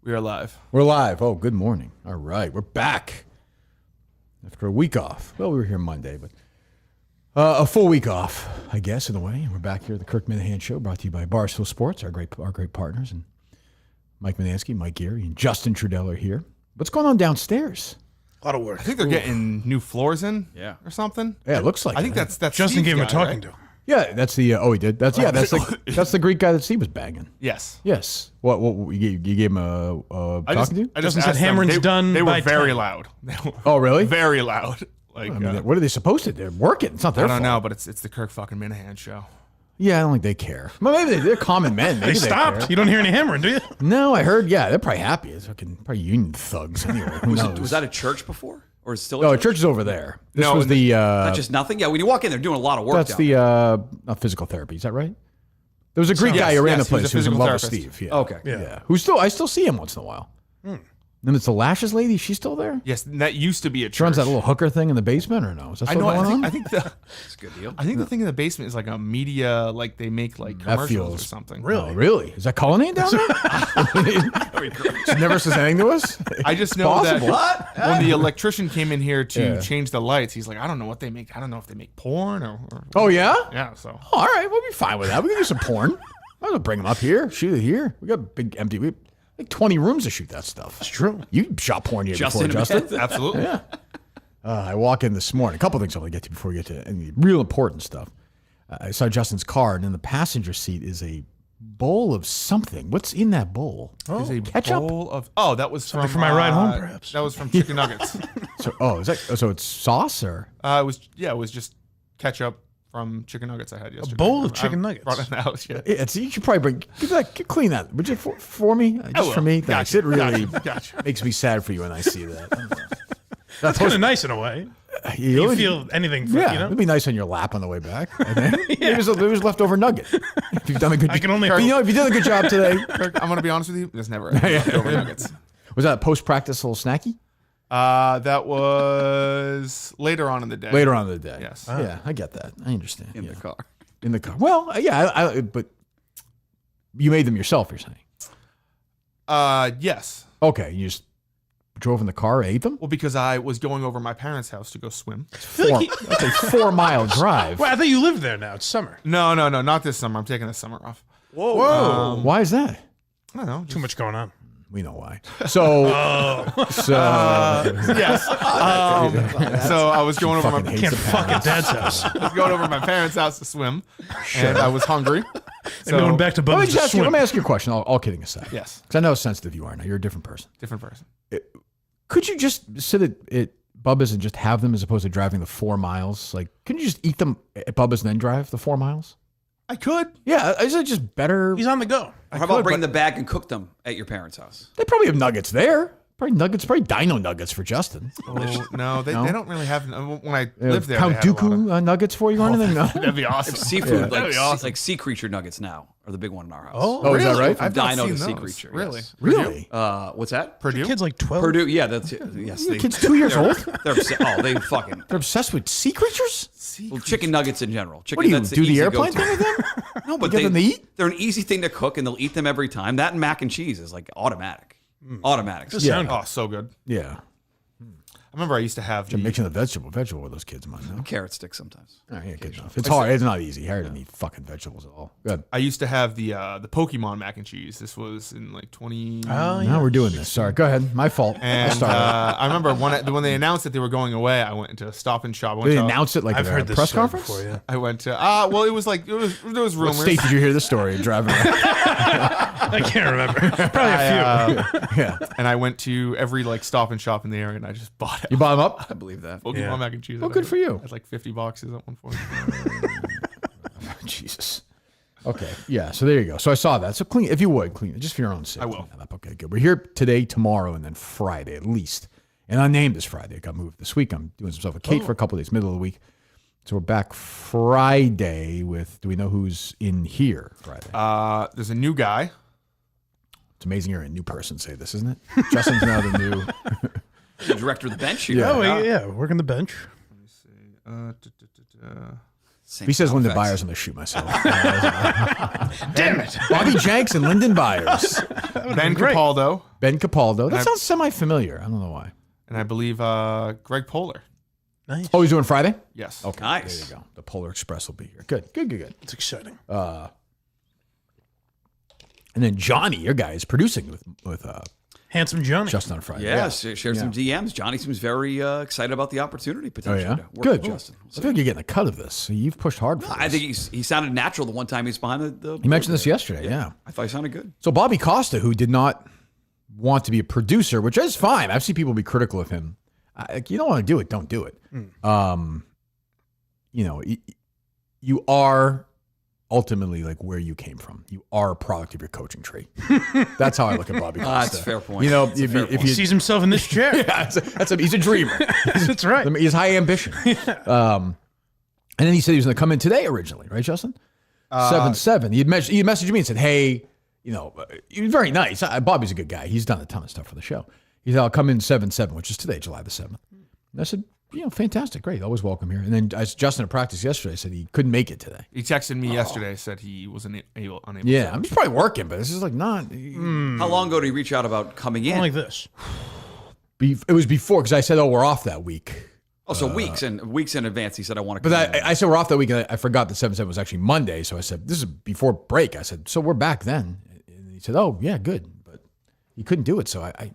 We are live. We're live. Oh, good morning. All right. We're back after a week off. Well, we were here Monday, but a full week off, I guess, in a way. We're back here at the Kirk Minahan Show, brought to you by Barstool Sports, our great partners. And Mike Minansky, Mike Geary, and Justin Trudell are here. What's going on downstairs? A lot of work. I think they're getting new floors in or something. Yeah, it looks like I think that's Justin Steve's gave him a guy, talking right? to. Yeah, that's the, he did. That's the Greek guy that Steve was banging. Yes. Yes. What you gave him a talking to? I just Justin said asked them. Hammering's done They were by very 10. loud. Oh, really? Very loud. Like, I mean, what are they supposed to do? They're working. It's not their I fault. don't know, but it's the Kirk fucking Minahan show. Yeah, I don't think they care. Well, maybe they're common men. Maybe They stopped. care. You don't hear any hammering, do you? No, I heard. Yeah, they're probably happy. It's fucking probably union thugs anyway. Who knows? Was that a church before? Or is it still No, a the church is over there. This No, was the. Not just nothing? Yeah, when you walk in, they're doing a lot of work That's down the there. physical therapy. Is that right? There was a Greek Yes, guy who ran the yes, he was place a who's in physical love with therapist. Steve. Yeah. Okay. Yeah. I still see him once in a while. Then it's the Lashes lady. She's still there. Yes, that used to be a church. She runs that little hooker thing in the basement, or no? Is that I still know. going on? I think the It's a good deal. I think the thing in the basement is like a media, like they make like That commercials feels or something. Oh, really? Is that Cullinane down there? She never says anything to us. I just know possible. that when the electrician came in here to Yeah. change the lights, he's like, I don't know what they make. I don't know if they make porn or Oh yeah. yeah. So Oh, all right, we'll be fine with that. We can do some porn. I'll bring them up here, shoot it here. We got big empty. We have like 20 rooms to shoot that stuff. That's true. You shot porn here Justin, before, Justin. absolutely. Yeah. I walk in this morning. A couple things I want to get to before we get to any real important stuff. I saw Justin's car, and in the passenger seat is a bowl of something. What's in that bowl? There's a ketchup? bowl of that was Something from for my ride home, perhaps. That was from chicken nuggets. So it's sauce or? It was just ketchup from chicken nuggets I had yesterday. bowl of I chicken nuggets. brought it in the house. Yeah. You should probably clean that. Would you for me? Just for me? Thanks. Gotcha. It really Gotcha. makes me sad for you when I see that. That's kind of nice in a way. You feel anything for, Yeah, you know? it'd be nice on your lap on the way back. I think. It was leftover nugget. If you've done a good, I can only if you did a good job today. Kirk, I'm gonna be honest with you. There's never leftover nuggets. Was that a post-practice little snacky? That was later on in the day. Later on in the day. Yes. Yeah, I get that. I understand. In the car. In the car. Well, yeah, but you made them yourself. You're saying? Yes. Okay, you just drove in the car, ate them. Well, because I was going over my parents' house to go swim. That's a 4-mile drive. Well, I thought you lived there now. It's summer. No, not this summer. I'm taking the summer off. Whoa. Why is that? I don't know. Too much going on. We know why. So, Yes. So I was going over fucking my hate Can't the fuck at dad's house. I was going over my parents' house to swim, and I was hungry. And going back to Let me, Bubba's just to ask you, let swim. me ask you a question, all kidding aside. Yes, Because I know how sensitive you are now. You're a different person. different person. Could you just sit at Bubba's and just have them as opposed to driving the 4 miles? Like, couldn't you just eat them at Bubba's and then drive the 4 miles? I could. Yeah, is it just better? He's on the go. How about bring the bag and cook them at your parents' house? They probably have nuggets there. Probably dino nuggets for Justin. Oh, no, they don't really have. When I They have lived there, Count they had a lot of- Dooku nuggets for you or anything? No? That'd be awesome. Seafood, That'd be awesome. like sea creature nuggets now are the big one in our house. Oh, is that right? From I've not dino seen to sea those. creature. Really? Yes. Really? What's that? Purdue. Kid's like 12. Purdue. Yeah, that's yes. The kid's 2 years old? They're they fucking They're obsessed with sea creatures? well, chicken nuggets in general. Chicken, What do you that's do, the easy airplane go-to. thing with them? No, but give them to eat? they're an easy thing to cook, and they'll eat them every time. That and mac and cheese is like automatic. Automatic. Does sound Oh, so good. Yeah. I remember I used to have You're mixing the vegetable with those kids, man. No? Carrot sticks sometimes. Oh, yeah, good enough. It's hard. It's not easy. Hard to eat fucking vegetables at all. Good. I used to have the Pokemon mac and cheese. This was in like 20. Oh, yeah. Now we're doing this. Sorry. Go ahead. My fault. I And started. I remember when they announced that they were going away, I went into Stop and Shop. Did they announce it like I've at heard a this press story conference? before, yeah. I went to well, it was like there was What rumors. state did you hear this story driving around? I can't remember. Probably a few. Yeah. And I went to every like Stop and Shop in the area, and I just bought it. You bought them up? I believe that. Pokemon Yeah. mac and cheese. Oh, good for you. It's like 50 boxes at one point. Jesus. Okay. Yeah. So there you go. So I saw that. So clean, if you would, clean it just for your own sake. I will. Clean that up. Okay. Good. We're here today, tomorrow, and then Friday at least. And unnamed is Friday. It got moved this week. I'm doing some stuff with Kate for a couple of days, middle of the week. So we're back Friday with. Do we know who's in here Friday? There's a new guy. It's amazing you're a new person. Say this, isn't it? Justin's now the new. The director of the bench here. Oh, yeah. Working the bench. If he says Lyndon Byers, I'm going to shoot myself. Damn it. Bobby Jenks and Lyndon Byers. Ben Capaldo. Ben Capaldo. That sounds semi-familiar. I don't know why. And I believe Greg Poehler. Nice. Oh, he's doing Friday? Yes. Okay. Nice. There you go. The Polar Express will be here. Good. It's exciting. And then Johnny, your guy, is producing with Handsome Johnny. Justin on Friday. Yeah, shared some DMs. Johnny seems very excited about the opportunity Oh, potentially yeah? to work Good. with Justin. I feel like you're getting a cut of this. So you've pushed hard for this. I think he sounded natural the one time he was behind the He mentioned this yesterday, yeah. I thought he sounded good. So Bobby Costa, who did not want to be a producer, which is fine. I've seen people be critical of him. You don't want to do it, don't do it. You are ultimately like where you came from. You are a product of your coaching tree. That's how I look at Bobby Costa. That's a fair point. You know, That's a if fair you point. He sees himself in this chair. he's a dreamer. That's right. He has high ambition. And then he said he was going to come in today originally, right, Justin? 7-7. He messaged me and said, hey, he was very nice. Bobby's a good guy. He's done a ton of stuff for the show. He said, I'll come in 7-7, which is today, July the 7th. And I said, fantastic, great. Always welcome here. And then as Justin at practice yesterday said he couldn't make it today. He texted me yesterday, said he was unable. Yeah, I'm probably working, but this is like not. How long ago did he reach out about coming in? Like this. It was before, because I said, we're off that week. Oh, so weeks in advance. He said, "I want to." But I said we're off that week, and I forgot that 7-7 was actually Monday. So I said, this is before break. I said, so we're back then. And he said, oh, yeah, good. But he couldn't do it, so I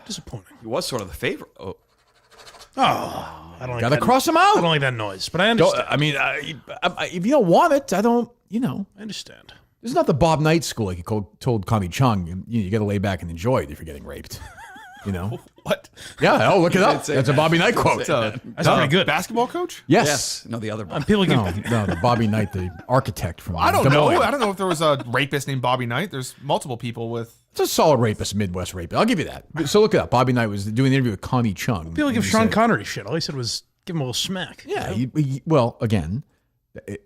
Disappointing. He was sort of the favorite. Oh, I don't like gotta that. cross him I don't out. like that noise, but I understand. If you don't want it, I don't, I understand. This is not the Bob Knight school like you told Connie Chung. You got to lay back and enjoy it if you're getting raped. What? Yeah. Oh, look it up. say That's a that. Bobby Knight quote. That's pretty good. Basketball coach? Yes. no, the other one. People get No, the Bobby Knight, the architect from. I don't Des know. Moines. I don't know if there was a rapist named Bobby Knight. There's multiple people with. It's a solid rapist, Midwest rapist. I'll give you that. So look it up. Bobby Knight was doing an interview with Connie Chung. People give He Sean said- Connery shit. All he said was give him a little smack. Yeah. Well, again,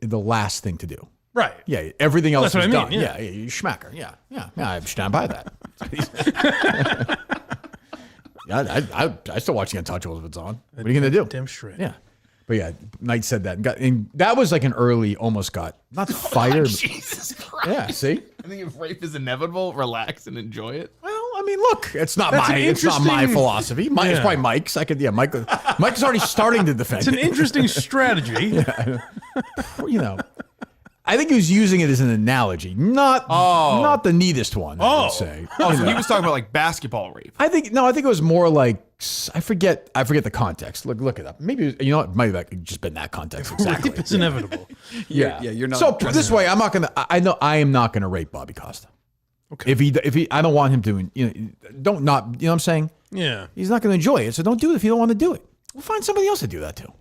the last thing to do. Right. Yeah. Everything else That's is what I mean, done. yeah. You schmacker. Yeah. I stand by that. Yeah, I still watch The Untouchables if it's on. What are you going to do? Damn straight. Yeah. But yeah, Knight said that. And that was like an early, almost got, not fired. but- Jesus Christ. yeah, see? I think if rape is inevitable, relax and enjoy it. Well, I mean, look, it's not That's my an it's not my interesting- philosophy. It's Yeah. probably Mike's. Mike is already starting to defend It's an it. interesting strategy. I think he was using it as an analogy, not the neatest one. I would say. Oh, so he was talking about like basketball rape. I think it was more like I forget the context. Look it up. Maybe it might have just been that context exactly. Rape is inevitable. Yeah, you're not. So this way, I'm not gonna. I know I am not gonna rape Bobby Costa. Okay. If he, I don't want him to. Don't not. You know what I'm saying? Yeah. He's not gonna enjoy it, so don't do it if you don't want to do it. We'll find somebody else to do that too.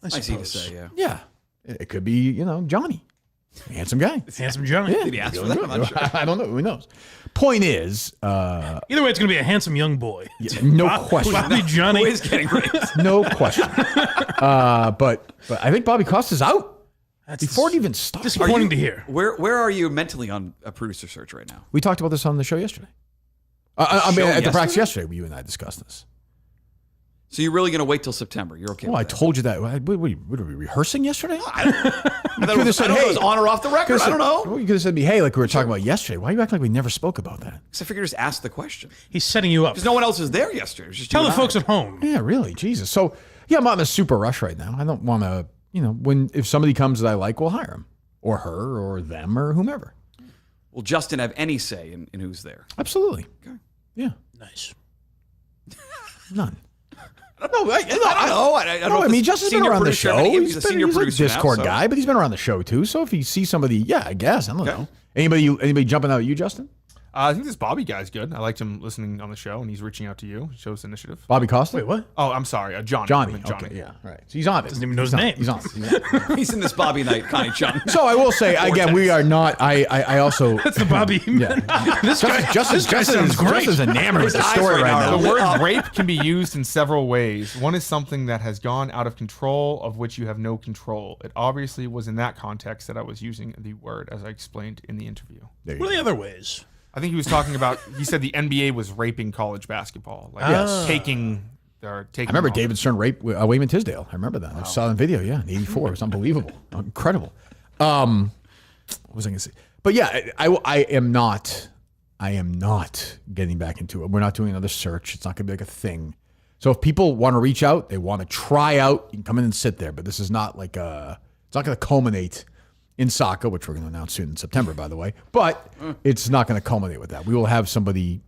I I see to suppose. say, yeah. Yeah, it could be Johnny, handsome guy. Handsome Johnny. Yeah, Did he ask for that? I'm not sure. I don't know. Who knows? Point is, Either way, it's going to be a handsome young boy. no question. Bobby Johnny. Who is getting raped? No question. But I think Bobby Costa's out That's before it even starts. disappointing to hear. Where are you mentally on a producer search right now? We talked about this on the show yesterday. I mean, Show at the practice yesterday? yesterday, you and I discussed this. So you're really going to wait till September? You're okay? Well, I with that? told you that. What were we rehearsing yesterday? I don't know could've if said, it hey, was on or off the record. I don't know. Well, you could have said to me, hey, like we were talking about yesterday. Why are you acting like we never spoke about that? Because I figured just ask the question. He's setting you up. Because no one else was there yesterday. It was just Tell you the and I. folks at home. Yeah, really, Jesus. So yeah, I'm not in a super rush right now. I don't want to, if somebody comes that I like, we'll hire him or her or them or whomever. Will Justin have any say in who's there? Absolutely. Okay. Yeah, Nice. none. No, I don't know. I don't know. No, if I mean, the Justin's been senior around the producer- show. He's a senior he's producer a Discord now, so- guy, but he's been around the show too. So if he sees somebody, yeah, I guess. I don't know. Anybody jumping out at you, Justin? I think this Bobby guy's good. I liked him listening on the show, and he's reaching out to you. He shows initiative. Bobby Costa? Wait, what? Oh, I'm sorry, Johnny. Johnny. I meant Johnny. Okay, yeah, right. So he's on it. Doesn't even know his He's on- name. He's on. it. He's in this Bobby Knight, Connie Chung. So I will say again, we are not. I also. That's the Bobby. This guy sounds great. Justin's enamored with the eyes story right right now now. The word rape can be used in several ways. One is something that has gone out of control, of which you have no control. It obviously was in that context that I was using the word, as I explained in the interview. There you What are go. the other ways? I think he was talking about, he said the NBA was raping college basketball. Like Yes. taking they're taking. I remember them David Stern raped Wayman Tisdale. I remember that. I saw it on video. Yeah, in '84. It was unbelievable, incredible. What was I going to say? But yeah, I am not getting back into it. We're not doing another search. It's not going to be like a thing. So if people want to reach out, they want to try out, you can come in and sit there. But this is not like it's not going to culminate in Saka, which we're going to announce soon in September, by the way. But it's not going to culminate with that. We will have somebody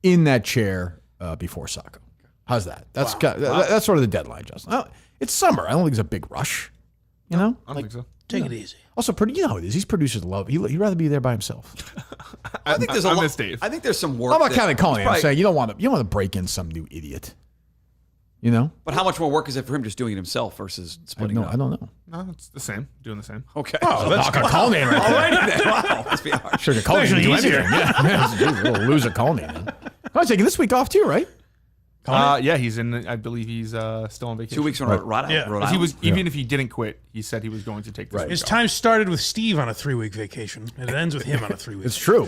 in that chair before Saka. How's that? That's that's sort of the deadline, Justin. It's summer. I don't think it's a big rush. You know? I don't think so. Take it easy. Also, you know how it is. These producers love. He'd rather be there by himself. I think there's I miss Dave. I think there's some work. I'm not kind of calling it. I'm probably- saying you don't want to break in some new idiot. You know? But how much more work is it for him just doing it himself versus splitting it up? I don't know. No, it's the same. Doing the same. Okay. Oh, that's not a call name right there. Alrighty then. Wow. Let's be honest. Sure, the call name Actually do easier. anything. Yeah, we'll lose a call name. Man. I'm taking this week off too, right? Yeah, he's in. I believe he's still on vacation. 2 weeks in Rhode Island. Yeah. Rhode He Island. was even if he didn't quit, he said he was going to take this. Right. week His off. time started with Steve on a 3-week vacation, and it ends with him on a 3-week. It's true.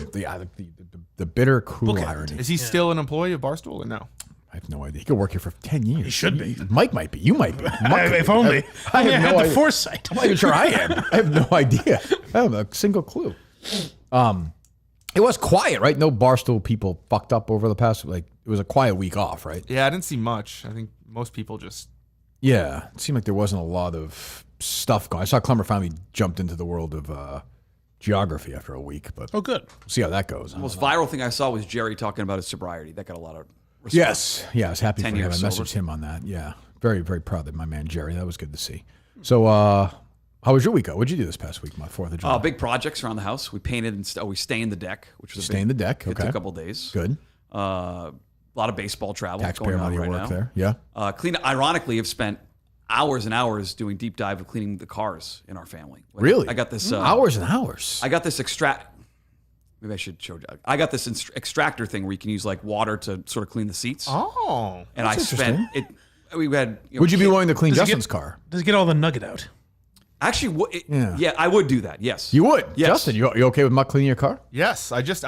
The bitter, cruel Bookend. irony. Is he still an employee of Barstool or no? I have no idea. He could work here for 10 years. He should be. Mike might be. You might be. If only. I Only have had no the idea. foresight. I'm not even sure I am. I have no idea. I have a single clue. It was quiet, right? No Barstool people fucked up over the past, it was a quiet week off, right? Yeah, I didn't see much. I think most people just. Yeah. It seemed like there wasn't a lot of stuff going. I saw Clemmer finally jumped into the world of geography after a week, but Oh, good. we'll see how that goes. The most viral thing I saw was Jerry talking about his sobriety. That got a lot of response. Yes. Yeah, I was happy for 10 him. I years messaged sober. him on that. Yeah. Very, very proud of my man, Jerry. That was good to see. So, how was your week? What'd you do this past week, my 4th of July? Big projects around the house. We painted and we stained the deck, which was a Stained big, the deck. It took Okay. a couple days. Good. A lot of baseball travel Taxpayer going on money right work now. there. Yeah. Ironically, have spent hours and hours doing deep dive of cleaning the cars in our family. Really? I got this hours and hours. I got this Maybe I should show. I got this extractor thing where you can use like water to sort of clean the seats. Oh. And I that's spent it. We had. Would you be willing to clean Does it Justin's get- car? Does it get all the nugget out? Actually, Yeah. yeah, I would do that. Yes, You would. Yes. Justin, you okay with Muck cleaning your car? Yes, I just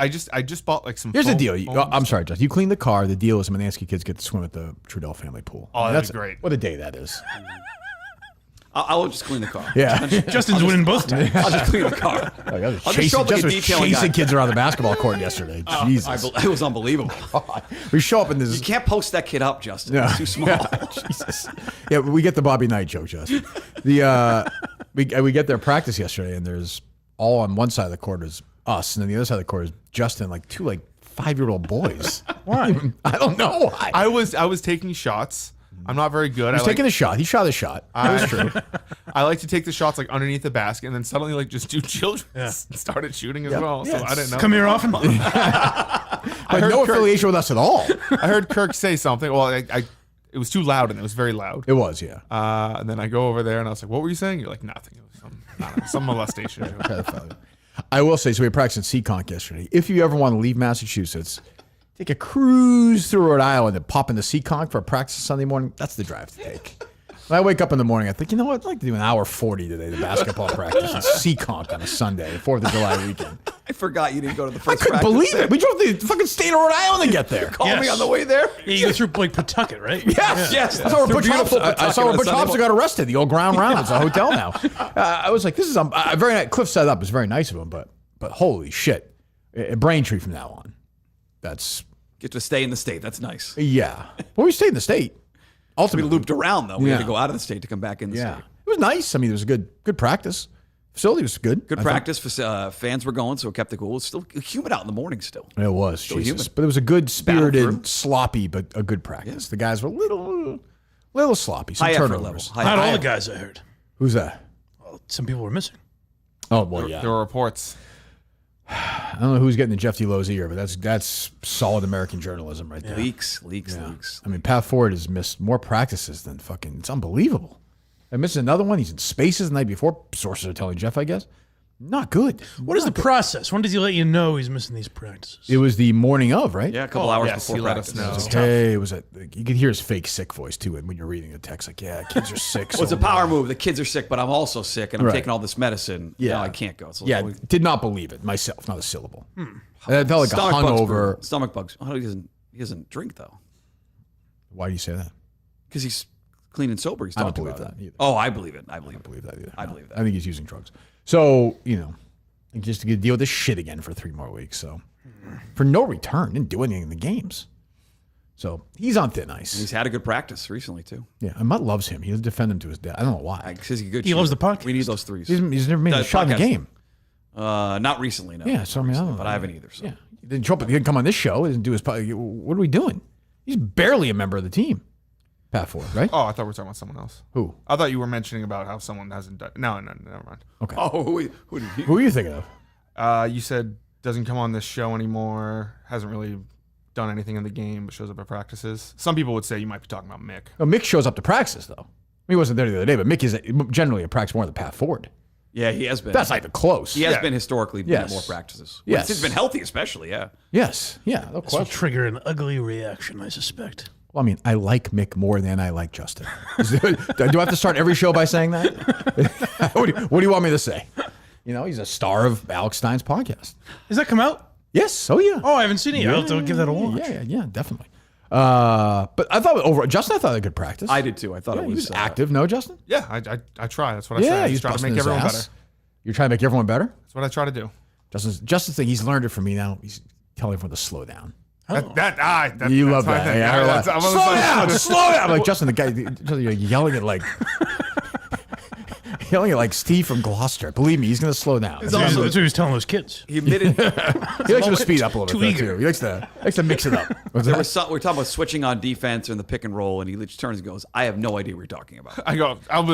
bought like some. Here's the foam- deal. foam I'm sorry, Justin. You clean the car. The deal is Manansky kids get to swim at the Trudell family pool. Oh, that'd That's be great. What a day that is. I will just clean the car. Yeah. Justin's winning both times. I'll just clean the car. I was I'll just show up like a Justin was detailing chasing guy. kids around the basketball court yesterday. Jesus. It was unbelievable. We show up in You this. can't post that kid up, Justin. Yeah. It's too small. Jesus. Yeah, we get the Bobby Knight joke, Justin. We get their practice yesterday, and there's all on one side of the court is us, and then the other side of the court is Justin, like two 5-year-old boys. Why? I don't know. I was taking shots. I'm not very good. He's taking a shot. He shot a shot. That was true. I like to take the shots like underneath the basket, and then suddenly just do children and started shooting as well. Yeah, So I didn't know. Come here often. But heard no Kirk- affiliation with us at all. I heard Kirk say something. Well, it was too loud, and it was very loud. It was, yeah. And then I go over there, and I was like, "What were you saying?" You're like, "Nothing. It was some molestation." I will say, so we practiced in Seekonk yesterday. If you ever want to leave Massachusetts, take a cruise through Rhode Island and pop into Seekonk for a practice Sunday morning. That's the drive to take. When I wake up in the morning, I think, you know what? I'd like to do an hour 40 today, the basketball practice in Seekonk on a Sunday, 4th of July weekend. I forgot you didn't go to the I first couldn't practice. believe it. We drove the fucking state of Rhode Island to get there. Call me Yes. on the way there. Yeah, you go through Pawtucket, right? Yes, Yes. I saw where Through Butch beautiful Hobson, I saw where Pawtucket on Butch Sunday Hobson got arrested. The old Ground Round. It's a hotel now. I was like, this is very nice. Cliff set it up. It's very nice of him, but holy shit, a Braintree from now on. That's Get to stay in the state. That's nice. yeah. Well, we stayed in the state. We Ultimately, looped around though. We had Yeah. to go out of the state to come back in the yeah, state. it was nice. I mean, it was a good practice. Facility was good. Good I practice. For fans were going, so it kept it cool. It's still humid out in the morning still. thought. It was Jesus, humid. but it was a good Battled spirited, through. sloppy, but a good practice. The guys were a little sloppy. Some High effort turnovers. level. Not all High- the guys I heard. Who's that? Well, some people were missing. Oh well, yeah. There were reports. I don't know who's getting the Jeff D. Lowe's ear, but that's solid American journalism right there. Leaks. Yeah. I mean, Pat Ford has missed more practices than fucking. It's unbelievable. I missed another one. He's in spaces the night before. Sources are telling Jeff, I guess. Not good. What is the process? When does he let you know he's missing these practices? It was the morning of, right? Yeah, a couple hours yes, before he let practice. us know. Hey, it was you could hear his fake sick voice too when you're reading the text. Like, yeah, kids are sick. Well, it's so a power move. The kids are sick, but I'm also sick, and I'm Right. taking all this medicine. Yeah. No, I can't go. So yeah, we- did not believe it myself. Not a syllable. I felt like a stomach bugs. hungover. Stomach bugs. Oh, he doesn't drink though. Why do you say that? Because he's clean and sober. He's I don't talked believe about that it. either. Oh, I believe it. I believe I it. don't believe that either. I No. believe that. I think he's using drugs. So, just to get deal with this shit again for 3 more weeks. So, for no return, didn't do anything in the games. So, he's on thin ice. He's had a good practice recently, too. Yeah, and Mutt loves him. He doesn't defend him to his death. I don't know why. Because he's a good He loves shooter. the podcast. We need those threes. He's never made a shot in the podcast. game. Not recently, no. Yeah, so I mean, I don't know. But I haven't either. So. Yeah, he didn't show up. He didn't come on this show. He didn't do his. What are we doing? He's barely a member of the team. Pat Ford, right? Oh, I thought we were talking about someone else. Who? I thought you were mentioning about how someone hasn't done. No, never mind. Okay. Oh, who did he? Who are you thinking of? You said doesn't come on this show anymore. Hasn't really done anything in the game, but shows up at practices. Some people would say you might be talking about Mick. Well, Mick shows up to practice though. He wasn't there the other day, but Mick is generally at practice more than Pat Ford. Yeah, he has been. That's not even close. He has Yeah. been historically been at Yes. more practices. Yes. He's been healthy, especially, yeah. Yes. Yeah. No This will question. trigger an ugly reaction, I suspect. Well, I mean, I like Mick more than I like Justin. Do I have to start every show by saying that? What do you want me to say? He's a star of Alex Stein's podcast. Does that come out? Yes. Oh, yeah. Oh, I haven't seen it yet. I'll give that a watch. Yeah, definitely. But I thought Justin, I thought a good practice. I did too. I thought Yeah, it he was was active. No, Justin? Yeah, I try. That's what I Yeah, say. I he's just try to busting make his everyone ass. better. You're trying to make everyone better? That's what I try to do. Justin's thing, he's learned it from me now. He's telling everyone to slow down. That You that's love my that. thing. Yeah, I heard that. I'm Slow down, slow down. I'm like, Justin, the guy, you're yelling at like Steve from Gloucester. Believe me, he's going to slow down. That's what he was telling those kids. He admitted He likes to speed up a little Too bit. though, eager. Too. He likes to mix it up. What's there that? was we were talking about switching on defense and the pick and roll, and he just turns and goes, "I have no idea what you're talking about." I go. I have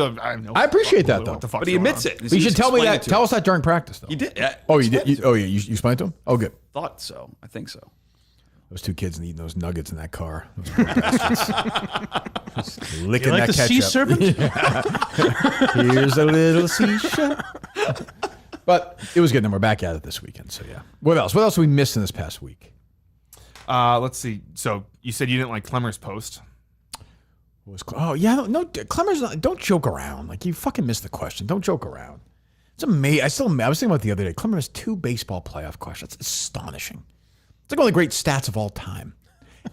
no I appreciate that, clue though. What the fuck's But he going admits on. it. You should tell me that. Tell us that during practice, though. He did. Oh, you did? You explained to him? Oh, good. Thought so. I think so. Those 2 kids eating those nuggets in that car. Those poor bastards. Just licking You like that the sea ketchup. serpent? Here's a little seashell. But it was good, and we're back at it this weekend. So yeah. What else? What else we missed in this past week? Let's see. So you said you didn't like Clemmer's post. Oh yeah, no. Clemmer's not, don't joke around. Like you fucking missed the question. Don't joke around. It's amazing. I was thinking about it the other day. Clemmer has 2 baseball playoff questions. It's astonishing. It's like one of the great stats of all time,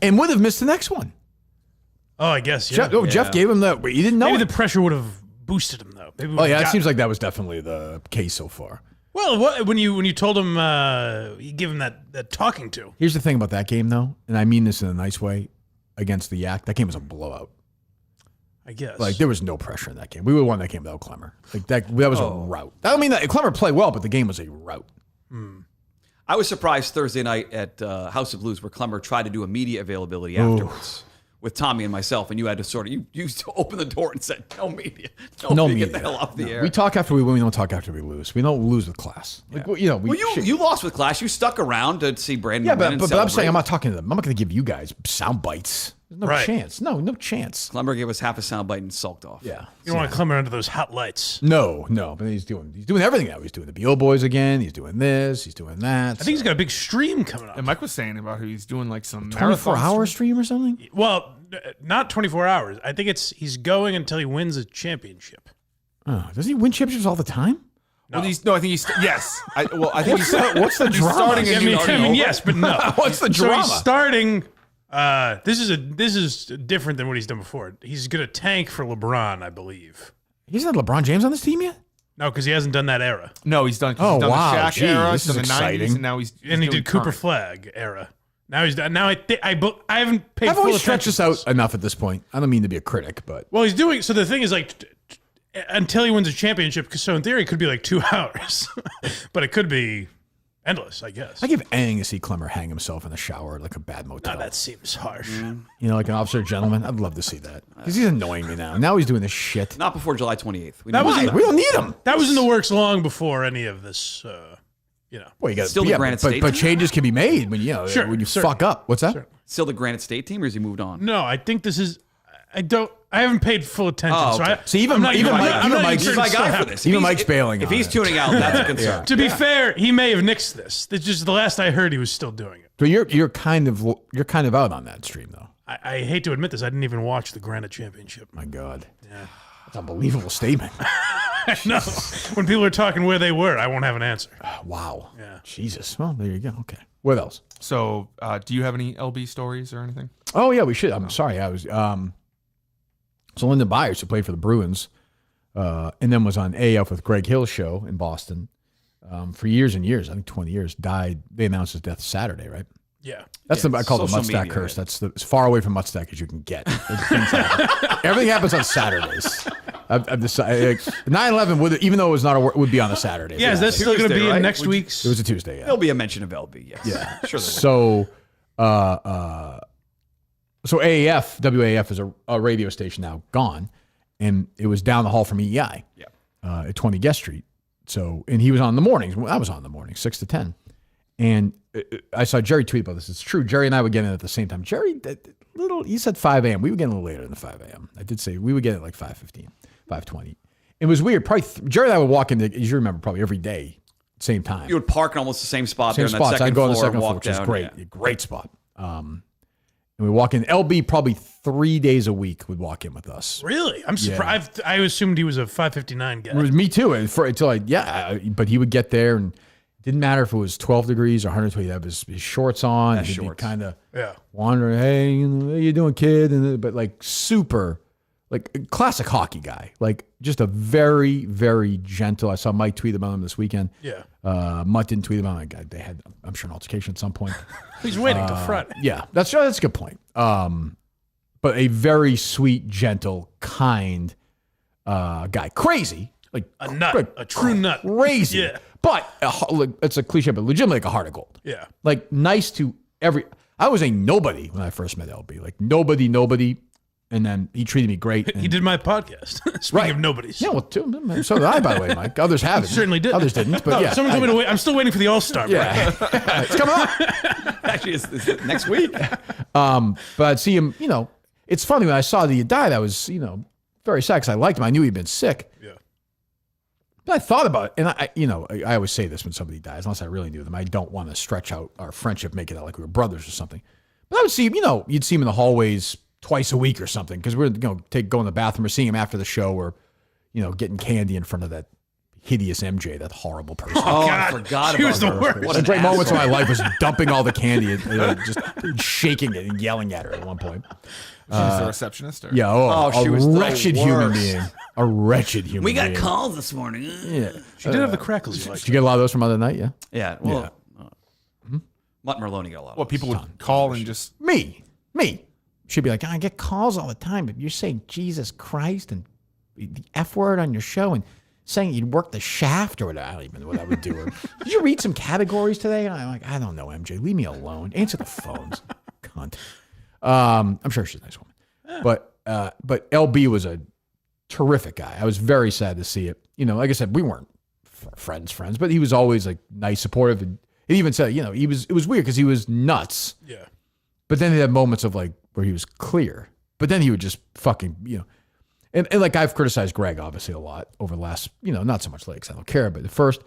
and would have missed the next one. Oh, I guess, yeah. Jeff gave him the. You didn't know. Maybe it. the pressure would have boosted him, though. Maybe Oh yeah, it seems like that was definitely the case so far. Well, when you told him, you give him that talking to. Here's the thing about that game, though, and I mean this in a nice way, against the Yak. That game was a blowout. I guess. Like there was no pressure in that game. We would have won that game without Clemmer. Like that was a rout. I don't mean that Clemmer played well, but the game was a rout. I was surprised Thursday night at House of Blues where Clemmer tried to do a media availability afterwards with Tommy and myself, and you had to sort of you opened the door and said, "No media, No get media. the hell off the air." We talk after we win. We don't talk after we lose. We don't lose with class. Like Well, you lost with Clash. You stuck around to see Brandon. Yeah, win and but I'm saying celebrate. I'm not talking to them. I'm not going to give you guys sound bites. There's no Right. chance. No chance. Clemmer gave us half a soundbite and sulked off. Yeah. You don't want to climb under those hot lights. No. But he's doing everything now. He's doing the BO Boys again. He's doing this. He's doing that. I think he's got a big stream coming up. And Mike was saying about who he's doing like some 24-hour stream or something. Well, not 24 hours. I think he's going until he wins a championship. Oh, does he win championships all the time? Well, I think he's yes. I think he's What's the drama? starting a I new mean, yes, but no. What's the So drama? he's starting. This is different than what he's done before. He's going to tank for LeBron, I believe. He's not LeBron James on this team yet? No, because he hasn't done that era, No, he's done. Oh, he's done wow. The Shaq Gee, era, this he's done is the 90s, exciting. and now he's and he doing did Cooper current. Flag era. Now he's done. Now I haven't paid I've full always stretched attention. this out enough at this point. I don't mean to be a critic, but Well, he's doing. So the thing is, like, until he wins a championship. So in theory, it could be like 2 hours, but it could be endless, I guess. I give anything to see Clemmer hang himself in the shower at like a bad motel. No, that seems harsh. Like an officer gentleman. I'd love to see that because he's annoying me now. Now he's doing this shit. Not before July 28th. That was Why? We don't need him. That was in the works long before any of this. Well, you got Still the Granite State but team? changes can be made when Sure, when you certainly. fuck up. What's that? still the Granite State team, or has he moved on? No, I think this is. I haven't paid full attention. Oh, So okay. I, So even- I'm not even I'm Mike- not- I'm even not Mike's- even He's my sure guy it's for still this. Even If he's- Mike's bailing If on he's it. tuning out, that's a concern. To be fair, he may have nixed this. This is the last I heard he was still doing it. So you're kind of out on that stream though. I hate to admit this. I didn't even watch the Granite Championship. My God. Yeah. That's an unbelievable statement. No, when people are talking where they were, I won't have an answer. Wow. Yeah. Jesus. Well, there you go. Okay. What else? So, do you have any LB stories or anything? Oh yeah, we should. I'm sorry. I was so Lyndon Byers, who played for the Bruins, and then was on AF with Greg Hill's show in Boston for years and years. I think 20 years. Died. They announced his death Saturday, right? Yeah. That's I call it the social Mudstack media, curse. right? That's as far away from Mudstack as you can get. Everything happens on Saturdays. I've decided 9/11 would, even though it was not would be on a Saturday. Yeah, is that still going to Tuesday, be right? in next week's? It was a Tuesday. Yeah. There'll be a mention of LB. Yes. Yeah. Sure. There will. So AAF, WAF is a radio station now gone, and it was down the hall from EEI. Yeah. At 20 Guest Street. So, and he was on in the mornings. I was on in the mornings, 6 to 10. And I saw Jerry tweet about this. It's true. Jerry and I would get in at the same time. Jerry, he said 5 a.m. We would get in a little later than the 5 a.m. I did say we would get in at like 5:15, 5:20. It was weird. Probably Jerry and I would walk in, as you remember, probably every day, same time. You would park in almost the same spot Same there on spots. that second I'd go on the floor second and floor, walk which is down. great. Yeah. Great spot. And we walk in. LB probably 3 days a week would walk in with us. Really? I'm surprised. I assumed he was a 5:59 guy. It was me too. And but he would get there and it didn't matter if it was 12 degrees or 120. He'd have his shorts on. Yeah, He'd shorts. be kind of Yeah. wondering, hey, how you doing, kid? But like super, like classic hockey guy. Like just a very, very gentle. I saw Mike tweet about him this weekend. Yeah. Mutt didn't tweet about him. They had, I'm sure, an altercation at some point. He's waiting till Friday. Yeah, that's a good point. But a very sweet, gentle, kind guy. Crazy, like A nut. A true nut. Crazy. Yeah. But it's a cliche, but legitimately like a heart of gold. Yeah. Like nice to every. I was a nobody when I first met LB. Like nobody. And then he treated me great. He did my podcast. Speaking Right. of nobodies. Yeah, well, so did I, by the way, Mike. Others haven't. Certainly did. Others didn't, but No, yeah. someone told me to wait. I'm still waiting for the All-Star break. Yeah. It's coming up. Actually, it's next week. But I'd see him, it's funny when I saw that he had died, I was, very sad because I liked him. I knew he'd been sick. Yeah. But I thought about it, and I always say this when somebody dies, unless I really knew them. I don't want to stretch out our friendship, make it out like we were brothers or something. But I would see him, you'd see him in the hallways twice a week or something because we're go in the bathroom or seeing him after the show or, getting candy in front of that hideous MJ, that horrible person. Oh, God. I forgot She about was the her. worst. What One of an the great moments of my asshole. life was dumping all the candy and just shaking it and yelling at her at one point. She was the receptionist. Or? Yeah, Oh, she a was the wretched human worst. being. A wretched human We got being. calls this morning. Yeah. She did have the crackles you Did liked. you get a lot of those from other night? Yeah. Yeah. Well, Mutt Merlone got a lot of What those. people would call and just Me. She'd be like, I get calls all the time, but you're saying Jesus Christ and the F word on your show and saying you'd work the shaft or whatever. I don't even know what I would do. Or, did you read some categories today? And I'm like, I don't know, MJ. Leave me alone. Answer the phones. Cunt. I'm sure she's a nice woman. But LB was a terrific guy. I was very sad to see it. Like I said, we weren't friends, but he was always like nice, supportive. And he even said, it was weird because he was nuts. Yeah. But then he had moments of like where he was clear. But then he would just fucking, and like I've criticized Greg obviously a lot over the last, not so much lately because I don't care. But at first,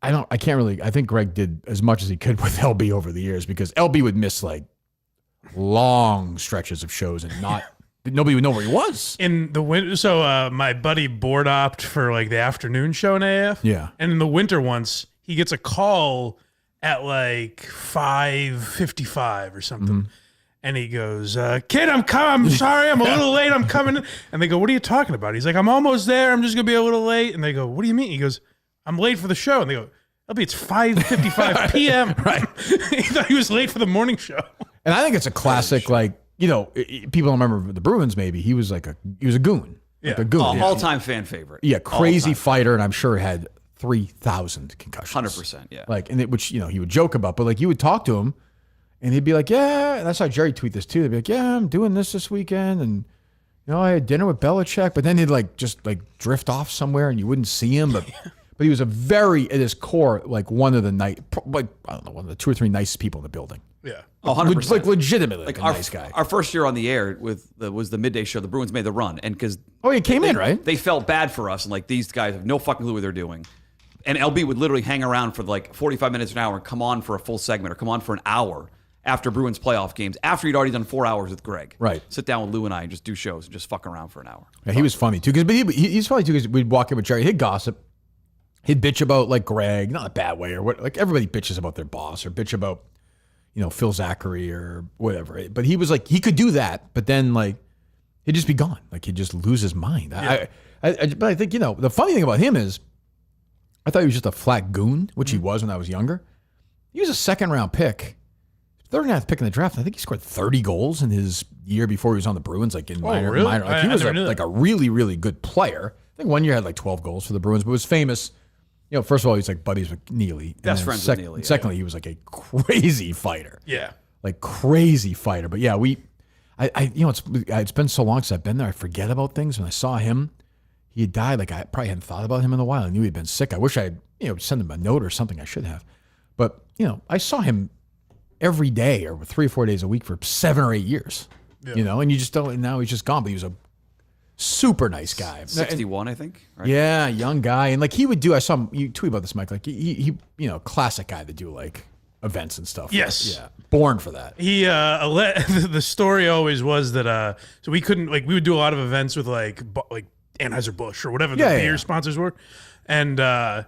I think Greg did as much as he could with LB over the years because LB would miss like long stretches of shows and nobody would know where he was. In the winter, so my buddy board opt for like the afternoon show in AF. Yeah. And in the winter once, he gets a call at like 5:55 or something. And he goes, kid, I'm coming. I'm sorry, I'm a little late. I'm coming. And they go, what are you talking about? He's like, I'm almost there. I'm just going to be a little late. And they go, what do you mean? He goes, I'm late for the show. And they go, LB, it's 5:55 p.m. Right. He thought he was late for the morning show. And I think it's a classic, like, people don't remember the Bruins maybe. He was a goon. Like Yeah. a goon. All-time fan favorite. Yeah, crazy All-time. fighter, and I'm sure had 3,000 concussions. 100%, yeah. Like, which he would joke about, but like you would talk to him, and he'd be like, "Yeah," and I saw Jerry tweet this too. They'd be like, "Yeah, I'm doing this weekend," and I had dinner with Belichick, but then he'd like just like drift off somewhere, and you wouldn't see him. But he was a very at his core like one of the one of the 2 or 3 nicest people in the building. Yeah. Oh, 100%. Like legitimately, like a our, nice guy. Our first year on the air was the midday show. The Bruins made the run, and because He came in right. they felt bad for us, and like these guys have no fucking clue what they're doing. And LB would literally hang around for like 45 minutes an hour and come on for a full segment or come on for an hour after Bruins playoff games after he'd already done 4 hours with Greg. Right. Sit down with Lou and I and just do shows and just fuck around for an hour. Yeah, he was funny too. But he's funny too because we'd walk in with Jerry. He'd gossip. He'd bitch about like Greg, not in a bad way or what. Like everybody bitches about their boss or bitch about, Phil Zachary or whatever. But he was like, he could do that, but then like he'd just be gone. Like he'd just lose his mind. Yeah. But I think, the funny thing about him is I thought he was just a flat goon, which he was when I was younger. He was a second-round pick, 39th pick in the draft. I think he scored 30 goals in his year before he was on the Bruins, like in minor. Really? Like he was like a really, really good player. I think one year had like 12 goals for the Bruins, but was famous. First of all, he was like buddies with Neely. Best friends with Neely. Secondly, he was like a crazy fighter. Yeah. Like crazy fighter. But yeah, it's been so long since I've been there. I forget about things. When I saw him, he had died. Like I probably hadn't thought about him in a while. I knew he'd been sick. I wish I had, send him a note or something. I should have. But, I saw him every day or 3 or 4 days a week for 7 or 8 years, and you just don't, and now he's just gone, but he was a super nice guy. 61, I think. Right? Yeah, young guy. And like he would do, I saw him, you tweet about this, Mike, like he classic guy to do like events and stuff. Yes. Yeah. Born for that. He the story always was that so we would do a lot of events with like Anheuser-Busch or whatever the beer sponsors were. And our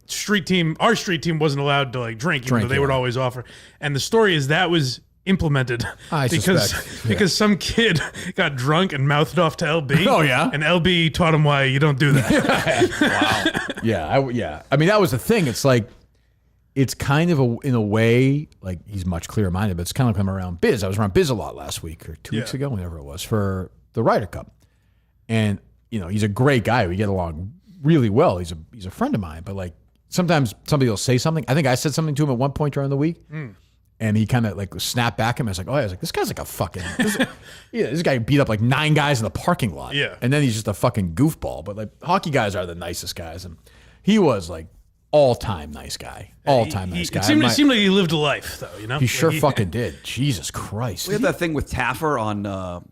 street team wasn't allowed to like drink, even though they would always offer. And the story is that was implemented because some kid got drunk and mouthed off to LB. Oh yeah, and LB taught him why you don't do that. Wow. Yeah. I mean, that was the thing. It's like it's kind of in a way like he's much clearer minded, but it's kind of like I'm around Biz. I was around Biz a lot last week or 2 weeks ago, whenever it was, for the Ryder Cup, and he's a great guy. We get along really well. He's a friend of mine, but like sometimes somebody will say something. I think I said something to him at one point during the week, and he kind of like snapped back at me. I was like, this guy's like a fucking this guy beat up like 9 guys in the parking lot, and then he's just a fucking goofball. But like hockey guys are the nicest guys, and he was like all-time nice guy. All-time nice guy. It seemed like he lived a life, though, He sure fucking did. Jesus Christ. We had that thing with Taffer on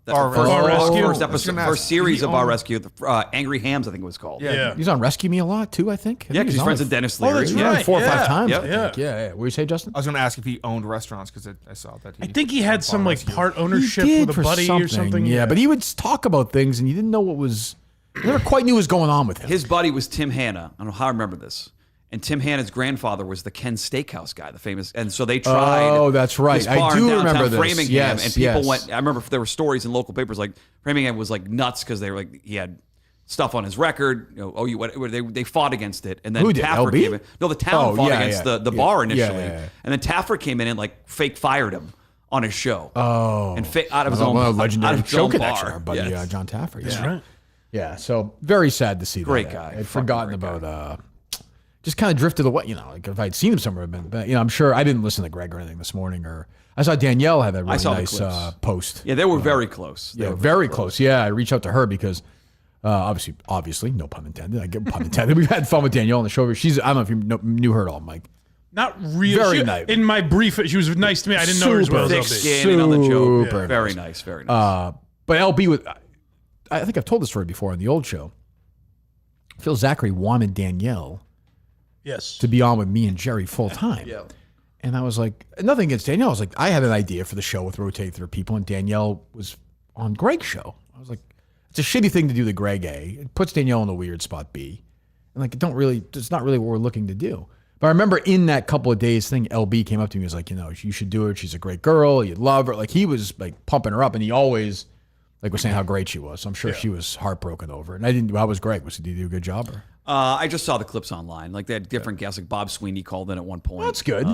Rescue. First series of Our Rescue. Angry Hams, I think it was called. Yeah. He's on Rescue Me a lot, too, I think. Yeah, because he's friends with Dennis Leary. Oh, that's right. 4 or 5 times. Yep. I think. Yeah. What do you say, Justin? I was going to ask if he owned restaurants because I saw that I think he had some like part ownership He did with a buddy or something. Yeah, but he would talk about things and you didn't know what was... You never quite knew what was going on with him. His buddy was Tim Hanna. I don't know how I remember this. And Tim Hanna's grandfather was the Ken Steakhouse guy, the famous. And so they tried. Oh, that's right. This bar I do in downtown remember this. Framingham, Yes, and people went. I remember there were stories in local papers like Framingham was like nuts because they were like he had stuff on his record. They fought against it, and then Who did? Taffer LB? came in. No, the town fought against the bar initially, Yeah. and then Taffer came in and like fake fired him on his show. Oh, and out of his own legendary out of his show own connection, bar. our buddy Yes. John Taffer. That's right. Yeah, so very sad to see Great that. guy. I'd Fucking forgotten great about just kind of drifted away. Like if I'd seen him somewhere, but I'm sure I didn't listen to Greg or anything this morning. Or I saw Danielle had a really nice post. Yeah, they were very close. They were very close. Yeah, I reached out to her because obviously, no pun intended. I get pun intended. We've had fun with Danielle on the show. I don't know if you knew her at all, Mike. Not really. Very nice. In my brief, she was nice to me. I didn't know her as well as thick LB. skin on the joke. Super Very nice. Very nice. But LB was. I think I've told this story before on the old show. Phil Zachary wanted Danielle to be on with me and Jerry full time. Yeah. And I was like, nothing against Danielle. I was like, I had an idea for the show with Rotate Through People, and Danielle was on Greg's show. I was like, it's a shitty thing to do to Greg A. It puts Danielle in a weird spot B. And like, it's not really what we're looking to do. But I remember in that couple of days thing, LB came up to me and was like, you should do it. She's a great girl. You'd love her. Like he was like pumping her up, and he always was saying how great she was. So I'm sure she was heartbroken over it. And how was Greg? Did he do a good job? Or? I just saw the clips online. Like they had different guests. Like Bob Sweeney called in at one point. Well, that's good.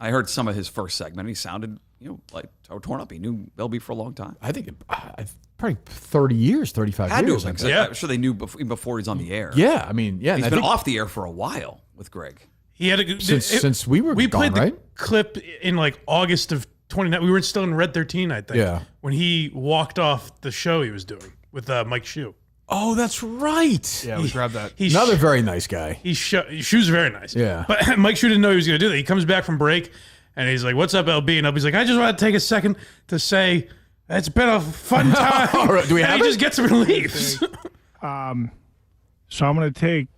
I heard some of his first segment. And he sounded, like torn up. He knew LB for a long time. I think probably 30 years, 35 Had years. to have been, I'm sure they knew before he's on the air. Yeah, I mean, yeah. He's been off the air for a while with Greg. He had a since we were gone, played the right? clip in like August of 29. We were still in Red 13, I think. Yeah. When he walked off the show he was doing with Mike Shue. Oh, that's right. Yeah, we grabbed that. Another very nice guy. Shue's very nice. Yeah. But Mike Shue didn't know he was going to do that. He comes back from break and he's like, "What's up, LB?" And LB's like, "I just want to take a second to say it's been a fun time." Do we have and he just gets up and leaves. So I'm going to take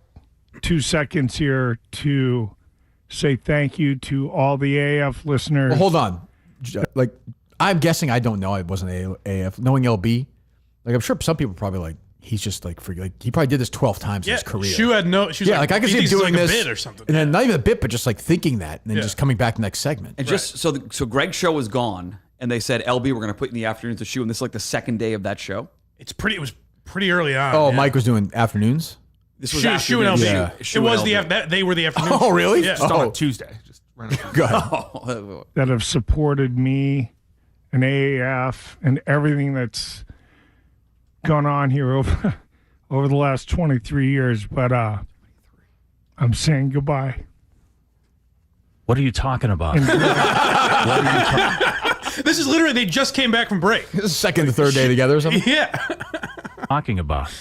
2 seconds here to say thank you to all the AF listeners. Well, hold on. Like, I'm guessing I don't know. I wasn't AF. Knowing LB, like I'm sure some people probably like, he's just like he probably did this 12 times in his career. She was yeah, like I could see him doing like this a bit or something. and then not even a bit, but just like thinking that, and then just coming back the next segment. And just so Greg's show was gone, and they said, LB, we're going to put in the afternoons to shoot, and this is like the second day of that show. It was pretty early on. Oh, Mike was doing afternoons. This was Shoe and LB. Yeah. It was they were the afternoons. Oh, really? Yeah. Just on Tuesday. Just Go ahead. that have supported me and AAF and everything that's gone on here over the last 23 years. But I'm saying goodbye. What are you talking about? This is literally, they just came back from break. This is second to third day together or something. Yeah. Talking about?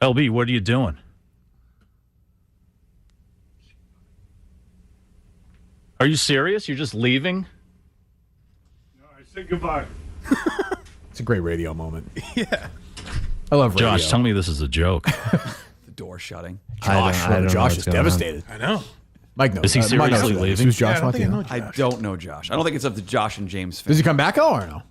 LB, what are you doing? Are you serious? You're just leaving? No, I said goodbye. It's a great radio moment. Yeah. I love radio. Josh, tell me this is a joke. The door shutting. Josh is devastated. I know. Mike knows. Is he Mike knows seriously who that is. leaving? Who's Josh? I don't think I know Montana? Josh. I don't know Josh. I don't think it's up to Josh and James. Does he come back or no?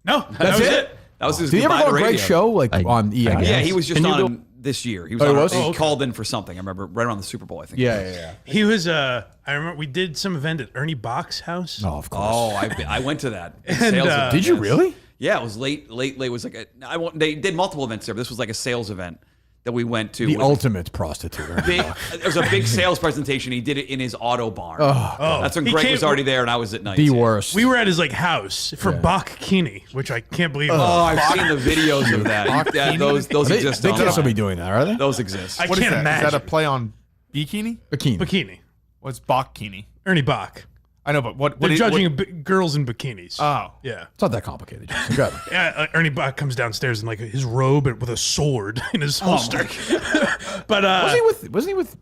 No, That's was it? That was his Did he ever goodbye go to on Greg's radio. show like on EI? Yeah, he was just Can you on this year. He was Oh, he on, was? he called in for something. I remember right around the Super Bowl, I think. Yeah. He was, I remember we did some event at Ernie Bach's house. Oh, of course. Oh, I went to that. And, Sales event, Did you yes. really? Yeah, it was late. It was like they did multiple events there, but this was like a sales event that we went to. The It was ultimate prostitute. it was a big sales presentation. He did it in his auto barn. Oh, That's when He Greg came- was already there, and I was at night. the worst. We were at his house for Bach Keeney, which I can't believe. Oh, I've seen the videos of that. Yeah, those they exist. they on- can't still be doing that, are they? Those exist. I What is can't that? imagine. Is that a play on bikini? Bikini. Bikini. What's bikini? Ernie Bach. I know, but what? They're what judging girls in bikinis. Oh, yeah. It's not that complicated. Jason. Go ahead. Yeah, Ernie Bach comes downstairs in like his robe and with a sword in his holster. But Wasn't he with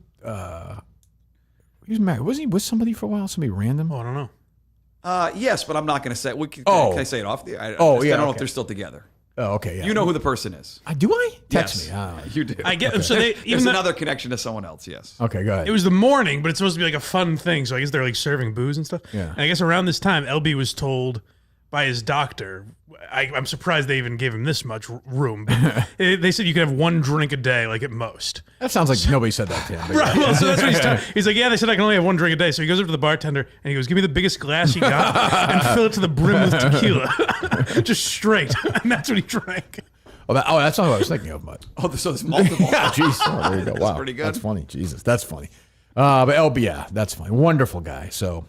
he was married? Wasn't he with somebody for a while? Somebody random? I don't know. Yes, but I'm not going to say. Can I say it off? I Oh, don't yeah, know if okay. they're still together. Oh, okay. Yeah. You know who the person is. Do I? Text Yes. me. I don't know. You do. I get so they even There's though another connection to someone else. Yes. Okay, go ahead. it was the morning, but it's supposed to be like a fun thing. So I guess they're like serving booze and stuff. Yeah. And I guess around this time, LB was told by his doctor. I'm surprised they even gave him this much room. But they said you could have one drink a day, like at most. That sounds like nobody said that to him. but Right. Well, so that's what he's telling. He's like, yeah, they said I can only have one drink a day. So he goes up to the bartender and he goes, give me the biggest glass you got and fill it to the brim with tequila. Just straight. And that's what he drank. That's not what I was thinking of, but Oh, so there's multiple. yeah, jeez. Oh, there you go. That's Wow, pretty good. That's funny. Jesus, that's funny. But LB, yeah, that's funny. Wonderful guy. So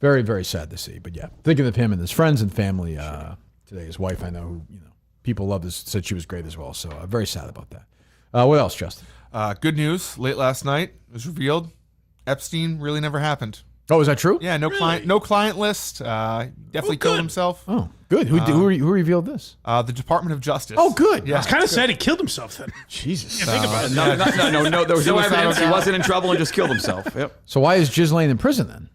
very, very sad to see. But yeah, thinking of him and his friends and family. Today, his wife, I know, who people loved this, said she was great as well. So very sad about that. What else, Justin? good news. Late last night, it was revealed Epstein really never happened. Oh, is that true? Yeah, no client list. Definitely killed himself. Oh, good. Who revealed this? The Department of Justice. Oh, good. Yeah. It's kind of sad he killed himself then. Jesus. Think about it. No. There was no Suicidal evidence. He guy. wasn't in trouble and just killed himself. Yep. So why is Ghislaine in prison then?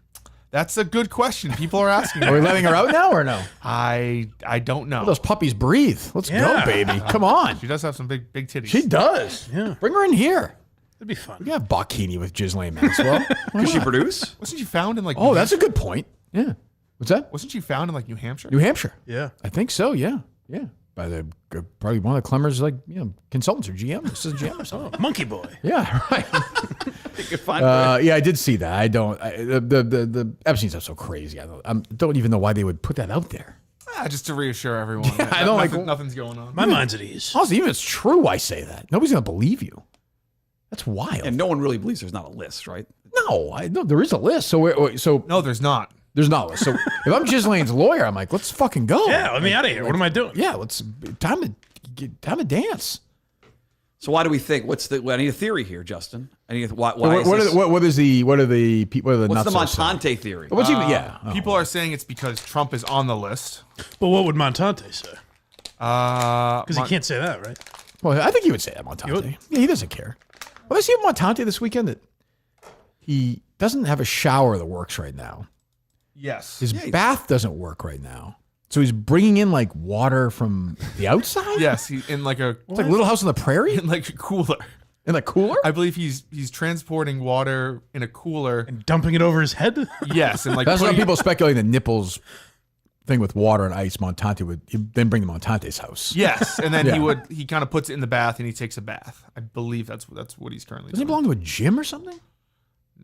That's a good question. People are asking. Are we letting her out now or no? I don't know. Those puppies breathe. Let's Yeah. go, baby. Come on. She does have some big titties. She does. Yeah. Bring her in here. That'd be fun. We got Bikini with Ghislaine Maxwell. Could she produce? Wasn't she found in like? Oh, that's a good point. Yeah. What's that? Wasn't she found in like New Hampshire? New Hampshire. Yeah. I think so. Yeah. Yeah. By probably one of the Clemmers, consultants or GM. This is GM or something. Monkey boy. Yeah. Right. You could find her. Yeah, I did see that. I don't. The Epstein stuff's so crazy. I don't even know why they would put that out there. Just to reassure everyone. Yeah, I don't like- nothing's going on. My mind's at ease. Also, even if it's true, I say that nobody's gonna believe you. That's wild. And no one really believes there's not a list, right? No, there is a list. So No, there's not. there's not a list. So if I'm Ghislaine's lawyer, I'm like, let's fucking go. Yeah, let me out of here. What am I doing? Yeah, time to dance. So why do we think? I need a theory here, Justin. I need why What is this- are the what's nuts the that say? Montante theory? What's even People are saying it's because Trump is on the list. But what would Montante say? Because he Mon- can't say that, right? Well, I think he would say that, Montante. Yeah, he doesn't care. Well, I see Montante this weekend that he doesn't have a shower that works right now. Yes. His bath doesn't work right now. So he's bringing in like water from the outside? Yes, he, in like a It's like Little House on the Prairie? in like a cooler. In a cooler? I believe he's transporting water in a cooler. And dumping it over his head? Yes, and like That's why putting, people speculating that nipples thing with water and ice, Montante would then bring to Montante's house. Yes, and then Yeah. he kind of puts it in the bath and he takes a bath. I believe that's what he's currently Doesn't he doing. belong to a gym or something?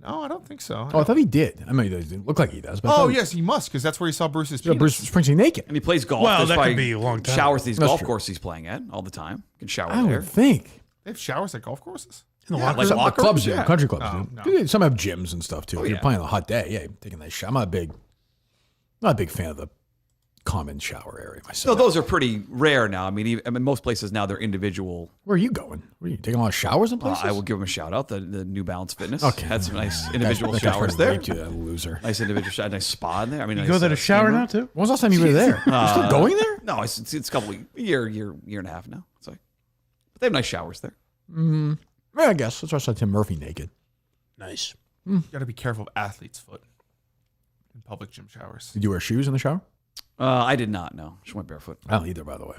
No, I don't think so. Oh, I thought he did. I mean, it doesn't look like he does. But I Oh thought yes, he must because that's where he saw Bruce's Yeah, penis. Bruce Springsteen naked. And he plays golf. Well, There's that could probably be a long time. Showers at these That's golf true. courses he's playing at all the time. Can shower I there. would think. They have showers at golf courses. In the Yeah, locker like room? locker Clubs rooms, do, yeah. country clubs No, do. no. Yeah, some have gyms and stuff too. If you're yeah. playing on a hot day, yeah, take a nice shower. I'm not a big fan of the common shower area So myself. those are pretty rare now. I mean, most places now they're individual. Where are you going? Where are you taking a lot of showers in places? I will give them a shout out. The New Balance Fitness Okay. had some nice That individual guy's trying showers to there. rape you, that loser. Nice individual shower, nice spa in there. I mean, You nice, go there to shower steamer. now, too? When was the last time you were there? You're still going there? No, it's a couple of year and a half now. So, but they have nice showers there. Yeah, I guess. That's why I saw Tim Murphy naked. Nice. You got to be careful of athlete's foot in public gym showers. Did you wear shoes in the shower? I did not. No, just went barefoot. I don't either, by the way.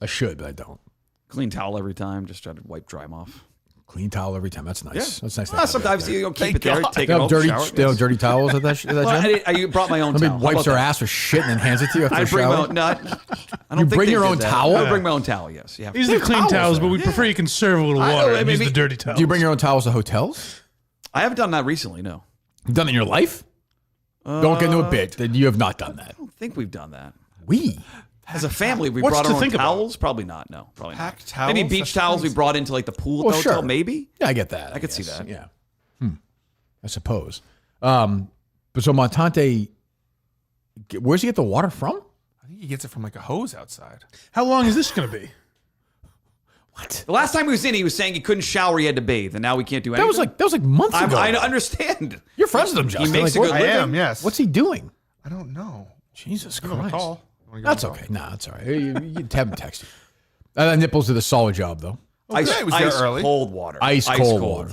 I should, but I don't. Clean towel every time. Just try to wipe dry them off. Clean towel every time. That's nice. Yeah. That's nice. to Well, have sometimes that you there. don't keep Thank it there. God. Take They it have home. dirty, shower. they have dirty towels at that Well, gym? I brought my own Somebody towel. How wipes about their that? ass with shit and then hands it to you after I the bring my shower? own. No, I don't You think bring they your did own that. towel? I bring my own towel. Yes. Yeah. These are the clean towels towels, but there. we prefer you can serve a little I- water I and use mean, the dirty towels. Do you bring your own towels to hotels? I haven't done that recently. No. You've done it in your life? Don't get into a bit that you have not done that. I don't think we've done that. We? As a family, we What's brought to our own think about? towels. Probably not. No, probably Packed not. towels? Maybe beach That's towels we crazy. brought into like the pool at Well, the hotel. sure. Maybe. Yeah, I get that. I could see guess. that. Yeah. I suppose. But so Montante, where's he get the water from? I think he gets it from like a hose outside. How long is this going to be? What? The last time he was in, he was saying he couldn't shower, he had to bathe, and now we can't do anything. That was like months ago. I understand. You're friends with him, Justin. makes a Like, good I living. am, yes. What's he doing? I don't know. Jesus Give him a Christ. call. Wanna give That's him a okay. Nah, that's all right. You have him text you. Nipples did a solid job, though. Ice, Okay, he was there ice early. cold water. Ice cold water.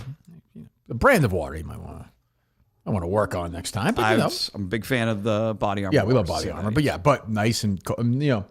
The brand of water you might want to work on next time. But, you know. I'm a big fan of the body armor. Yeah, we love waters, body so armor. that- But yeah, but nice and, you know.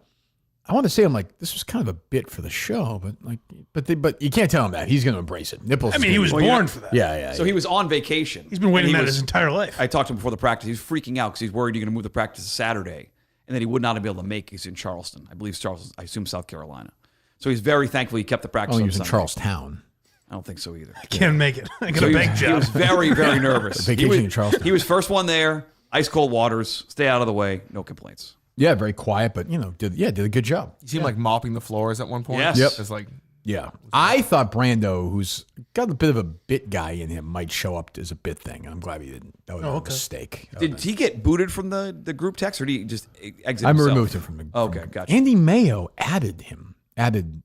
I want to say, I'm like, this was kind of a bit for the show, but like, but you can't tell him that. He's going to embrace it. Nipples. I is mean, he gonna was be- born for that. Yeah. So he was on vacation. He's been waiting And that he his was- entire life. I talked to him before the practice. He was freaking out because he's worried you're going to move the practice to Saturday, and then he would not be able to make. He's in Charleston, I believe. Charleston, I assume South Carolina. So he's very thankful he kept the practice. Oh, he on was in Sunday. Charlestown. I don't think so either. Can't make it. I got So a he bank was, job. He was very, very nervous. Vacation he was, in Charleston. He was first one there. Ice cold waters. Stay out of the way. No complaints. Yeah, very quiet, but you know, did a good job. You see him like mopping the floors at one point. Yes. Yep. It's like Yeah, I thought Brando, who's got a bit of a bit guy in him, might show up as a bit thing, and I'm glad he didn't. That would have been a mistake. That would've Did he get booted from the group text, or did he just exit? I himself? removed him from the. Okay, from- gotcha. Andy Mayo added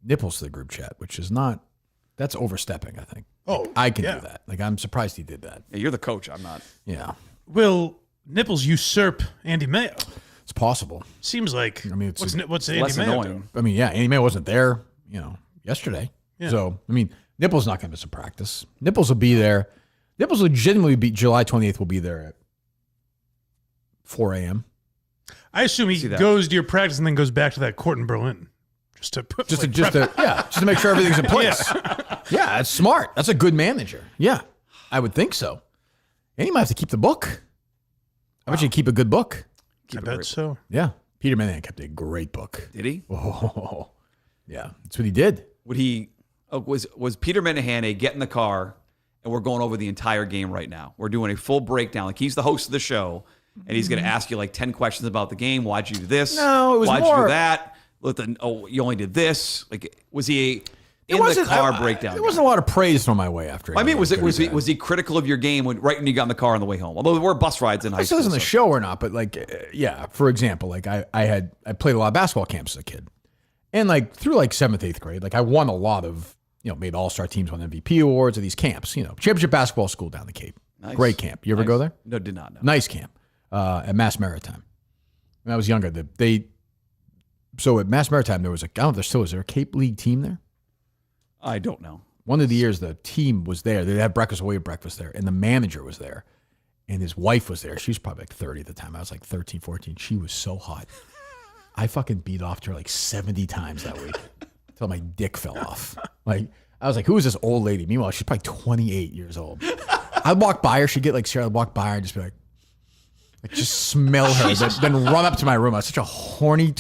Nipples to the group chat, which is not. That's overstepping. I think. Oh, I can yeah. do that. Like I'm surprised he did that. Yeah, you're the coach. I'm not. Yeah, Will Nipples usurp Andy Mayo? it's possible. Seems like. I mean, it's what's Andy Less Mayo annoying. doing? I mean, yeah, Andy Mayo wasn't there, yesterday. Yeah. So I mean, Nipples not going to miss a practice. Nipples will be there. Nipples legitimately be July 28th. Will be there at 4 a.m. I assume he See that. goes to your practice and then goes back to that court in Berlin, just to put Just like, to make sure everything's in place. Yeah, that's smart. That's a good manager. Yeah, I would think so. And he might have to keep the book. I bet you keep a good book. I bet so. Yeah, Peter Minahan kept a great book. Did he? Oh, yeah, that's what he did. Would he? Oh, was Peter Menahane get in the car and we're going over the entire game right now? We're doing a full breakdown. Like he's the host of the show, and he's going to ask you like 10 questions about the game. Why'd you do this? No, it was Why'd you more- do that? You only did this. Like, was he in the car breakdown? There wasn't a lot of praise thrown my way after. I mean, was he? he critical of your game right when you got in the car on the way home? Although there were bus rides in high I said school. this on the so- show or not, but yeah. For example, like I played a lot of basketball camps as a kid, and like through like 7th, 8th grade, like I won a lot of made all-star teams, won MVP awards at these camps. Championship basketball school down the Cape, Nice. great camp. You ever go there? No, did not know. Nice camp at Mass Maritime. When I was younger, so at Mass Maritime there was I don't know if there still is there a Cape League team there. I don't know. One of the years the team was there. They had breakfast, away breakfast there, and the manager was there, and his wife was there. She was probably like 30 at the time. I was like 13, 14. She was so hot. I fucking beat off to her like 70 times that week until my dick fell off. Like I was like, who is this old lady? Meanwhile, she's probably 28 years old. I'd walk by her. She'd get like Sarah. I'd walk by her and just be like, Like just smell her, then run up to my room. I was such a horny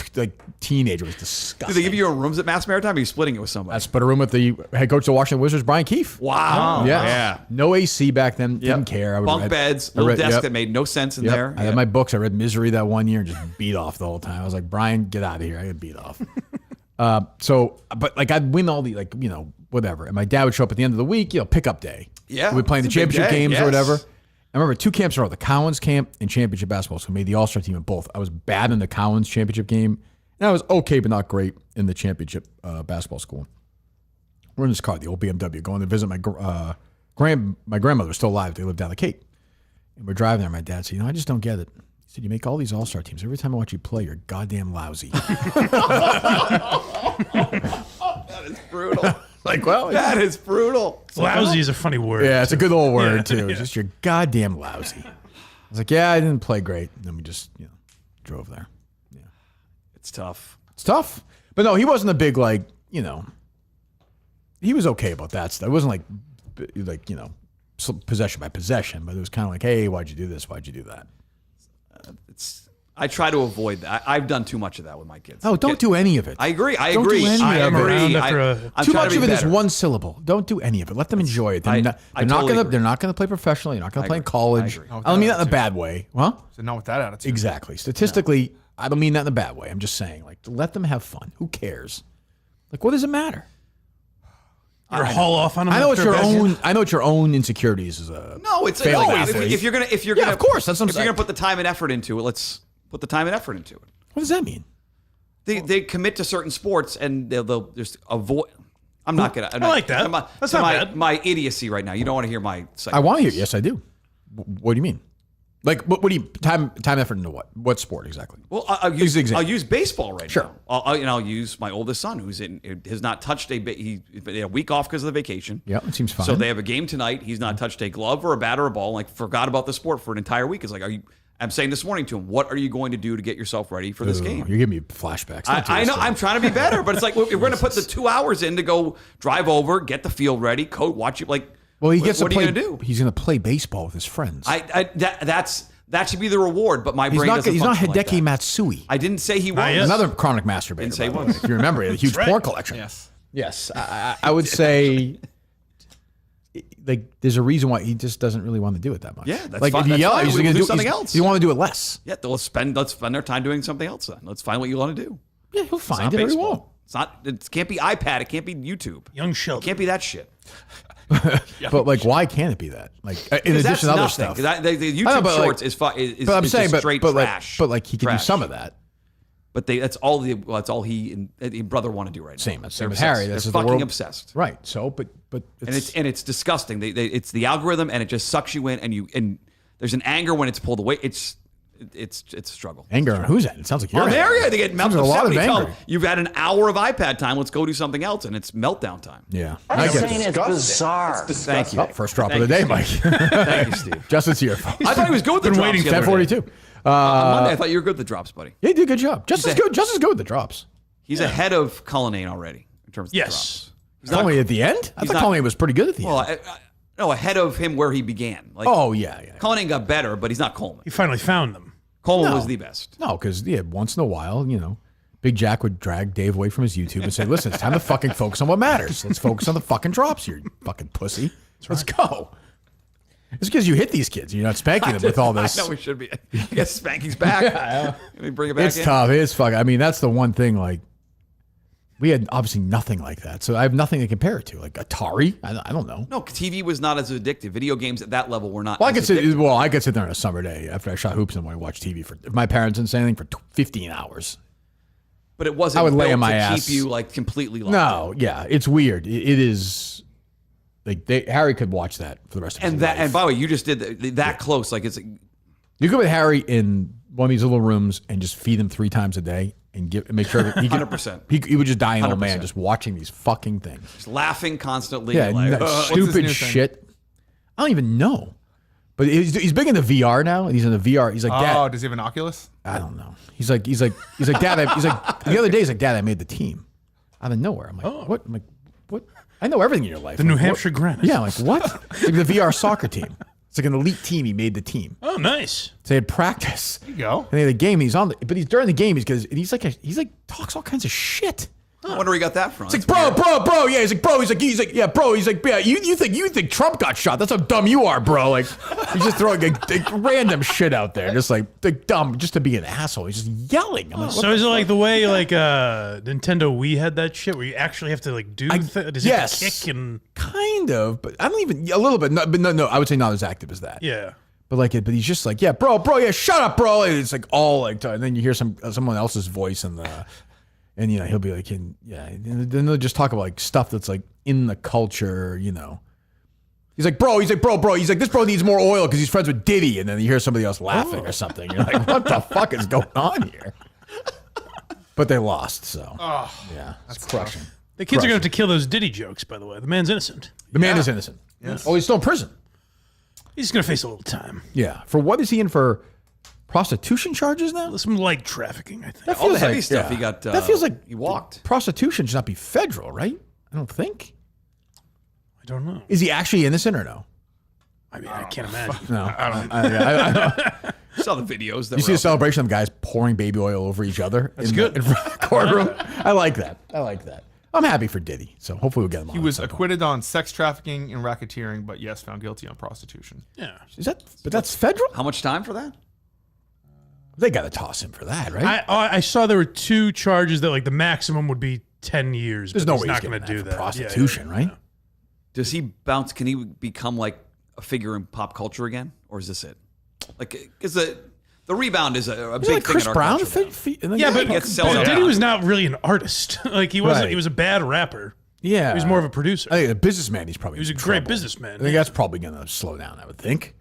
teenager. It was Do disgusting. they give you your rooms at Mass Maritime? Or are you splitting it with somebody? I split a room with the head coach of the Washington Wizards, Brian Keefe. Wow. Yeah. No AC back then. Didn't care. Bunk beds, little desk that made no sense in there. I had my books. I read Misery that one year and just beat off the whole time. I was like, Brian, get out of here. I get beat off. But like I'd win all the whatever. And my dad would show up at the end of the week, pickup day. Yeah. We'd play in the it's a big championship day, games yes. or whatever. I remember 2 camps in a row, the Cowan's camp and championship basketball. So I made the all-star team in both. I was bad in the Cowan's championship game. And I was okay, but not great in the championship basketball school. We're in this car, the old BMW, going to visit my grandmother was still alive. They lived down the Cape. And we're driving there. My dad said, I just don't get it. He said, you make all these all-star teams. Every time I watch you play, you're goddamn lousy. That is brutal. That is brutal. Lousy is a funny word. Yeah, it's a good old word, too. It's just you're goddamn lousy. I was like, yeah, I didn't play great. And then we just, drove there. Yeah. It's tough. It's tough. But no, he wasn't a big, he was okay about that stuff. It wasn't possession by possession, but it was kind of like, hey, why'd you do this? Why'd you do that? I try to avoid that. I've done too much of that with my kids. Oh, don't do any of it. I agree. Don't do any of it. I'm Too trying much to of be it is better. one syllable. Don't do any of it. Let them enjoy it. They're not totally gonna. agree. They're not gonna play professionally. You're not gonna play in college. agree. I don't mean that in a bad way. Huh? So not with that attitude. Exactly. Statistically, I don't mean that in a bad way. I'm just saying, let them have fun. Who cares? What does it matter? Or haul off on them. I know it's after your a bad own. game. I know it's your own insecurities. Is a No, it's failing no. athlete. If you're gonna, of course, that's what I'm if you're saying. gonna put the time and effort into it, let's put the time and effort into it. What does that mean? They commit to certain sports and they'll just avoid. I'm not gonna. I like that. That's not bad. My idiocy right now. You don't want to hear my. I want to hear. Yes, I do. What do you mean? What do you time effort into what? What sport exactly? Well, I'll Use the example. I'll use baseball right Sure. now. I'll use my oldest son, has not touched he had a week off because of the vacation. Yeah, it seems fine. So they have a game tonight. He's not touched a glove or a bat or a ball. Forgot about the sport for an entire week. It's like, I'm saying this morning to him, what are you going to do to get yourself ready for this game? You're giving me flashbacks. Don't do I this know. to me. I'm trying to be better, but it's like we're going to put the 2 hours in to go drive over, get the field ready, coach, watch it. Well, he gets what to are play. you going to do? He's going to play baseball with his friends. That should be the reward, but my brain doesn't He's not function like Hideki that. Matsui. I didn't say he was. yes. Another chronic masturbator. Didn't say by the he way. was. If you remember, he had a huge porn collection. Yes. Yes, I would say. There's a reason why he just doesn't really want to do it that much. Yeah, that's if fine. you That's yell, fine. he's We'll going to do do something else. You want to do it less. Yeah, let's spend their time doing something else then. Let's find what you want to do. Yeah, he'll It's find not it or he baseball. won't. It's not. It can't be iPad. It can't be YouTube. Young It Sheldon. can't be that shit. But why can't it be that? In addition to other stuff. The YouTube I know, but, Shorts is But I'm saying, just straight but trash. he can do Trash. some of that. But that's all he and brother want to do right now. Same They're as obsessed. Harry. They're That's the fucking world. obsessed. Right. So, but And it's disgusting. It's the algorithm, and it just sucks you in. And there's an anger when it's pulled away. It's a struggle. anger on whose end? It sounds like you're On angry. there, they get Sounds meltdown. like a lot of They tell anger. them, you've had an hour of iPad time. Let's go do something else, and it's meltdown time. Yeah. I'm I get saying it. it's bizarre. Thank you. Oh, first drop Thank of the you, day, Steve. Mike. Thank you, Steve. Justin's here, folks. I thought he was good with the Been drops. waiting the other day. 10:42. On Monday, I thought you were good with the drops, buddy. Yeah, he did a good job. Just as good with the drops. He's ahead of Cullinane already in terms of the Yes. drops. He's not- Only at the end? I he's thought not- Colleen was pretty good at the Well, end. no, ahead of him where he began. Oh, yeah. Cullinane got better, but he's not Coleman. He finally found them. Coleman No. was the best. No, because once in a while, Big Jack would drag Dave away from his YouTube and say, listen, it's time to fucking focus on what matters. Let's focus on the fucking drops, you fucking pussy. Let's go. It's because you hit these kids. You're not spanking them with all this. I know we should be. I guess Spanking's back. Let me bring it back It's in. tough. It's fucking. I mean, that's the one thing. We had obviously nothing like that, so I have nothing to compare it to. Like Atari, I don't know. No, TV was not as addictive. Video games at that level were not. Well, I as could sit. addictive. Well, I could sit there on a summer day after I shot hoops and I watch TV for. If my parents didn't say anything for 15 hours. But it wasn't I would lay built on my to ass. keep you completely locked No, in. yeah, it's weird. It is. Harry could watch that for the rest of his life. And by the way, you just did that close. It's You could put Harry in one of these little rooms and just feed him 3 times a day and make sure that he could, 100%. He would just die an old man 100%. just watching these fucking things. just laughing constantly. Yeah, like, that his stupid new thing? shit. I don't even know. But he's big into VR now. He's in the VR. He's like, Dad. Oh, does he have an Oculus? I don't know. He's like, Dad. He's like, the other day he's like, Dad, I made the team. Out of nowhere. I'm like, what? I'm like, what? I know everything in your life. The I'm New like, Hampshire what? Granite. Yeah, I'm like, what? Like the VR soccer team. It's like an elite team. He made the team. Oh, nice. So they had practice. There you go. And they had a game. He's on, but he's during the game. He's like talks all kinds of shit. I wonder where he got that from. It's like, bro. Yeah, he's like, yeah, bro. He's like, yeah, you think Trump got shot? That's how dumb you are, bro. Like, he's just throwing like random shit out there, just like dumb, just to be an asshole. He's just yelling. I'm like, So is it like the way like Nintendo Wii had that shit where you actually have to like do does it have to kick and kind of, but I don't even a little bit. No, I would say not as active as that. yeah. But he's just like, yeah, bro, yeah, shut up, bro. And it's like all like, and then you hear someone else's voice and you know he'll be like, and then they'll just talk about like stuff that's like in the culture, you know. He's like, bro. He's like, this bro needs more oil because he's friends with Diddy, and then you hear somebody else laughing or something. You're like, what the fuck is going on here? But they lost, so yeah, that's crushing. The kids are going to have to kill those Diddy jokes, by the way. The man's innocent. The man is innocent. Yes. Oh, he's still in prison. He's going to face a little time. Yeah. For what is he in for? Prostitution charges now? Some light trafficking, I think. That All the feels heavy like- stuff yeah. he got. That feels like he walked. Prostitution should not be federal, right? I don't think. I don't know. Is he actually innocent or no? I mean, I can't imagine. No. I don't. Saw the videos. That You were see a out celebration of guys pouring baby oil over each other. That's good. In front of the courtroom. I like that. I'm happy for Diddy. So hopefully we'll get him on. He was at some point. acquitted on sex trafficking and racketeering, but yes, found guilty on prostitution. Yeah. But that's federal? How much time for that? They got to toss him for that, right? I saw there were 2 charges that like the maximum would be 10 years. There's but no he's way not he's going to getting do that for that. prostitution, right? Does he bounce? Can he become like a figure in pop culture again, or is this it? Like, because the rebound is a Isn't big like thing Chris in our Brown? culture. Yeah, but, gets sells but out. Diddy was not really an artist. Like he wasn't. Right. He was a bad rapper. Yeah. He was more of a producer. I think a businessman, he's probably He was a in great trouble. businessman. I think that's probably going to slow down, I would think.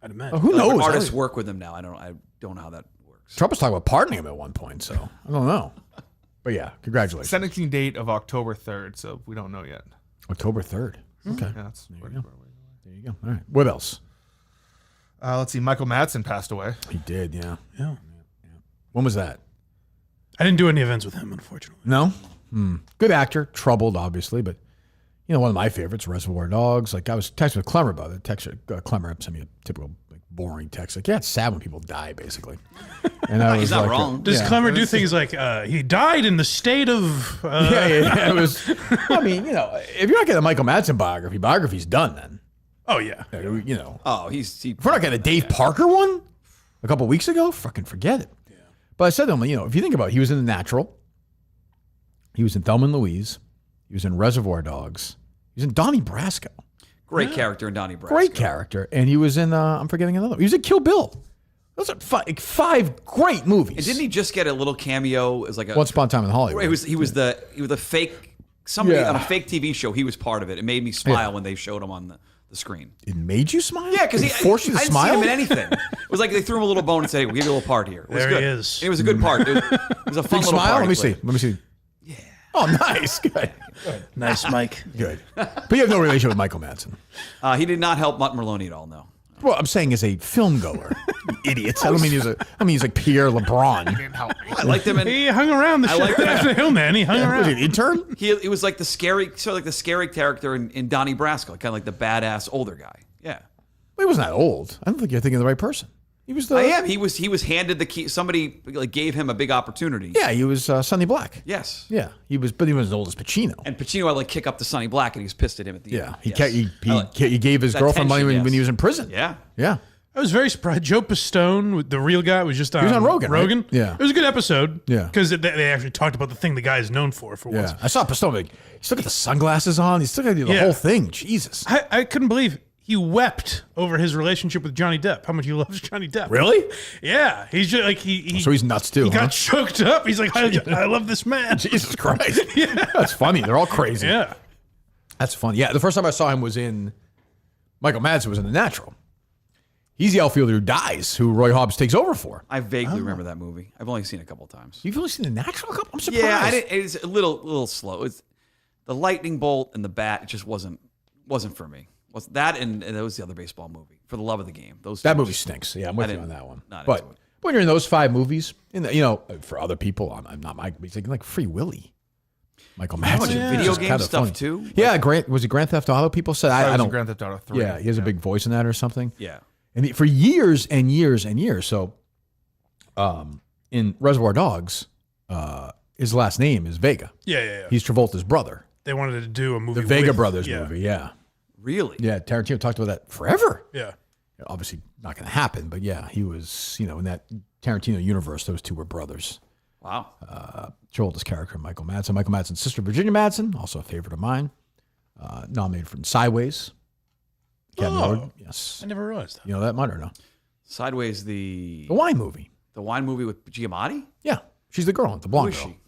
I'd imagine. Oh, who knows? Artists work with him now. I don't know how that works. Trump was talking about pardoning him at one point, so I don't know. But yeah, congratulations. Sentencing date of October 3rd, so we don't know yet. October 3rd. Okay. Yeah, that's There you go. All right. What else? let's see. Michael Madsen passed away. He did, yeah. Yeah. When was that? I didn't do any events with him, unfortunately. No? Good actor. Troubled, obviously, but you know, one of my favorites, Reservoir Dogs. Like, I was texting with Clemmer about it. Clemmer sent me a typical like, boring text. Like, yeah, it's sad when people die, basically. And I was He's not like, wrong. Does yeah. Clemmer do things like he died in the state of? Yeah. It was. I mean, you know, if you're not getting a Michael Madsen biography's done then. Oh yeah. You know, Oh, he if we're not getting a Dave Parker one a couple weeks ago, fucking forget it. Yeah. But I said to him, you know, if you think about it, he was in The Natural. He was in Thelma and Louise. He was in Reservoir Dogs. He was in Donnie Brasco. great character in Donnie Brasco. Great character. And he was in, I'm forgetting another. He was in Kill Bill. Those are five great movies. And didn't he just get a little cameo as like a? Once Upon a Time in Hollywood. He was the fake somebody Yeah. on a fake TV show. He was part of it. It made me smile when they showed him on the screen. It made you smile? Yeah, because It forced you to I didn't smile? see him in anything. It was like they threw him a little bone and said, hey, "We'll give you a little part here." It was There he good. is. It was a good part. It was a fun Big little smile? part. Let me he see. played. Let me see. Yeah. Oh, nice. Good. Nice, Mike. Good. But you have no relationship with Michael Madsen. He did not help Mutt Merloni at all. No. Well, I'm saying as a film goer. Idiots. I don't mean he's like Pierre LeBron. I liked him. He hung around the show like that. after Hillman. He hung Was around. he an intern? He was like the scary character in Donnie Brasco, kind of like the badass older guy. Yeah. He wasn't that old. I don't think you're thinking of the right person. He was the. I am. He was handed the key. Somebody like gave him a big opportunity. Yeah, he was Sonny Black. Yes. Yeah, he was, but he was as old as Pacino. And Pacino had like kick up to Sonny Black, and he was pissed at him at the Yeah, end. he Yes. he gave his That girlfriend money tension, when he was in prison. Yeah. Yeah. I was very surprised. Joe Pistone, the real guy, was just on, was on Rogan, right? Rogan. Yeah. It was a good episode. Yeah. Because they actually talked about the thing the guy is known for once. Yeah, I saw Pistone. Like, he still got the sunglasses on. He still got the Yeah. whole thing. Jesus. I couldn't believe he wept over his relationship with Johnny Depp. How much he loves Johnny Depp. Really? Yeah. He's just like, he So he's nuts too. he huh? got choked up. He's like, I love this man. Jesus Christ. That's funny. They're all crazy. Yeah. That's funny. Yeah, the first time I saw him was in Michael Madsen was in The Natural. He's the outfielder who dies, who Roy Hobbs takes over for. I vaguely remember that movie. I've only seen it a couple times. You've only seen The Natural? I'm surprised. Yeah, I didn't, it's a little slow. It's the lightning bolt and the bat. It just wasn't for me. Was that and that was the other baseball movie, For the Love of the Game. Those That two movie just- stinks. Yeah, I'm with I you on didn't- that one. not But into it. when you're in those five movies, for other people, I'm not my. It's like Free Willy. Michael How much Madsen. video It's game kinda stuff funny. too? Yeah, was it Grand Theft Auto? People said I I was in don't. Grand Theft Auto 3. Yeah, he has a big voice in that or something. Yeah. And for years and years and years. So, in Reservoir Dogs, his last name is Vega. Yeah. He's Travolta's brother. They wanted to do a movie. The Vega with- Brothers movie. Yeah. Really? Yeah. Tarantino talked about that forever. Yeah. Obviously not going to happen, but yeah, he was, in that Tarantino universe, those two were brothers. Wow. Travolta's character, Michael Madsen. Michael Madsen's sister, Virginia Madsen, also a favorite of mine. Nominated for Sideways. Academy Award. Yes. I never realized that. You know that much or no? Sideways, the The wine movie. wine movie with Giamatti. Yeah. She's the girl, the blonde Who is girl. she?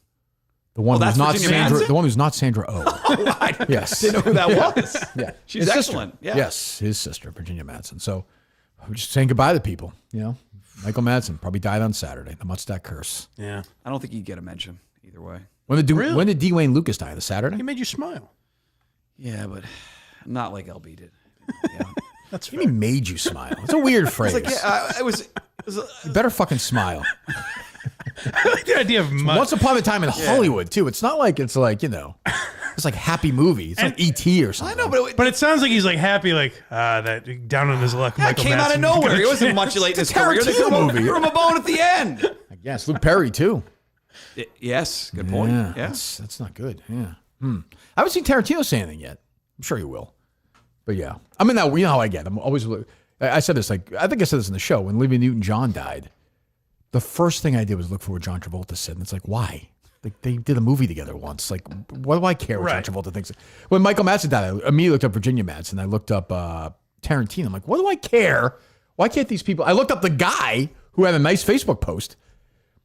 The one that's who's not Virginia Sandra. Madsen? The one who's not Sandra Oh. Yes. Didn't know who that was. Yeah. She's His sister. excellent. Yeah. Yes, his sister, Virginia Madsen. So we're just saying goodbye to people, Michael Madsen probably died on Saturday. The Mudstack Curse. Yeah. I don't think he'd get a mention either way. When did Really? when did D. Wayne Lucas die? The Saturday? He made you smile. Yeah, but not like LB did. Yeah. That's He made you smile. It's a weird phrase. It's like, yeah, it was You better fucking smile. I like the idea of mud. Once upon a time in Hollywood too. It's not like it's like it's like Happy Movie. It's like E.T. or something. I know, but But it sounds like he's like happy, like that down on his luck. that Michael came out of Madsen. nowhere. It wasn't much late in his career. They Tarantino movie. threw him a bone at the end. I guess Luke Perry too. Yes, good point. Yeah, Yeah. that's not good. Yeah. I haven't seen Tarantino say anything yet. I'm sure he will. But yeah, I mean, you know how I get. I'm always. I said this I think I said this in the show when Olivia Newton-John died. The first thing I did was look for what John Travolta said, and it's like, why? Like they did a movie together once. Like, what do I care what Right. John Travolta thinks? When Michael Madsen died, I immediately looked up Virginia Madsen. I looked up Tarantino. I'm like, what do I care? Why can't these people? I looked up the guy who had a nice Facebook post.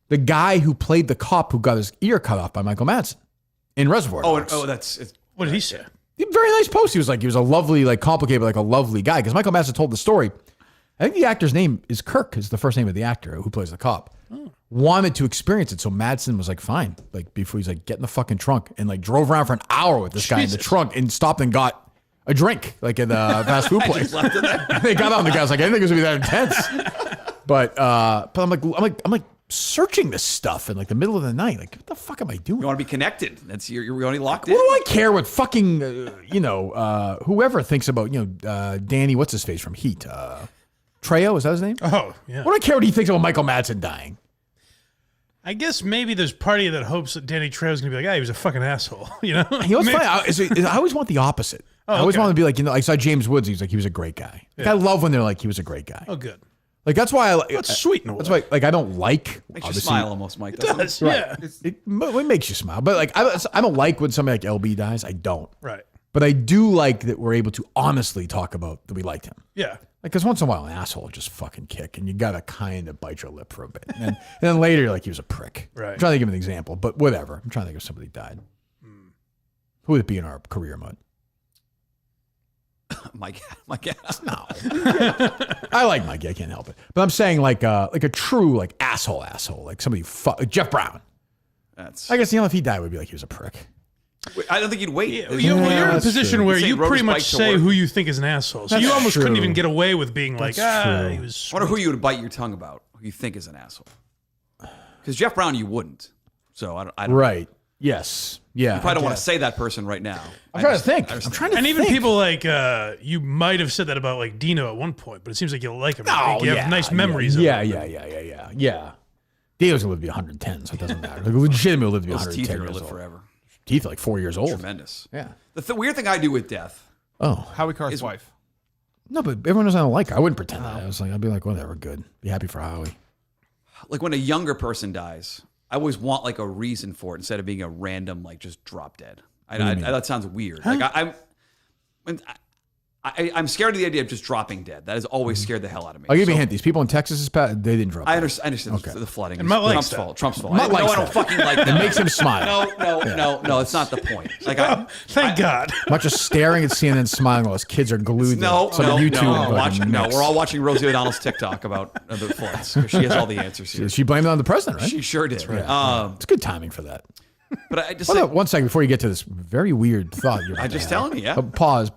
The guy who played the cop who got his ear cut off by Michael Madsen in Reservoir Dogs. That's What did he say? Very nice post. He was a lovely, like complicated, but like a lovely guy. Because Michael Madsen told the story. I think the actor's name is Kirk, is the first name of the actor who plays the cop. Wanted to experience it. So Madsen was like, fine. Like before he's like, get in the fucking trunk and like drove around for an hour with this guy in the trunk and stopped and got a drink, like at the fast food place. They got on the guy. I was like, I didn't think it was gonna be that intense. But I'm like searching this stuff in like the middle of the night. Like, what the fuck am I doing? You want to be connected. That's you're only locked What in. do I care what fucking whoever thinks about Danny, what's his face from Heat, Trejo, is that his name? Oh, yeah. What do I care what he thinks about Michael Madsen dying? I guess maybe there's part of you that hopes that Danny Trejo's going to be like, he was a fucking asshole. You know? You know what's funny? I always want the opposite. I always want to be like, I saw James Woods. He's like, he was a great guy. Like, I love when they're like, he was a great guy. Oh, good. Like that's why That's sweet in a way. That's why like I don't like. Makes you obviously- smile almost, Mike. Doesn't Does, it? yeah. It makes you smile, but like I don't like when somebody like LB dies. I don't. Right. But I do like that we're able to honestly talk about that we liked him. Yeah. Like, because once in a while, an asshole will just fucking kick, and you gotta kind of bite your lip for a bit, and then later you're like, he was a prick. Right. I'm trying to give an example, but whatever. I'm trying to think of somebody died. Who would it be in our career mode? Mike. No, I like Mikey. I can't help it. But I'm saying like a true like asshole, like somebody Jeff Brown. That's. I guess if he died, we'd be like he was a prick. I don't think you'd wait. You're in a that's position true. where Say you rode pretty his much bike to say work. who you think is an asshole. So That's you almost couldn't true. even get away with being like, That's true. he was. I wonder who you would bite your tongue about. Who you think is an asshole? Because Jeff Brown, you wouldn't. So I don't. Right. Yes. Yeah. You probably don't want to say that person right now. I'm trying to think. I'm trying to And even think. people like you might have said that about like Dino at one point, but it seems like you like him. Oh, you have nice memories. Yeah. of him. Yeah. Dino's gonna live to be 110, so it doesn't matter. Like, legitimately live to be Those 110 teeth are going years to live old. forever. Teeth are like 4 years old. Tremendous. Yeah. The weird thing I do with death. Oh Howie Carr's wife. no, but everyone knows I don't like her. I wouldn't pretend that. I'd be like, whatever, good. Be happy for Howie. Like when a younger person dies, I always want like a reason for it instead of being a random like just drop dead. That sounds weird. Like I'm scared of the idea of just dropping dead. That has always scared the hell out of me. I'll give you a So, hint. These people in Texas, they didn't drop. I dead. understand Okay. the flooding. And Mutt likes Trump's that. fault. Trump's fault. Mutt likes I don't that. fucking like that. It makes him smile. No. It's not the point. Like Thank God. Not just staring at CNN, smiling while his kids are glued no, to some no, YouTube. no. fucking No, mix. we're all watching Rosie O'Donnell's TikTok about the floods. She has all the answers here. She blamed it on the president, right? She sure did. It's good timing for that. But I just Hold say, on, one second before you get to this very weird thought. You're I'm just telling you, yeah. Pause.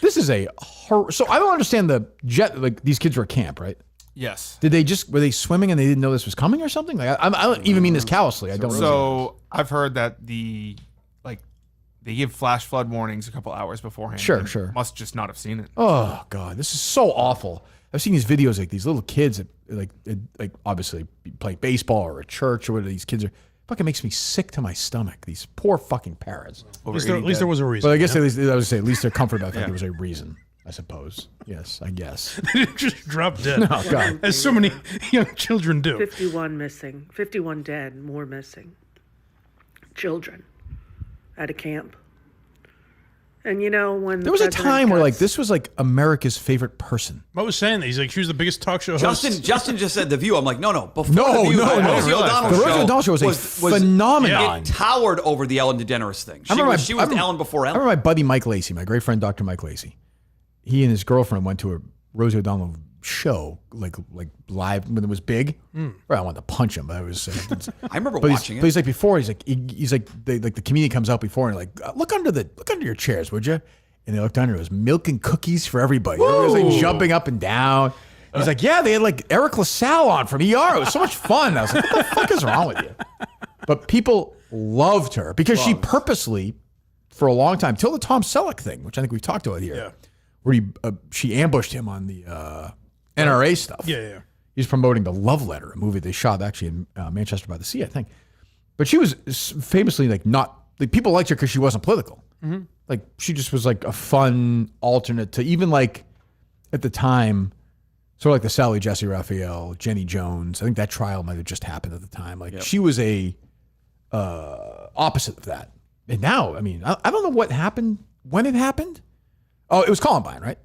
This is so I don't understand the jet. Like these kids were at camp, right? Yes. Were they swimming and they didn't know this was coming or something? Like I don't even mean this callously. I don't know. So I've heard that the they give flash flood warnings a couple hours beforehand. Sure, and sure. Must just not have seen it. Oh God, this is so awful. I've seen these videos like these little kids that like obviously play baseball or at church or whatever. These kids are fucking makes me sick to my stomach. These poor fucking parents. At least there was a reason. But I guess at least they're comforted about that there was a reason. I suppose. Yes, I guess. They didn't just drop dead. Oh God, as so many young children do. 51 missing, 51 dead, more missing. Children at a camp. And you know, when there was a time where like this was like America's favorite person. What was saying that? He's like, she was the biggest talk show host. Justin just said The View. I'm like, no. Before No, The View, no, the no. Rosie O'Donnell The show Rosie O'Donnell show was a phenomenon. It towered over the Ellen DeGeneres thing. She was Ellen before Ellen. I remember my buddy Mike Lacey, my great friend Dr. Mike Lacey. He and his girlfriend went to a Rosie O'Donnell show, like live when it was big. Well, I wanted to punch him, but it was. I remember but watching it. But he's like before. He's like the comedian comes out before and like look under your chairs, would you? And they looked under. It was milk and cookies for everybody. Everybody was like jumping up and down. He's like, yeah, they had like Eric LaSalle on from ER. It was so much fun. I was like, what the fuck is wrong with you? But people loved her because she purposely, for a long time, till the Tom Selleck thing, which I think we've talked about here, where she ambushed him on the NRA stuff. Yeah. He's promoting The Love Letter, a movie they shot actually in Manchester by the Sea, I think. But she was famously like not like people liked her because she wasn't political. Mm-hmm. Like she just was like a fun alternate to even like at the time, sort of like the Sally Jesse Raphael, Jenny Jones. I think that trial might have just happened at the time. Like she was a opposite of that. And now, I mean, I don't know what happened when it happened. Oh, it was Columbine, right?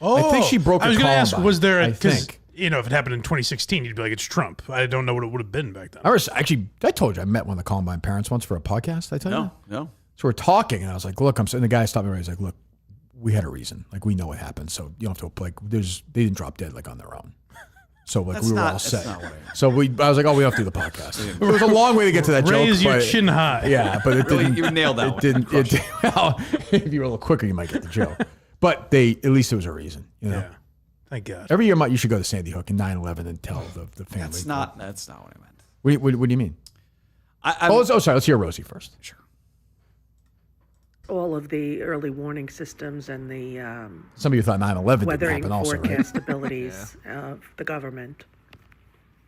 Oh, I think she broke. I was going to ask, was there? I think. You know, if it happened in 2016, you'd be like, it's Trump. I don't know what it would have been back then. I told you I met one of the Columbine parents once for a podcast. Did I tell you? No. So we're talking, and I was like, "Look, and the guy stopped me. He's like, "Look, we had a reason. Like, we know what happened. So you don't have to like. They didn't drop dead like on their own. So like we were all set. So I was like, oh, we don't have to do the podcast. It was a long way to get to that joke. Raise your chin high. Yeah, but it Really, didn't. you nailed that It one. didn't. Well, if you were a little quicker, you might get the joke. But at least there was a reason. You know. Yeah. Thank God. Every year, you should go to Sandy Hook and 9/11 and tell the family. That's not what I meant. What do you mean? Sorry. Let's hear Rosie first. Sure. all of the early warning systems and the Some of you thought 9/11 didn't weathering happen also, right? forecast abilities of the government.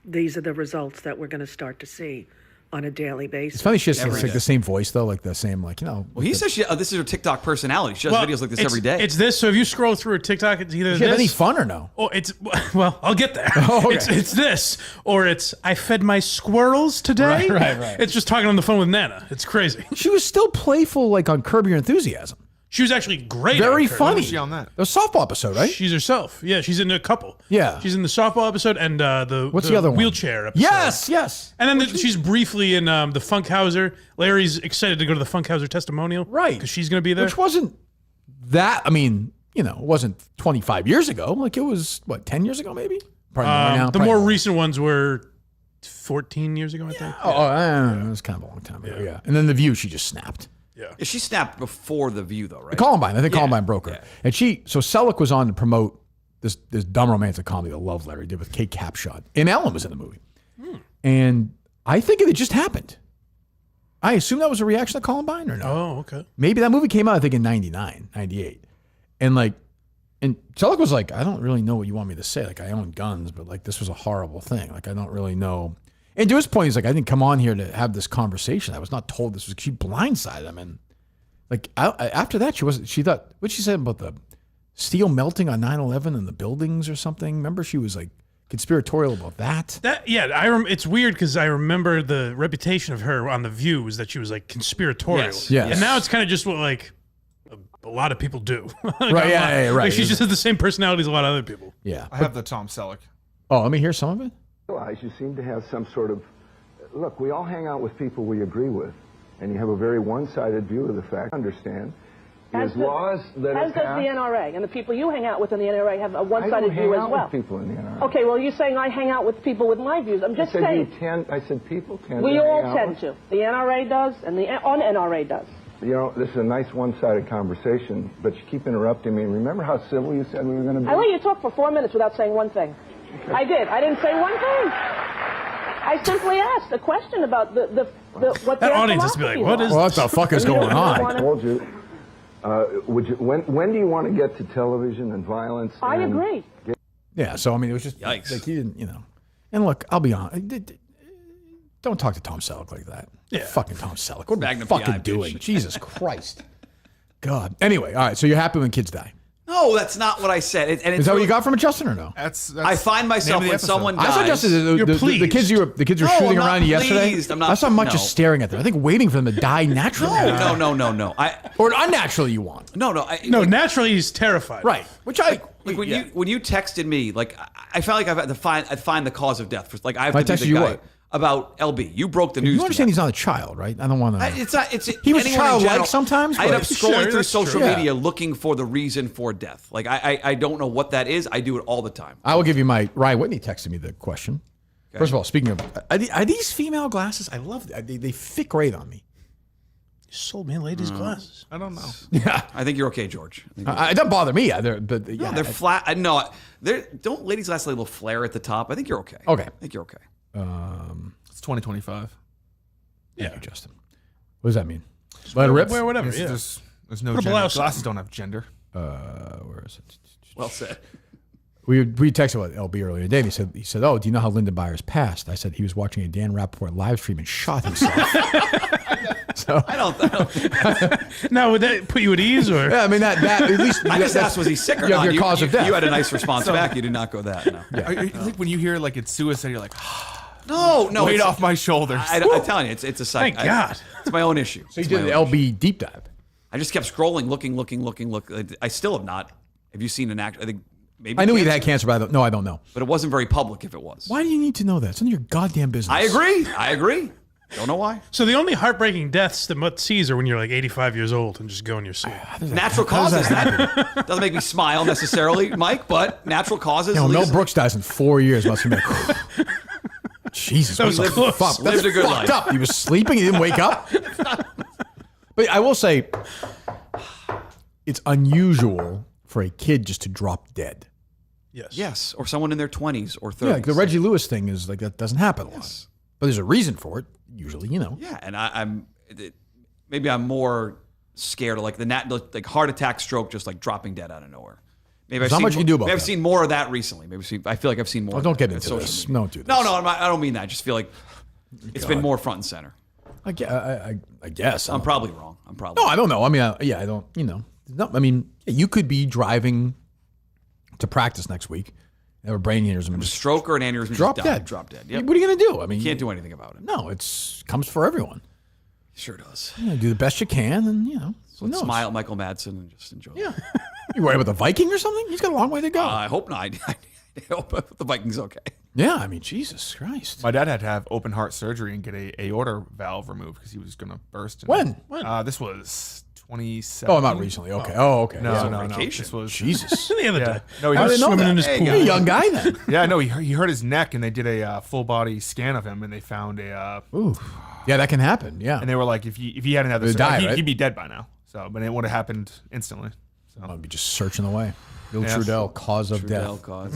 These are the results that we're going to start to see on a daily basis. It's funny she has like the same voice though, like the same Well, he says this is her TikTok personality. She does videos like this every day. It's this. So if you scroll through her TikTok, it's either Does this. she have any fun or no? Oh, well, I'll get there. Oh, okay. It's this, or it's I fed my squirrels today. Right. It's just talking on the phone with Nana. It's crazy. She was still playful, like on Curb Your Enthusiasm. She was actually great. Very at her. funny. was she on that? The softball episode, right? She's herself. Yeah, she's in a couple. Yeah. She's in the softball episode and What's the other one? wheelchair episode. Yes. And then she's briefly in the Funkhauser. Larry's excited to go to the Funkhauser testimonial. Right. Because she's going to be there. Which wasn't that, I mean, it wasn't 25 years ago. Like it was, 10 years ago maybe? Probably more now. The Probably more more. recent ones were 14 years ago, I think. It was kind of a long time ago, yeah. And then The View, she just snapped. Yeah. She snapped before The View, though, right? Columbine. I think Columbine broke her. And so Selleck was on to promote this dumb romantic comedy, The Love Letter, he did with Kate Capshaw. And Ellen was in the movie. And I think it had just happened. I assume that was a reaction to Columbine or no? Oh, okay. Maybe that movie came out, I think, in 99, 98. And Selleck was like, I don't really know what you want me to say. Like, I own guns, but like, this was a horrible thing. Like, I don't really know. And to his point, he's like, I didn't come on here to have this conversation. I was not told this was, she blindsided him. And like, after that, she thought, what she said about the steel melting on 9/11 and the buildings or something. Remember, she was like conspiratorial about that. It's weird because I remember the reputation of her on The View was that she was like conspiratorial. Yes. And now it's kind of just what like a lot of people do. Right, yeah, right. Like she just has the same personality as a lot of other people. Yeah. I have the Tom Selleck. Oh, let me hear some of it. You seem to have some sort of, look, we all hang out with people we agree with, and you have a very one-sided view of the fact. Understand? Laws that as does the NRA, and the people you hang out with in the NRA have a one-sided view as well. I don't hang out with people in the NRA. Okay, well, you're saying I hang out with people with my views. I'm just saying. I said people tend We to all hang out tend with. to. The NRA does, and the un-NRA does. This is a nice one-sided conversation, but you keep interrupting me. Remember how civil you said we were going to be? I let you talk for 4 minutes without saying one thing. I did. I didn't say one thing. I simply asked a question about what That their audience has to be like, philosophies what are. is What the fuck is going I on? told you. When do you want to get to television and violence? I and agree. Yeah, so I mean, it was just Yikes. like he didn't, And look, I'll be honest. Don't talk to Tom Selleck like that. Yeah. Fucking Tom Selleck. What are you Magnum fucking PI, doing? bitch. Jesus Christ. God. Anyway, all right. So you're happy when kids die? No, that's not what I said. And it's Is that what really- you got from it, Justin, or no? That's I find myself name of the when episode. someone I saw dies. Justin. You're The pleased. kids you were No, shooting I'm not around yesterday. pleased. I'm not- I saw much no. just staring at them. I think waiting for them to die naturally. No. Or unnaturally you want. No. No, naturally he's terrified. Right. Which I Like when you texted me, like I felt like I've had to find the cause of death. Like I have I to be texted the you guy what? about LB. You broke the news. You to understand me. he's not a child, right? I don't want to. It's not. It's He was anyone in childlike general. sometimes, I end but- up scrolling Sure, through that's social true. media looking for the reason for death. Like I don't know what that is. I do it all the time. I will give you my Ryan Whitney texted me the question. First of all, speaking of, are these female glasses? I love them. They fit great on me. You sold me ladies' glasses. I don't know. Yeah, I think you're okay, George. I think it doesn't bother me either. But yeah, they're flat. I know. Don't ladies' glasses have a little flare at the top? I think you're okay. Okay. I think you're okay. It's 2025. Thank you, Justin. What does that mean? Let it rip. Wear whatever. It's Yeah. just- there's no Put a gender. blouse on. Glasses don't have gender. Where is it? Well said. We texted about LB earlier today. And he said, "Oh, do you know how Lyndon Byers passed?" I said he was watching a Dan Rappaport live stream and shot himself. So I don't. Now, would that put you at ease or? yeah, I mean that at least I just asked, was he sick or you have not? your cause of death. You had a nice response back. You did not go that. No. Like when you hear like it's suicide, you're like, No. weight it's- off my shoulders. I'm telling you, it's a Thank psych. God. It's my own issue. So you It's did my an own issue. LB deep dive. I just kept scrolling, looking. I still have not. Have you seen an act? I think maybe. I knew he cancer, had cancer, but I don't know. but it wasn't very public. If it was, Why do you need to know that? It's none of your goddamn business. I agree. Don't know why. So the only heartbreaking deaths that Mutt sees are when you're like 85 years old and just go in your suit. Natural causes. That doesn't make me smile necessarily, Mike, but natural causes. You know, at Mel least- Brooks dies in 4 years. Must be like, Jesus, That was what the close. fuck? Lived That's a good fucked life. up. He was sleeping. He didn't wake up. But I will say, it's unusual for a kid just to drop dead. Yes. Yes, or someone in their 20s or 30s. Yeah, like the Reggie Lewis thing is like that doesn't happen a lot. But there's a reason for it. Usually, Yeah, and maybe I'm more scared of like like heart attack, stroke, just like dropping dead out of nowhere. Maybe There's not much you can do about maybe I've that. seen more of that recently. I feel like I've seen more. Oh, of don't that get on into social this. media. Don't do this. No, I don't mean that. I just feel like it's been more front and center. I guess. I'm probably wrong. No, I don't know. I mean, I don't. No, I mean, you could be driving to practice next week, and have a brain aneurysm, and A just stroke or an aneurysm. drop just die. dead. Drop dead. Yep. What are you gonna do? I mean, Can't do anything about it. No, it's comes for everyone. Sure does. Do the best you can, and who knows? Smile at Michael Madsen and just enjoy. Yeah. You worried about the Viking or something? He's got a long way to go. I hope not. I hope the Vikings okay. Yeah, I mean, Jesus Christ. My dad had to have open heart surgery and get a aorta valve removed because he was going to burst. When? This was 2017. Oh, not recently. Okay. Oh, okay. No, Yeah. no. vacation. This was Jesus. The other Yeah. day. No, he How was did they know swimming that? in his Hey, pool. You're a young guy then. Yeah, no, he hurt his neck, and they did a full body scan of him, and they found Ooh. Yeah, that can happen. Yeah. and they were like, if he hadn't had He'd this, die, right? he'd be dead by now. So, but it would have happened instantly. So I'll be just searching away. Bill Yeah. Trudell, cause of Trudell death. cause.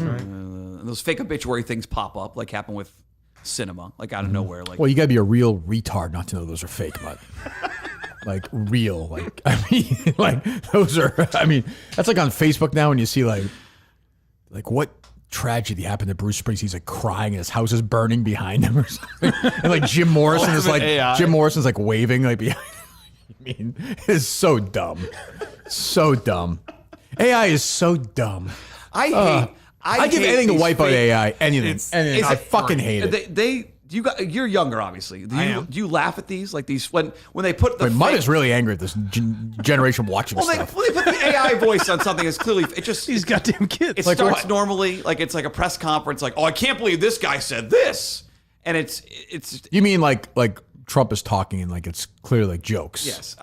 Those fake obituary things pop up, like happened with cinema, like out of nowhere. Like, Well, you got to be a real retard not to know those are fake, but like real. Like, I mean, like those are, I mean, that's like on Facebook now when you see like what tragedy happened to Bruce Springsteen. He's like crying and his house is burning behind him or something. And like Jim Morrison is like, Ultimate AI. Jim Morrison's like waving like behind. I mean, it's so dumb. So dumb. AI is so dumb. I give hate anything to these wipe out fake- AI. Anything. Anything. I fucking hate it. You're younger, obviously. Do I you, am. do you laugh at these? Like these when they put the Wait, Mud fake- is really angry at this generation watching well, stuff. they put the AI voice on something that's clearly it just These goddamn kids. it Like starts what? normally like it's like a press conference like, oh, I can't believe this guy said this, and it's You mean like Trump is talking and like it's clearly like jokes? yes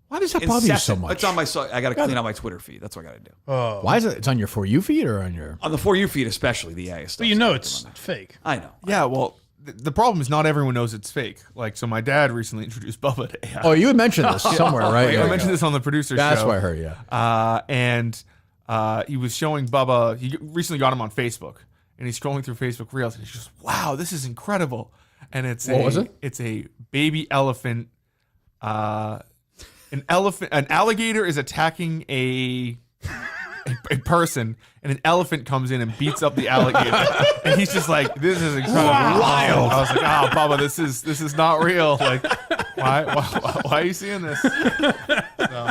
Why does that bother you so incessant. much? It's on my I got to clean out my Twitter feed. That's what I got to do Why is it? It's on your For You feed or on your? on the For You feed, especially the AI stuff. But you know it's fake. I know. yeah, well, the problem is not everyone knows it's fake. Like, so my dad recently introduced Bubba to AI. Oh, you had mentioned this somewhere, right? I mentioned this on the producer That's show. what I heard. Yeah. And he was showing Bubba. He recently got him on Facebook, and he's scrolling through Facebook Reels, and he's just, wow, this is incredible. And it's What was it? It's a baby elephant. An alligator is attacking a person, and an elephant comes in and beats up the alligator. And he's just like, this is incredible. Wild. I was like, oh, Bubba, this is not real. Like, why are you seeing this? So,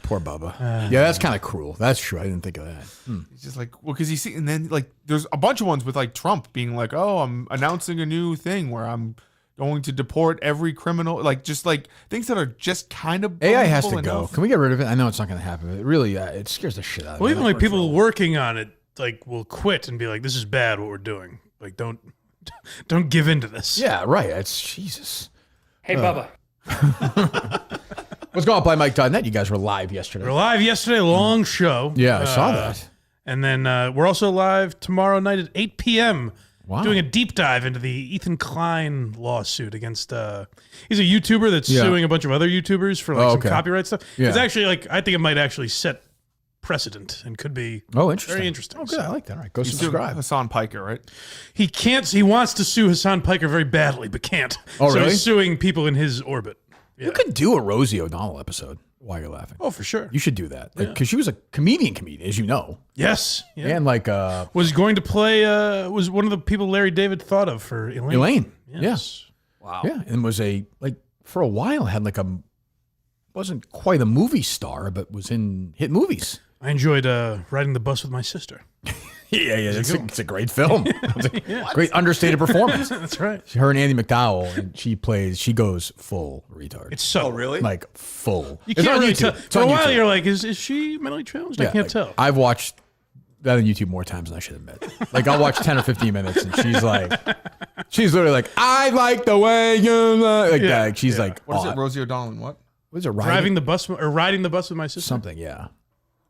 Poor Bubba. Yeah, that's kind of cruel. That's true. I didn't think of that. he's just like, well, because you see, and then like, there's a bunch of ones with like Trump being like, oh, I'm announcing a new thing where I'm going to deport every criminal, like just like things that are just kind of AI has to believable go. enough. Can we get rid of it? I know it's not going to happen. It really, it scares the shit out of me. Well, even like people working on it, like will quit and be like, "This is bad. What we're doing. Like, don't give in to this." Yeah, right. It's Jesus. Hey, Bubba. What's going on, PlayMike.net? You guys were live yesterday. We're live yesterday, long show. Yeah, I saw that. And then we're also live tomorrow night at 8 p.m. Wow. Doing a deep dive into the Ethan Klein lawsuit against. He's a YouTuber that's suing a bunch of other YouTubers for like some copyright stuff. Yeah. It's actually like I think it might actually set precedent and could be Interesting. very interesting. Oh, good. I like that. All right, go subscribe. Hassan Piker, right? He can't. He wants to sue Hassan Piker very badly, but can't. Oh, so really? he's suing people in his orbit. Yeah. You could do a Rosie O'Donnell episode. Why you're laughing? Oh, for sure. You should do that because she was a comedian, as you know. Yes. Yeah. And like was going to play. Was one of the people Larry David thought of for Elaine. Elaine. Yes. Wow. Yeah, and was for a while had like wasn't quite a movie star, but was in hit movies. I enjoyed riding the bus with my sister. Yeah, it's a great film. It's a great understated performance. That's right. Her and Andy McDowell, and she goes full retard. It's so really? Like full. You It's can't on really YouTube. tell. It's For a on while, YouTube. you're like, is she mentally challenged? I Yeah, can't like, tell. I've watched that on YouTube more times than I should admit. Like I'll watch 10 or 15 minutes, and she's literally like, I like the way you look. Like that. Like, she's like, What is it, Rosie O'Donnell and what? What is it? Riding the bus with my sister. Something, yeah.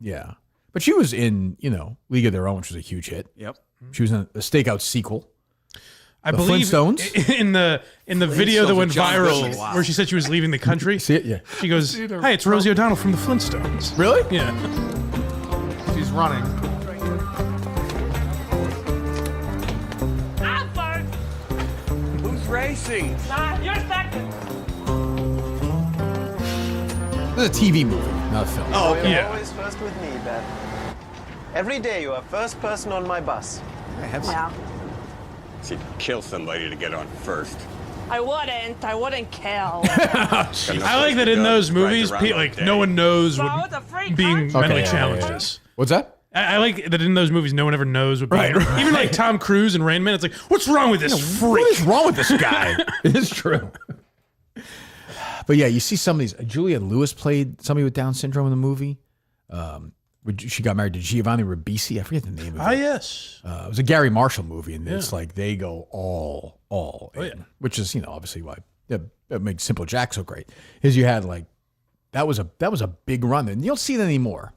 Yeah. But she was in, League of Their Own, which was a huge hit. Yep. She was in a Stakeout sequel. I The believe Flintstones? in the video that went with John viral Grisham. Wow. where she said she was leaving the country. See it? Yeah. She goes, "Hey, it's Rosie O'Donnell from the Flintstones." Really? Yeah. She's running. I'm first. Who's racing? You're second. This is a TV movie, not a film. Oh, you're Yeah. always first with me, Beth. Every day you are first person on my bus. Yeah. She'd kill somebody to get on first. I wouldn't kill. I like that in those movies, no one knows No, what it's a free being country. mentally yeah, challenged yeah. is. What's that? I like that in those movies, no one ever knows what being. Right. Even like Tom Cruise and Rain Man, it's like, what's wrong with this freak? What is wrong with this guy? It is true. But yeah, you see some of these. Juliette Lewis played somebody with Down syndrome in the movie. She got married to Giovanni Ribisi. I forget the name of it. Ah, yes. It was a Gary Marshall movie, and it's like they go all in, yeah. which is obviously why that makes Simple Jack so great. Is you had that was a big run, and you don't see it anymore.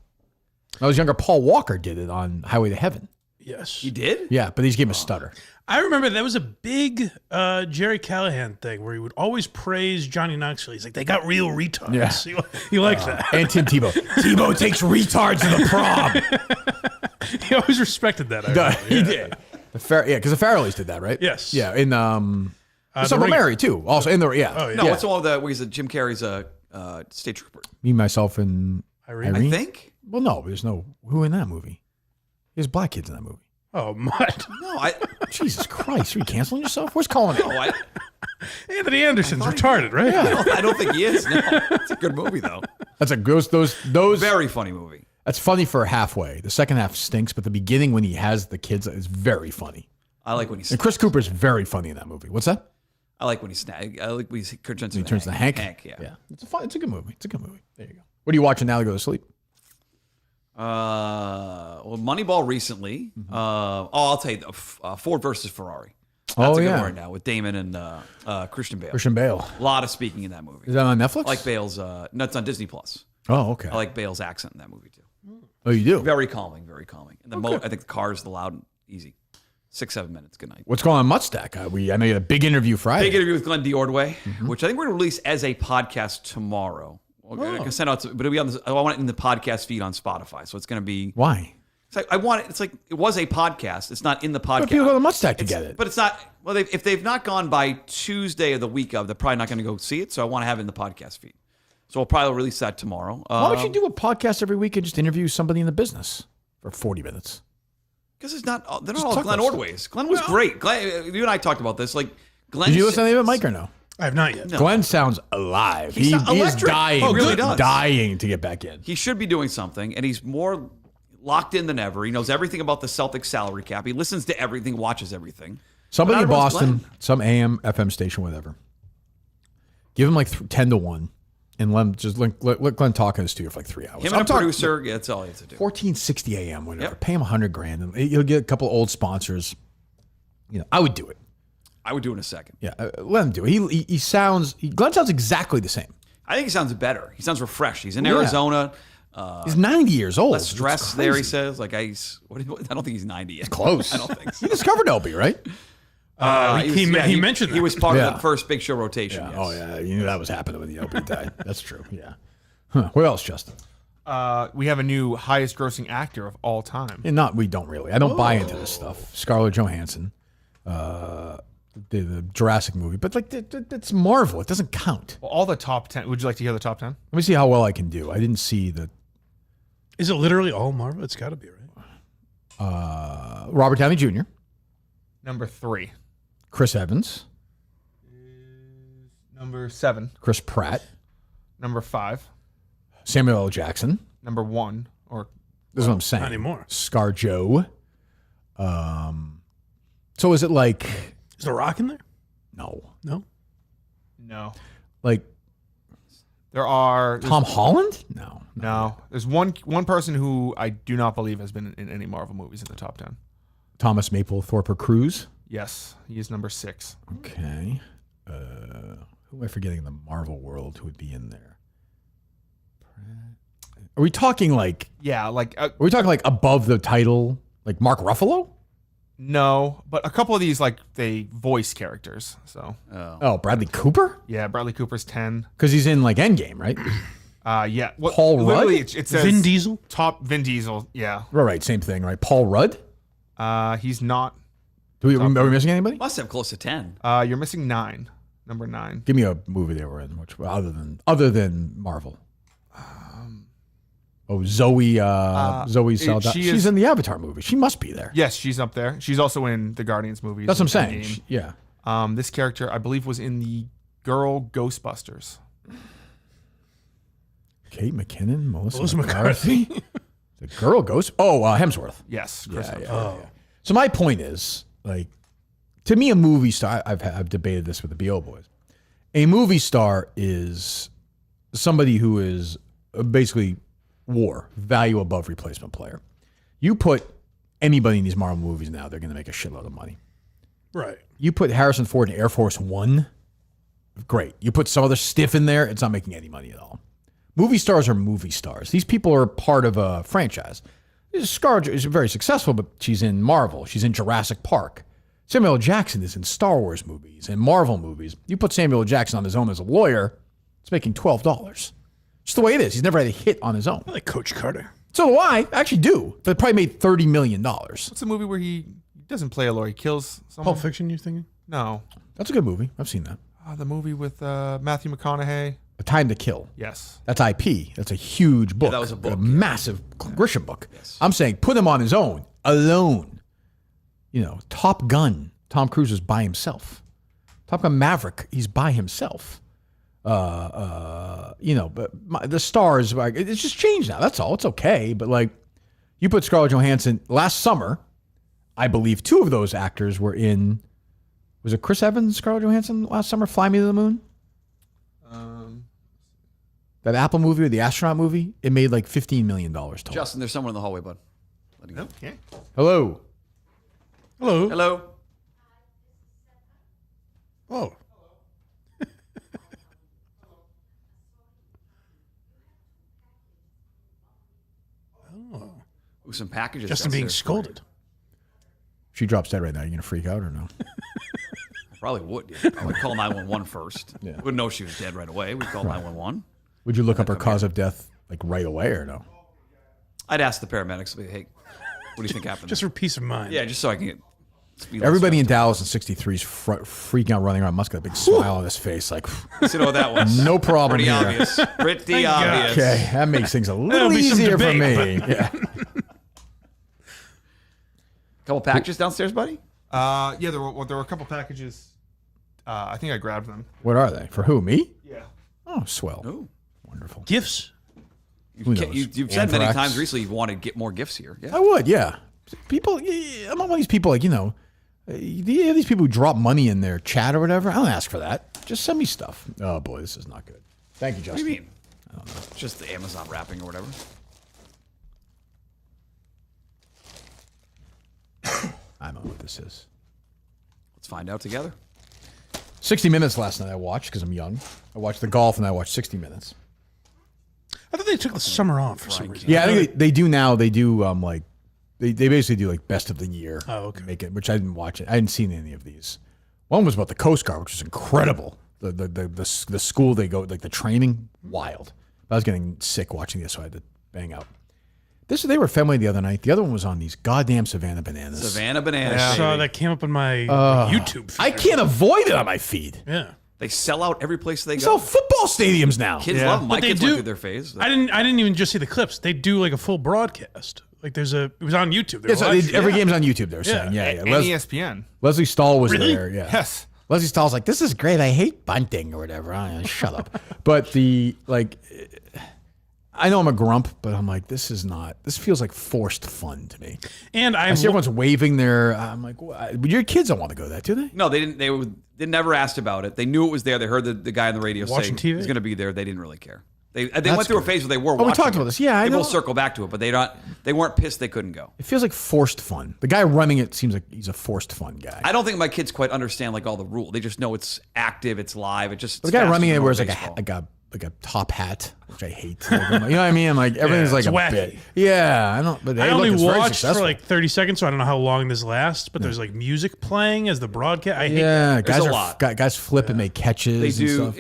When I was younger, Paul Walker did it on Highway to Heaven. Yes. He did? Yeah, but he just gave him a stutter. I remember that was a big Jerry Callahan thing where he would always praise Johnny Knoxville. He's like, they got real retards. Yeah. He liked that. And Tim Tebow. Tebow takes retards to the prom. He always respected that. I remember. He did. Because the Farrellies did that, right? Yes. Yeah, in Some Ring. Mary too. Also in the Oh, yeah. No, what's the one where he's Jim Carrey's state trooper? Me, myself, and Irene? I think. Well, no, there's no who in that movie. There's black kids in that movie. Oh, Mutt. No, Jesus Christ, are you canceling yourself? Where's Colin? no, Anthony Anderson's retarded, right? I don't think he is. No, it's a good movie though. That's a those Very funny movie. That's funny for halfway. The second half stinks, but the beginning when he has the kids is very funny. I like when he's. And Chris Cooper's very funny in that movie. What's that? I like when he I like when he turns He turns to Hank. Yeah. It's a good movie. It's a good movie. There you go. What are you watching now to go to sleep? Well, Moneyball recently. I'll tell you, Ford versus Ferrari. That's Oh, a good yeah. one right now with Damon and Christian Bale. Christian Bale. A lot of speaking in that movie. Is that on Netflix? I like Bale's. No, it's on Disney Plus. Oh, okay. I like Bale's accent in that movie too. Oh, you do? Very calming, very calming. And I think the car is the loud and easy. 6-7 minutes. Good night. What's going on, Muttstack? I know you had a big interview Friday. Big interview with Glenn D. Ordway, which I think we're going to release as a podcast tomorrow. I can send out, but it'll be on. I want it in the podcast feed on Spotify, so it's going to be. Why? I want it. It's like it was a podcast. It's not in the podcast. But people go to Mustang to get it. But it's not. Well, if they've not gone by Tuesday of the week of, they're probably not going to go see it. So I want to have it in the podcast feed. So we'll probably release that tomorrow. Why don't you do a podcast every week and just interview somebody in the business for 40 minutes? Because they're not all talk Glenn about Ordway's. Glenn was great. Glenn, you and I talked about this. Like Glenn. Did you listen to any of it, Mike, or no? I have not yet. No. Glenn sounds alive. He's He is electric. dying. He really does. Dying to get back in. He should be doing something, and he's more locked in than ever. He knows everything about the Celtics salary cap. He listens to everything, watches everything. Somebody But in everyone's Boston, Glenn. some AM, FM station, whatever. Give him like 10-1, and let Glenn talk in his studio for like 3 hours. Him and a producer, yeah, that's all he has to do. 1460 AM, whatever. Yep. Pay him $100,000, and he'll get a couple old sponsors. I would do it. I would do it in a second. Yeah, let him do it. Glenn sounds exactly the same. I think he sounds better. He sounds refreshed. He's in Arizona. He's 90 years old. Less stress It's there, he crazy. says. Like I don't think he's 90 yet. Close. I don't think so. He discovered LB, right? He mentioned that. He was part Yeah. of the first Big Show rotation. Yeah. Yes. Oh, yeah. You knew that was happening when the LB died. That's true. Yeah. Huh. What else, Justin? We have a new highest grossing actor of all time. We don't really. I don't buy into this stuff. Scarlett Johansson, the Jurassic movie, but like it's Marvel. It doesn't count. Well, all the top 10. Would you like to hear the top 10? Let me see how well I can do. I didn't see the Is it literally all Marvel? It's got to be, right? Robert Downey Jr., Number 3. Chris Evans, Number 7. Chris Pratt, Number 5. Samuel L. Jackson. Number 1. Or This is what I'm saying. Not anymore. Scar Joe. So is it like Is The Rock in there? no, no. like There's Tom Holland? No. No. There's one person who I do not believe has been in any Marvel movies in the top 10. Thomas Mapplethorpe or Cruz? Yes, he is number 6. Okay. Who am I forgetting in the Marvel world who would be in there? Are we talking like? Yeah, like Are we talking like above the title, like Mark Ruffalo? no, but a couple of these like they voice characters. So Oh, Bradley Cooper? yeah, Bradley Cooper's 10. Because he's in like Endgame, right? Yeah, what, Paul literally Rudd? it says Vin Diesel? top Vin Diesel. Yeah, Right, same thing, right? Paul Rudd? he's not. Are we missing anybody? Must have close to 10. You're missing 9. Number 9. Give me a movie they were in, which other than Marvel. Zoe Saldana. She's in the Avatar movie. She must be there. Yes, she's up there. She's also in the Guardians movies. That's what I'm and saying. Endgame. Yeah. This character, I believe, was in the Girl Ghostbusters. Kate McKinnon, Melissa Melissa McCarthy. The girl ghost. Oh, Hemsworth. Yes, Chris Hemsworth. Yeah. So my point is, like, to me, a movie star. I've debated this with the BO boys. A movie star is somebody who is basically value above replacement player. You put anybody in these Marvel movies now, they're going to make a shitload of money. Right. You put Harrison Ford in Air Force One, great. You put some other stiff in there, it's not making any money at all. Movie stars are movie stars. These people are part of a franchise. Scarlett is very successful, but she's in Marvel. She's in Jurassic Park. Samuel L. Jackson is in Star Wars movies and Marvel movies. You put Samuel L. Jackson on his own as a lawyer, it's making $12. Just the way it is. He's never had a hit on his own. I like Coach Carter. So do I. I actually do. But it probably made $30 million. What's the movie where he doesn't play a lawyer? He kills someone? Pulp Fiction, you're thinking? No. That's a good movie. I've seen that. The movie with Matthew McConaughey. A Time to Kill. Yes. That's IP. That's a huge book. that was a book, massive Grisham book. Yes. I'm saying put him on his own, alone. Top Gun. Tom Cruise is by himself. Top Gun Maverick, he's by himself. But the stars, it's just changed now. That's all. It's okay. But like, you put Scarlett Johansson last summer, I believe 2 of those actors were in. Was it Chris Evans, Scarlett Johansson last summer? Fly Me to the Moon. That Apple movie or the astronaut movie, it made like $15 million total. Justin, there's someone in the hallway, bud. Okay. Hello. Hello. Hello. Oh. Ooh, some packages. Justin being downstairs. scolded. She drops dead right now. You gonna freak out or no? I probably would. Yeah. I would call 911 first. Yeah. Wouldn't know she was dead right away. We'd call 911. Would you look up her cause of death like right away or no? I'd ask the paramedics, hey, What do you think happened? Just for peace of mind. Yeah, just so I can get. Everybody in Dallas in 63 is freaking out, running around. Musk got a big smile on his face, like, you know what that was? no problem Pretty here. obvious. Pretty obvious. Okay, that makes things a little be some easier for debate, me. Yeah. Couple packages downstairs, buddy. Yeah, there were a couple packages. I think I grabbed them. What are they? For who? Me? Yeah. Oh, swell. Ooh. Wonderful. Gifts. Who knows? You've said many Anthrax? times recently you want to get more gifts here. Yeah. I would, yeah. People, I'm not one of these people, like, these people who drop money in their chat or whatever. I don't ask for that. Just send me stuff. Oh, boy, this is not good. Thank you, What Justin. do you mean? I don't know. Just the Amazon wrapping or whatever. I don't know what this is. Let's find out together. 60 Minutes last night I watched because I'm young. I watched the golf and I watched 60 Minutes. I thought they took the summer off for some reason. Yeah, I think they do now. They do like they basically do like best of the year. Oh, okay. Make it, which I didn't watch it. I hadn't seen any of these. One was about the Coast Guard, which was incredible. The school they go, like the training, wild. I was getting sick watching this, so I had to bang out. They were family the other night. The other one was on these goddamn Savannah Bananas. Savannah Bananas. I saw that came up on my YouTube feed. I can't avoid it on my feed. Yeah. They sell out every place they They go. sell football stadiums now. Kids love them. My But they kids do- went through their phase. I didn't even just see the clips. They do like a full broadcast. Like it was on YouTube. Yeah, so every game's on YouTube. They're saying, yeah. And ESPN. Leslie Stahl was Really? there. Yeah. Yes. Leslie Stahl's like, this is great. I hate bunting or whatever. Shut up. But I know I'm a grump, but I'm like, this feels like forced fun to me. And I see everyone's waving their, I'm like, your kids don't want to go to that, do they? No, they didn't. They never asked about it. They knew it was there. They heard the guy on the radio Watching saying TV? he's going to be there. They didn't really care. They went through a phase where they were. Oh, we watching talked it. about this. Yeah, I Maybe know. we'll circle back to it, but they weren't pissed they couldn't go. It feels like forced fun. The guy running it seems like he's a forced fun guy. I don't think my kids quite understand like all the rules. They just know it's active, it's live. It just The guy running it wears baseball. like a top hat, which I hate. You know what I mean? Like everything's like it's a wacky. bit. Yeah, I don't. But I hey, only look, it's very watched for successful. like 30 seconds, so I don't know how long this lasts. But there's like music playing as the broadcast. I hate Yeah, that. guys a are lot. guys flip and make catches. They and do. stuff,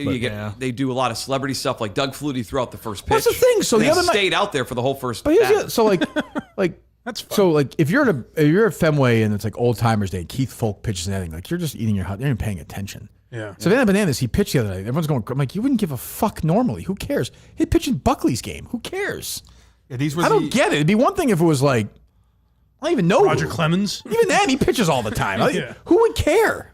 but- They do a lot of celebrity stuff, like Doug Flutie threw out the first pitch. What's the thing? So they the other night- stayed out there for the whole first. But here's batter. the, so like That's fun. so like if you're at Fenway and it's like old timers day, Keith Folk pitches and everything, like you're just eating your hot. You're not even paying attention. Yeah. Savannah Bananas, he pitched the other night. Everyone's going. I'm like, you wouldn't give a fuck normally. Who cares? He pitched in Buckley's game. Who cares? Yeah, these were I don't get it. It'd be one thing if it was like, I don't even know Roger who. Clemens. Even then, he pitches all the time. Yeah. Who would care?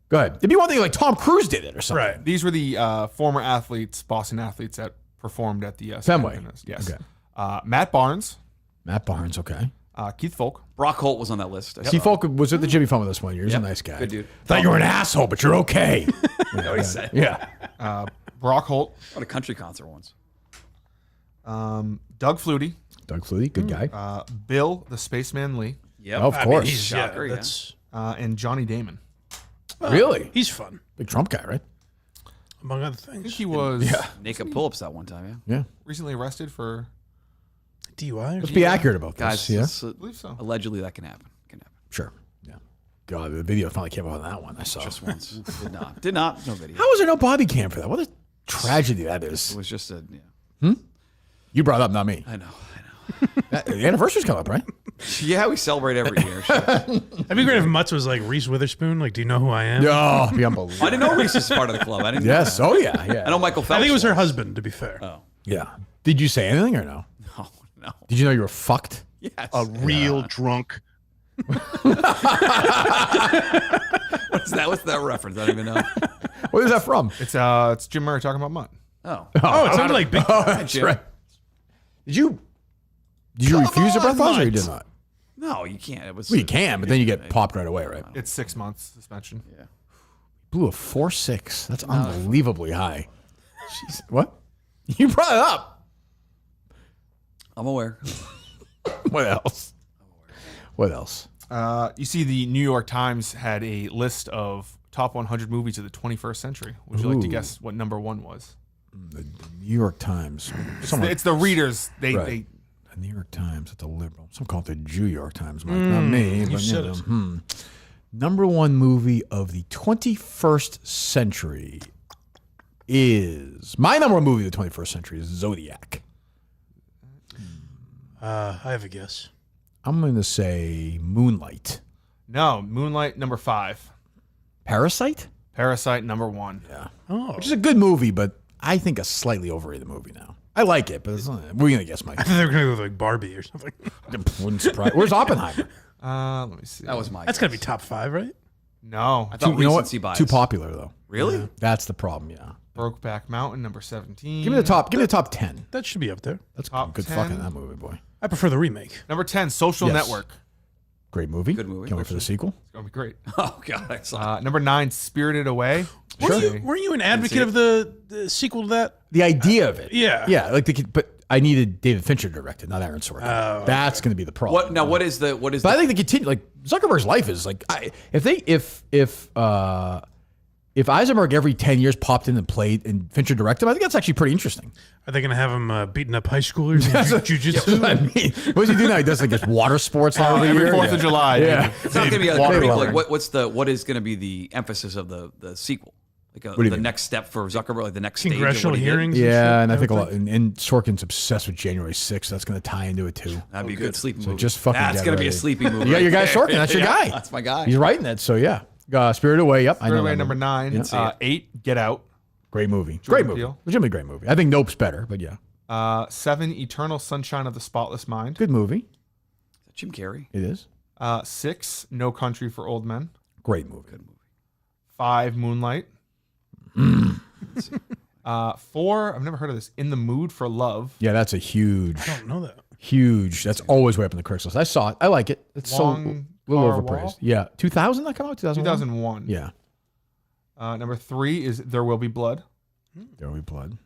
Go ahead. It'd be one thing like Tom Cruise did it or something. Right. These were the former athletes, Boston athletes that performed at the Fenway. Yes. Okay. Matt Barnes, Matt Barnes, okay. Keith Folk. Brock Holt was on that list. Steve Folk was at the Jimmy Fun with us one year. He's a nice guy. Good dude. Thought you were an asshole, but you're okay. what he said. Yeah. Brock Holt, At a country concert once. Doug Flutie, Doug Flutie, good guy. Bill the Spaceman Lee, Yep. Of course. Shocker, yeah. That's and Johnny Damon. Really? he's fun, Big Trump guy, right? among other I think things. he was Naked pull-ups that one time, yeah. Yeah. recently arrested for, DUI. Let's be accurate about Guys, this. Yeah. I believe so. allegedly that can happen. Sure. Yeah. God, the video finally came out on that one. I saw. Just once. Did not. No video. How was there no body cam for that? What a tragedy that It is. was just a. You brought it up, not me. I know. The anniversary's coming up, right? Yeah, we celebrate every year. Shit. That'd be great if Mutz was like Reese Witherspoon. Like, do you know who I am? Oh, be unbelievable. I didn't know Reese was part of the club. I didn't. Yes. Know Oh, yeah. Yeah. I know Michael Phelps. I think it was her husband. To be fair. Oh Yeah. Did you say anything or no? no. Did you know you were fucked? Yes. A real drunk. What's that? What's that reference? I don't even know. Where is that from? It's Jim Murray talking about Mutt. Oh. Oh, it sounded like Big. Oh, that's Jim. right. Did you refuse a breathalyzer or you did not? No, you can't. It was. Well, you can, but then you get popped right away, right? It's 6 months suspension. Yeah. Blew a 4.6. That's unbelievably high. Jeez. What? You brought it up. I'm aware. What else? What else? You see, the New York Times had a list of top 100 movies of the 21st century. Would you like to Ooh. guess what number one was? The New York Times. It's the readers. Right. The New York Times. It's a liberal. Some call it the Jew York Times, Mike. Not me. you But, said know, it. Number one movie of the 21st century is... My number one movie of the 21st century is Zodiac. I have a guess. I'm going to say Moonlight. No, Moonlight number 5. Parasite? Parasite number 1. Yeah. Oh. Which is a good movie, but I think a slightly overrated movie now. I like it, but it's not, we're going to guess, Mike. I thought they were going to go with like Barbie or something. Wouldn't surprise. Where's Oppenheimer? Let me see. That was my. That's got to be top 5, right? No. I thought You know what? recency bias. Too popular, though. Really? Yeah. That's the problem, yeah. Brokeback Mountain number 17. Give me the top. Give me the top 10. That should be up there. That's Top good 10. fucking that movie, boy. I prefer the remake. Number 10, Social Yes. Network. Great movie. Good movie. Can't wait for the sequel. It's going to be great. Oh god, I saw. Number 9, Spirited Away. Weren't you an advocate of the sequel to that? The idea of it. Yeah. Yeah, but I needed David Fincher to direct it, not Aaron Sorkin. That's going to be the problem. What now? What is the? What is? But the, I think the continue like Zuckerberg's life is like if Eisenberg every 10 years popped in and played and Fincher directed him, I think that's actually pretty interesting. Are they going to have him beating up high schoolers in jiu-jitsu? I mean, what does he do now? He does like just water sports all the Every year. 4th of July. Yeah. it's not going to be a Water prequel. level. Like, what is going to be the emphasis of the sequel? Like do you the mean? next step for Zuckerberg, like the next stage of Congressional what he did? hearings? Yeah, and I shit, think a would lot. And Sorkin's obsessed with January 6th. That's going to tie into it too. That'd be a good sleeping So movie. just fucking That's get gonna be a ready. sleeping movie. You got your guy right there. Sorkin. That's your Yeah, guy. That's my guy. He's writing it. So yeah, Spirited Away. Yep, I know Spirited Away that number movie. 9. 8, Get Out. Great movie. Great movie. Peele. Legitimately great movie. I think Nope's better, but yeah, 7, Eternal Sunshine of the Spotless Mind. good movie. Jim Carrey. It is. 6, No Country for Old Men. Great movie. Good movie. 5, Moonlight. 4, I've never heard of this. In the Mood for Love. Yeah, that's a huge. I don't know that. Huge. That's always way up in the critics list. I saw it. I like it. It's Long so a little Car overpraised. Wall? Yeah, 2000 that come out. 2001. 2001. Yeah, Number 3 is There Will Be Blood. there will be blood.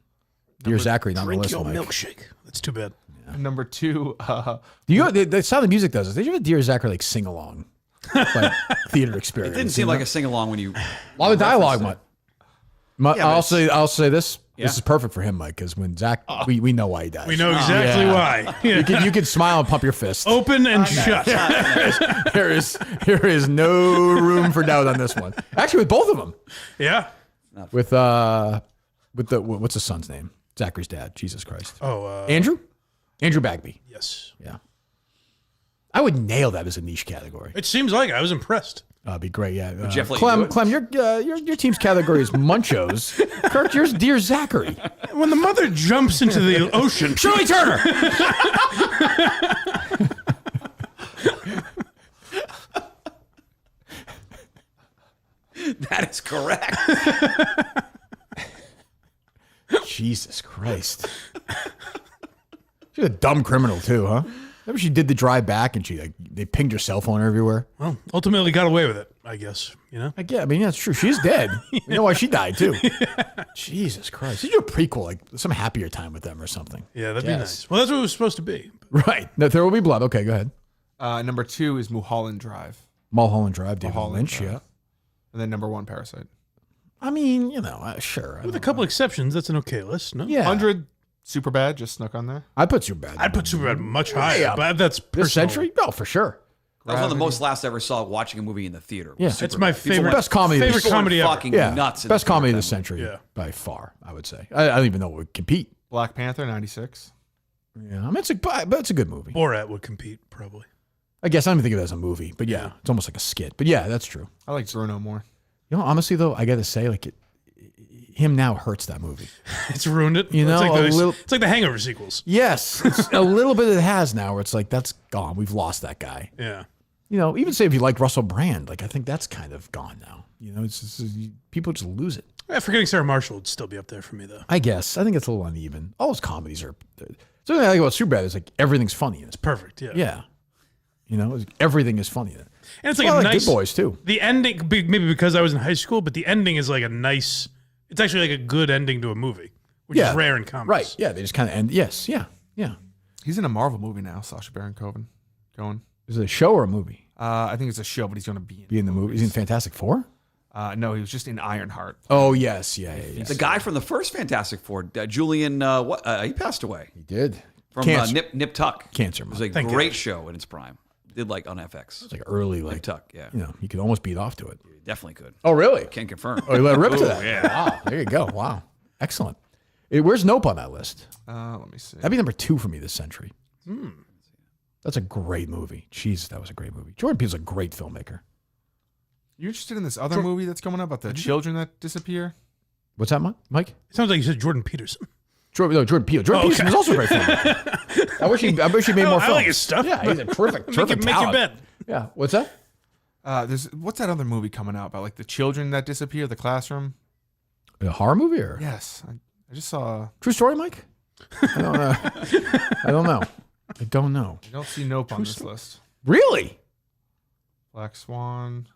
Dear Zachary, not on the Drink list. your Mike. milkshake. That's too bad. Number 2, Do you? The Sound of Music does this. They should have Dear Zachary like sing along, like theater experience. It didn't seem like a sing along when you. a lot of dialogue, referenced Mike. Yeah, but I'll say this. Yeah. This is perfect for him, Mike, because when Zach, we know why he dies. We know exactly why. Yeah. You can smile and pump your fist. Open and shut. There is no room for doubt on this one. Actually, with both of them. Yeah. With what's the son's name? Zachary's dad. Jesus Christ. Oh, Andrew Bagby. yes. Yeah. I would nail that as a niche category. It seems like I was impressed. That'd be great. Yeah. Jeff let you do Clem, it? your team's category is Munchos. Kirk, yours Dear Zachary. When the mother jumps into the ocean. Shirley Turner. That is correct. Jesus Christ. She's a dumb criminal too, huh? Maybe she did the drive back and they pinged her cell phone everywhere. Well, ultimately got away with it, I guess. You know? I mean, that's true. She's dead. You know why she died too. Jesus Christ. Did you do a prequel, like some happier time with them or something? Yeah, that'd be Yes. nice. Well, that's what it was supposed to be. Right. No, There Will Be Blood. Okay, go ahead. number 2 is Mulholland Drive. Mulholland Drive, David Mulholland Lynch, Drive. yeah. And then number 1, Parasite. I mean, sure. With a couple exceptions, that's an okay list, no? Yeah. 100, Superbad, just snuck on there. I'd put Superbad. I'd put Superbad much higher, Yeah. but that's personal. This century? Oh, for sure. That was one of the most laughs I ever saw watching a movie in the theater. Yeah. It's my favorite. Best comedy. Favorite People went comedy ever. fucking Yeah. nuts. in Best theater comedy of at the that movie. century Yeah. by far, I would say. I don't even know what would compete. Black Panther, 96. Yeah, I mean, it's a good movie. Borat would compete, probably. I guess I don't even think of it as a movie, but yeah, it's almost like a skit. But yeah, that's true. I like Bruno more. You know, honestly though, I got to say, like, him now hurts that movie. It's ruined it. You know, it's like the Hangover sequels. Yes, it's a little bit it has now, where it's like that's gone. We've lost that guy. Yeah. You know, even say if you like Russell Brand, like I think that's kind of gone now. You know, it's just, people just lose it. Yeah, Forgetting Sarah Marshall would still be up there for me, though. I guess I think it's a little uneven. All those comedies are. Something I like about Superbad is like everything's funny in it. Perfect, yeah. Yeah, you know, everything is funny in it. And it's like Well, a I like nice. Good Boys too. The ending, maybe because I was in high school, but the ending is like a nice. It's actually like a good ending to a movie, which is rare in comedies. Right? Yeah, they just kind of end. Yes, yeah. He's in a Marvel movie now, Sacha Baron Cohen. Is it a show or a movie? I think it's a show, but he's going to be Be in the movie. He's in Fantastic Four. No, he was just in Ironheart. Oh yes, yeah. The guy from the first Fantastic Four, Julian, he passed away He did. from Cancer. Nip Tuck. Cancer, It was a Mike. great show in its prime. Did like on FX. It's like early, Nip like Tuck, yeah. you know, you could almost beat off to it. Definitely could. Oh really? Can confirm. Oh, you let it rip to Ooh, that. yeah. Wow. There you go. Wow. Excellent. Where's Nope on that list? Let me see. That'd be number 2 for me this century. That's a great movie. Jesus, that was a great movie. Jordan Peele's a great filmmaker. You interested in this other movie that's coming up about the children that disappear? What's that, Mike? It sounds like you said Jordan Peterson. Jordan Peele. Jordan Peterson is also a great filmmaker. I wish he made more films. I like his stuff. Yeah, he's a terrific Make your talent. bed. Yeah. What's that? What's that other movie coming out about, like the children that disappear, the classroom? A horror movie or? Yes, I just saw. True story, Mike? I don't know. I don't know. I don't see Nope on this list. Really? Black Swan.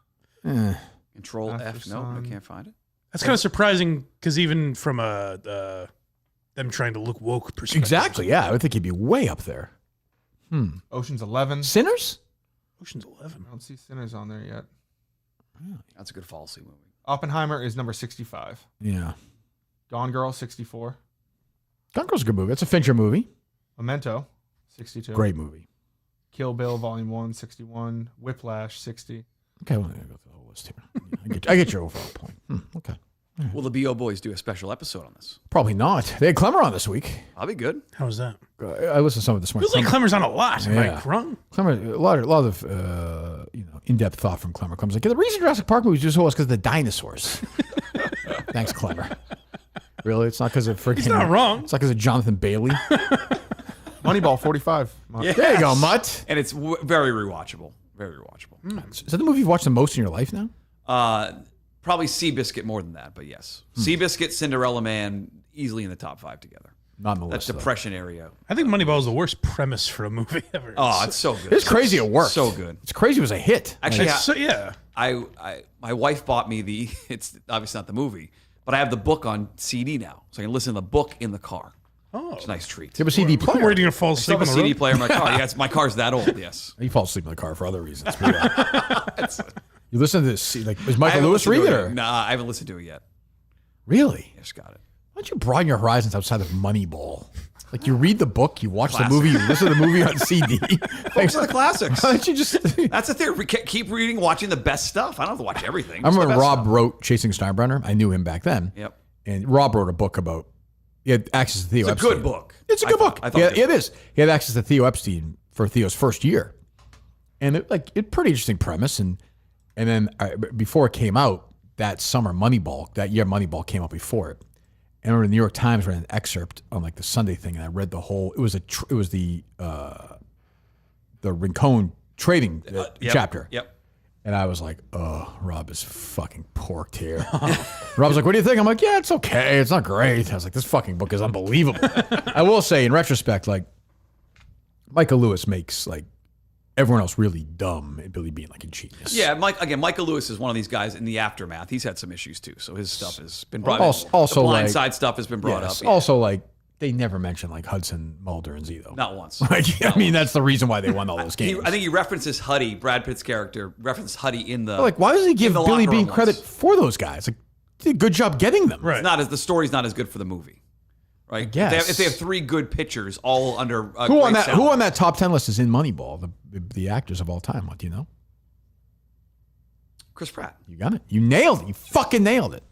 Control After F. No, I Sun. can't find it. That's kind of surprising because even from them trying to look woke perspective. Exactly. Yeah, I would think he'd be way up there. Ocean's 11. Sinners? Ocean's 11. I don't see Sinners on there yet. That's a good fall asleep movie. Oppenheimer is number 65. Yeah. Gone Girl, 64. Gone Girl's a good movie. It's a Fincher movie. Memento, 62. Great movie. Kill Bill, Volume 1, 61. Whiplash, 60. Okay, well, I'm going to go through the whole list here. I get your overall point. Okay. Will the BO Boys do a special episode on this? Probably not. They had Clemmer on this week. I'll be good. How was that? I listened to some of this morning. Feels like Clemmer's on a lot. Am I wrong? Clemmer, a lot of in-depth thought from Clemmer. Clemmer's like, the reason Jurassic Park movies do so well is because of the dinosaurs. Thanks, Clemmer. Really? It's not because of freaking... He's not wrong. It's not because of Jonathan Bailey. Moneyball, 45. Yes. There you go, Mutt. And it's very rewatchable. Very rewatchable. Is that the movie you've watched the most in your life now? Probably Seabiscuit more than that, but yes. Seabiscuit, Cinderella Man, easily in the top 5 together. Not in the That list, depression area. I think Moneyball is the worst premise for a movie ever. Oh, it's so good. It's crazy it worked. So good. It's crazy it was a hit. Actually, yeah. My wife bought me it's obviously not the movie, but I have the book on CD now, so I can listen to the book in the car. Oh, it's a nice treat. Do you have a CD player? Where are you going to fall I still asleep have on a the CD road? player in my car. Yes, my car's that old. Yes. You fall asleep in the car for other reasons. You listen to this, like, is Michael Lewis read it? Or? Nah, I haven't listened to it yet. Really? Yes, got it. Why don't you broaden your horizons outside of Moneyball? Like, you read the book, you watch the movie, you listen to the movie on CD. Thanks for the classics. Why don't you just... That's the thing. Keep reading, watching the best stuff. I don't have to watch everything. I remember when Just the best Rob stuff. wrote Chasing Steinbrenner. I knew him back then. Yep. And Rob wrote a book about... He had access to Theo It's a Epstein. good book. It's a good book. I thought Yeah, it it is. He had access to Theo Epstein for Theo's first year. And it pretty interesting premise. And then before it came out, that summer, that year Moneyball came out before it. And I remember the New York Times ran an excerpt on like the Sunday thing, and I read the whole. It was the Rincon trading chapter. Yep. And I was like, oh, Rob is fucking porked here. Rob's like, what do you think? I'm like, yeah, it's okay. It's not great. I was like, this fucking book is unbelievable. I will say, in retrospect, like, Michael Lewis makes, like, everyone else really dumb and Billy being, like, a genius. Yeah, Michael Lewis is one of these guys in the aftermath. He's had some issues, too. So his stuff has been brought up. Also, the like, Blindside stuff has been brought yes, up. Yeah. Also, like, they never mention, like, Hudson, Mulder, and Zito. Not once. Like, I mean, that's the reason why they won all those games. I think he references Huddy, Brad Pitt's character, referenced Huddy in the... Like, why does he give in the Billy locker Bean room credit once. for those guys? Like, he did a good job getting them. Right. The story's not as good for the movie. Right? guess. If they have 3 good pitchers all under a Who great on that? salary. Who on that top 10 list is in Moneyball? The actors of all time. What do you know? Chris Pratt. You got it. You nailed it. You fucking nailed it.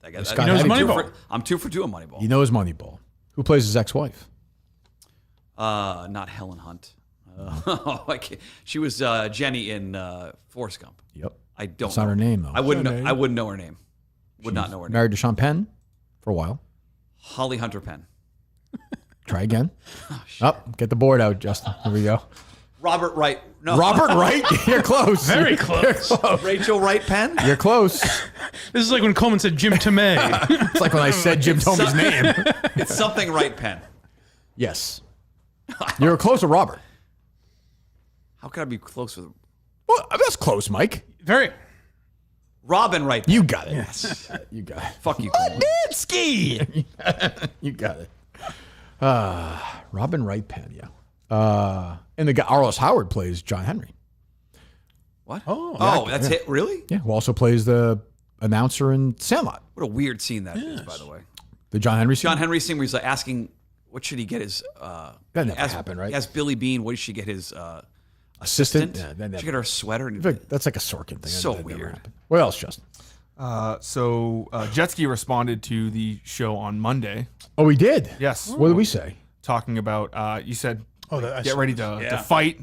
I guess, Scott He knows Moneyball. I'm 2 for 2 on Moneyball. He knows Moneyball. Who plays his ex-wife? Not Helen Hunt. She was Jenny in Forrest Gump. Yep. I don't. That's not her name though. I wouldn't know her name. Would not know her name. Married to Sean Penn for a while. Holly Hunter Penn. Try again. Get the board out, Justin. Here we go. Robert Wright. No. Robert Wright. You're close. Very close. You're close. Rachel Wright Penn. You're close. This is like when Coleman said Jim Tomei. It's like when I said Jim Tomey's name. It's something Wright Penn. Yes. You're close to Robert. How could I be close with Well, that's close, Mike. Very. Robin Wright Penn? You got it. Yes. You got it. Fuck you, Coleman. Lipinski. You got it. Robin Wright Penn, yeah. And the guy Arliss Howard plays John Henry. What? Oh, that's it? Really? Yeah, who also plays the announcer in Sandlot. What a weird scene that is, by the way. The John Henry scene? John Henry scene where he's like asking, what should he get his... That never happened, right? He asked Billy Bean, what should she get his Assistant? assistant? Yeah, that never- She should get her a sweater. And That's like a Sorkin thing. So That never weird. happened. What else, Justin? So Jetski responded to the show on Monday. Oh, we did? Yes. What did we say? Talking about, you said, Oh, I get saw ready this. to fight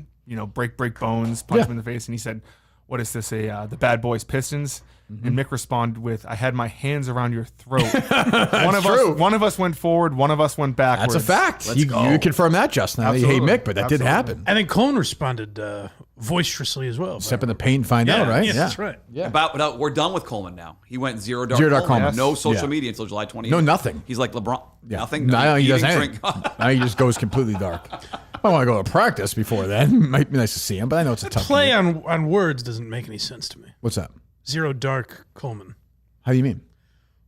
break bones, punch him in the face, and he said, "What is this? The Bad Boys Pistons?" And Mick responded with, "I had my hands around your throat." One of us went forward, one of us went backwards. That's a fact. You confirmed that just now. Hey, Mick, but that did happen. I think Coleman responded boisterously as well. Step in the paint and find out, right? Yes, that's right. Yeah. We're done with Coleman now. He went zero dark Coleman. Yes. No social media until July 28th. No, nothing. He's like LeBron. Yeah. Nothing. No, he does eating, anything. Now he just goes completely dark. I want to go to practice before then. Might be nice to see him, but I know it's a tough play on words doesn't make any sense to me. What's that? Zero dark Coleman. How do you mean?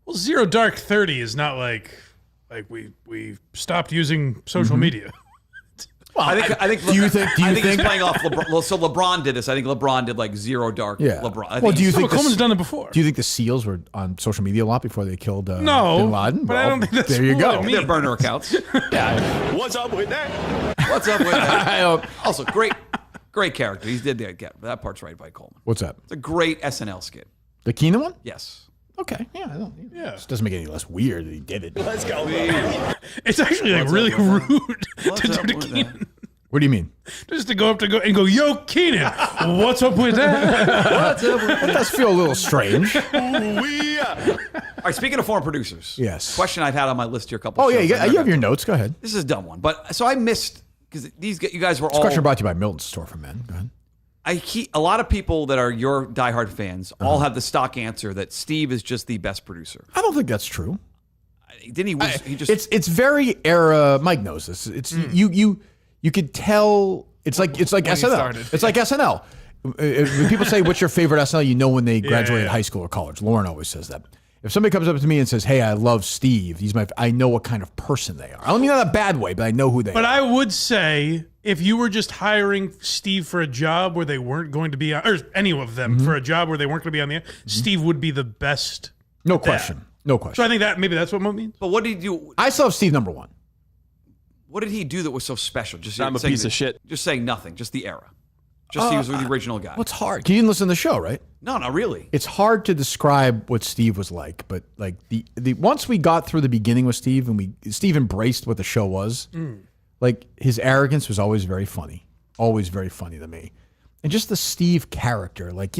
Well, zero dark 30 is not like we stopped using social media. Well, I think. Do you think he's playing off LeBron? So LeBron did this. I think LeBron did like zero dark. LeBron. Do you think Coleman's done it before? Do you think the SEALs were on social media a lot before they killed Bin No, Laden? but I don't think that's there you what go. it means. They're burner accounts. Yeah. What's up with that? What's up with that? Also, great character. He did that part's right by Coleman. What's that? It's a great SNL skit. The Keenan one? Yes. Okay. Yeah. It doesn't make it any less weird that he did it. Let's go. It's actually like really rude to do to Keenan. What do you mean? Just to go up and go, "Yo, Keenan, what's up with that?" What's up with That does feel a little strange. All right, speaking of foreign producers. Yes. Question I've had on my list here a couple Oh, shows. yeah. You have your notes. Go ahead. This is a dumb one. But so I missed, because you guys were This all. question brought to you by Milton's Store for Men. Go ahead. A lot of people that are your diehard fans all have the stock answer that Steve is just the best producer. I don't think that's true. Didn't he? He just. It's very era. Mike knows this. It's you could tell. It's like SNL. started. It's like SNL. When people say, "What's your favorite SNL?" You know when they graduated high school or college. Lauren always says that. If somebody comes up to me and says, "Hey, I love Steve," I know what kind of person they are. I don't mean that in a bad way, but I know who they are. But I would say if you were just hiring Steve for a job where they weren't going to be on, or any of them for a job where they weren't going to be on the air, Steve would be the best. No question. No question. So I think that maybe that's what Mo means. But what did he do? I still have Steve number one. What did he do that was so special? Just I'm a saying piece of shit. Just saying nothing. Just the era. Just he was the original guy. What's hard? You didn't listen to the show, right? No, not really. It's hard to describe what Steve was like, but like the once we got through the beginning with Steve and Steve embraced what the show was, like his arrogance was always very funny to me, and just the Steve character, like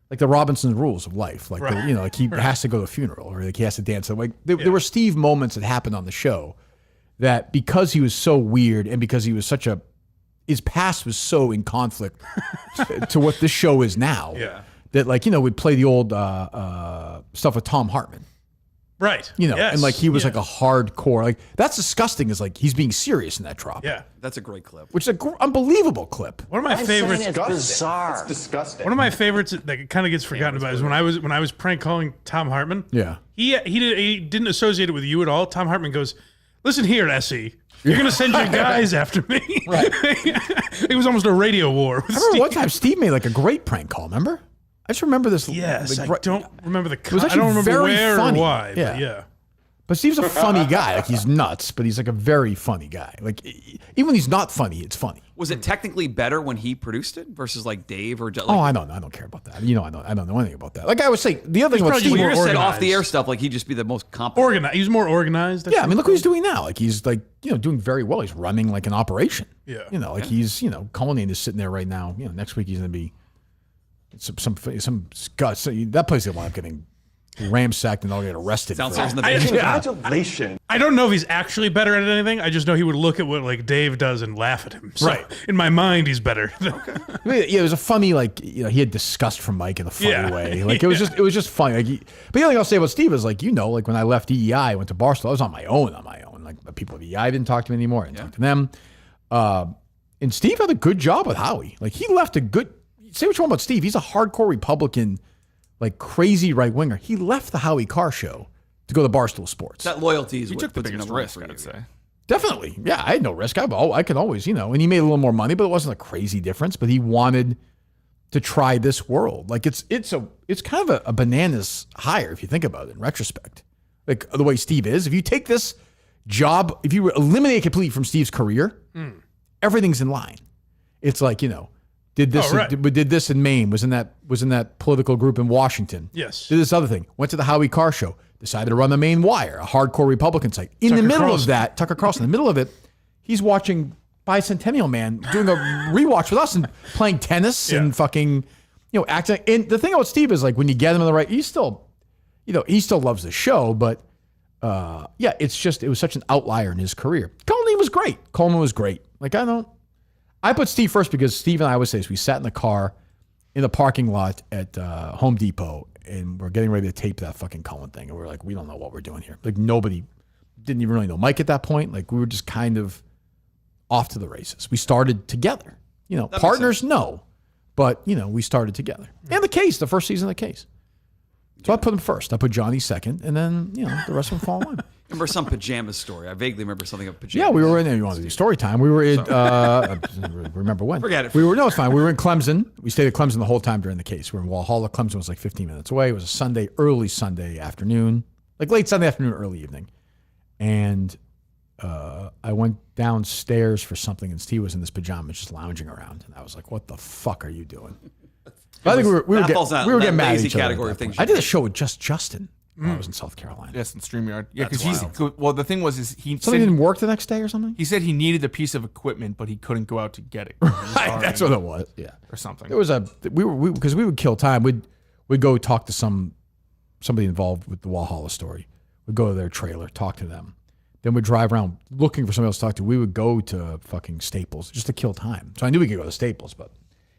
like the Robinson rules of life, like like he has to go to a funeral or like he has to dance. Like there were Steve moments that happened on the show that because he was so weird and because he was his past was so in conflict to what this show is now. Yeah. That we'd play the old stuff with Tom Hartman. Right. Yes. And like he was like a hardcore, like that's disgusting is like he's being serious in that drop. Yeah. That's a great clip. Which is an unbelievable clip. One of my favorites. It's bizarre. It's disgusting. One of my favorites that kind of gets forgotten about is when I was prank calling Tom Hartman. Yeah. He didn't associate it with you at all. Tom Hartman goes, "Listen here, Essie. You're going to send your guys after me." Right. It was almost a radio war. I remember one time Steve made like a great prank call, remember? I just remember this. Yes, like, I don't remember the. It was I actually don't remember very where funny. or why. Yeah. But yeah. But Steve's a funny guy. Like he's nuts, but he's like a very funny guy. Like even when he's not funny, it's funny. Was it technically better when he produced it versus like Dave or? Like, I don't care about that. I don't know anything about that. Like I would say, the other thing about Steve, Well, you just said organized. off the air stuff like he'd just be the most competent. Organized. He's more organized. yeah, I mean, look what he's doing now. Like he's like doing very well. He's running like an operation. Yeah. Like he's Cullinane is sitting there right now. Next week he's going to be some guts. That place will wind up getting ramsacked and they'll get arrested. Downstairs in the Congratulations. I don't know if he's actually better at anything. I just know he would look at what like Dave does and laugh at him. So, Right. In my mind, he's better. Yeah, it was a funny he had disgust from Mike in a funny way. Like it was just funny. Like, but the other thing I'll say about Steve is like like when I left EEI, I went to Barstool. I was on my own. Like the people at EEI didn't talk to me anymore. I didn't talk to them. And Steve had a good job with Howie. Like he left a good. Say what you want about Steve. He's a hardcore Republican, like crazy right winger. He left the Howie Carr show to go to Barstool Sports. That loyalty is He what took the puts biggest number one risk, for I would you. say. Definitely. Yeah, I had no risk. I could always, and he made a little more money, but it wasn't a crazy difference. But he wanted to try this world. Like it's kind of a bananas hire if you think about it in retrospect. Like the way Steve is. If you take this job, if you eliminate it completely from Steve's career, everything's in line. It's like, did this did this in Maine, was in that political group in Washington. Yes. Did this other thing. Went to the Howie Carr show. Decided to run the Maine Wire, a hardcore Republican site. In the middle of that, Tucker Carlson, in the middle of it, he's watching bicentennial man doing a rewatch with us and playing tennis and fucking, acting. And the thing about Steve is like when you get him in the right, he still loves the show, but it was such an outlier in his career. Coleman was great. Like I put Steve first because Steve and I always say this. We sat in the car in the parking lot at Home Depot and we're getting ready to tape that fucking Cohen thing. And we're like, we don't know what we're doing here. Like nobody didn't even really know Mike at that point. Like we were just kind of off to the races. We started together. Partners, no. But, we started together. And the first season of the Case. So I put him first. I put Johnny second, and then, the rest of them fall in line. Remember some pajamas story? I vaguely remember something of pajamas. Yeah, we were in there. You want to do story time? We were in, remember when? Forget it. No, it's fine. We were in Clemson. We stayed at Clemson the whole time during the Case. We were in Walhalla. Clemson was like 15 minutes away. It was a Sunday, early Sunday afternoon, like late Sunday afternoon, early evening. And I went downstairs for something, and Steve was in this pajamas just lounging around. And I was like, what the fuck are you doing? I think we were getting mad at each other. I did a show with just Justin when I was in South Carolina. Yes, in StreamYard. Yeah, because the thing was, he something didn't work the next day or something. He said he needed a piece of equipment, but he couldn't go out to get it. That's what it was. Yeah, or something. It was because we would kill time. We'd go talk to somebody involved with the Walhalla story. We'd go to their trailer, talk to them. Then we'd drive around looking for somebody else to talk to. We would go to fucking Staples just to kill time. So I knew we could go to Staples, but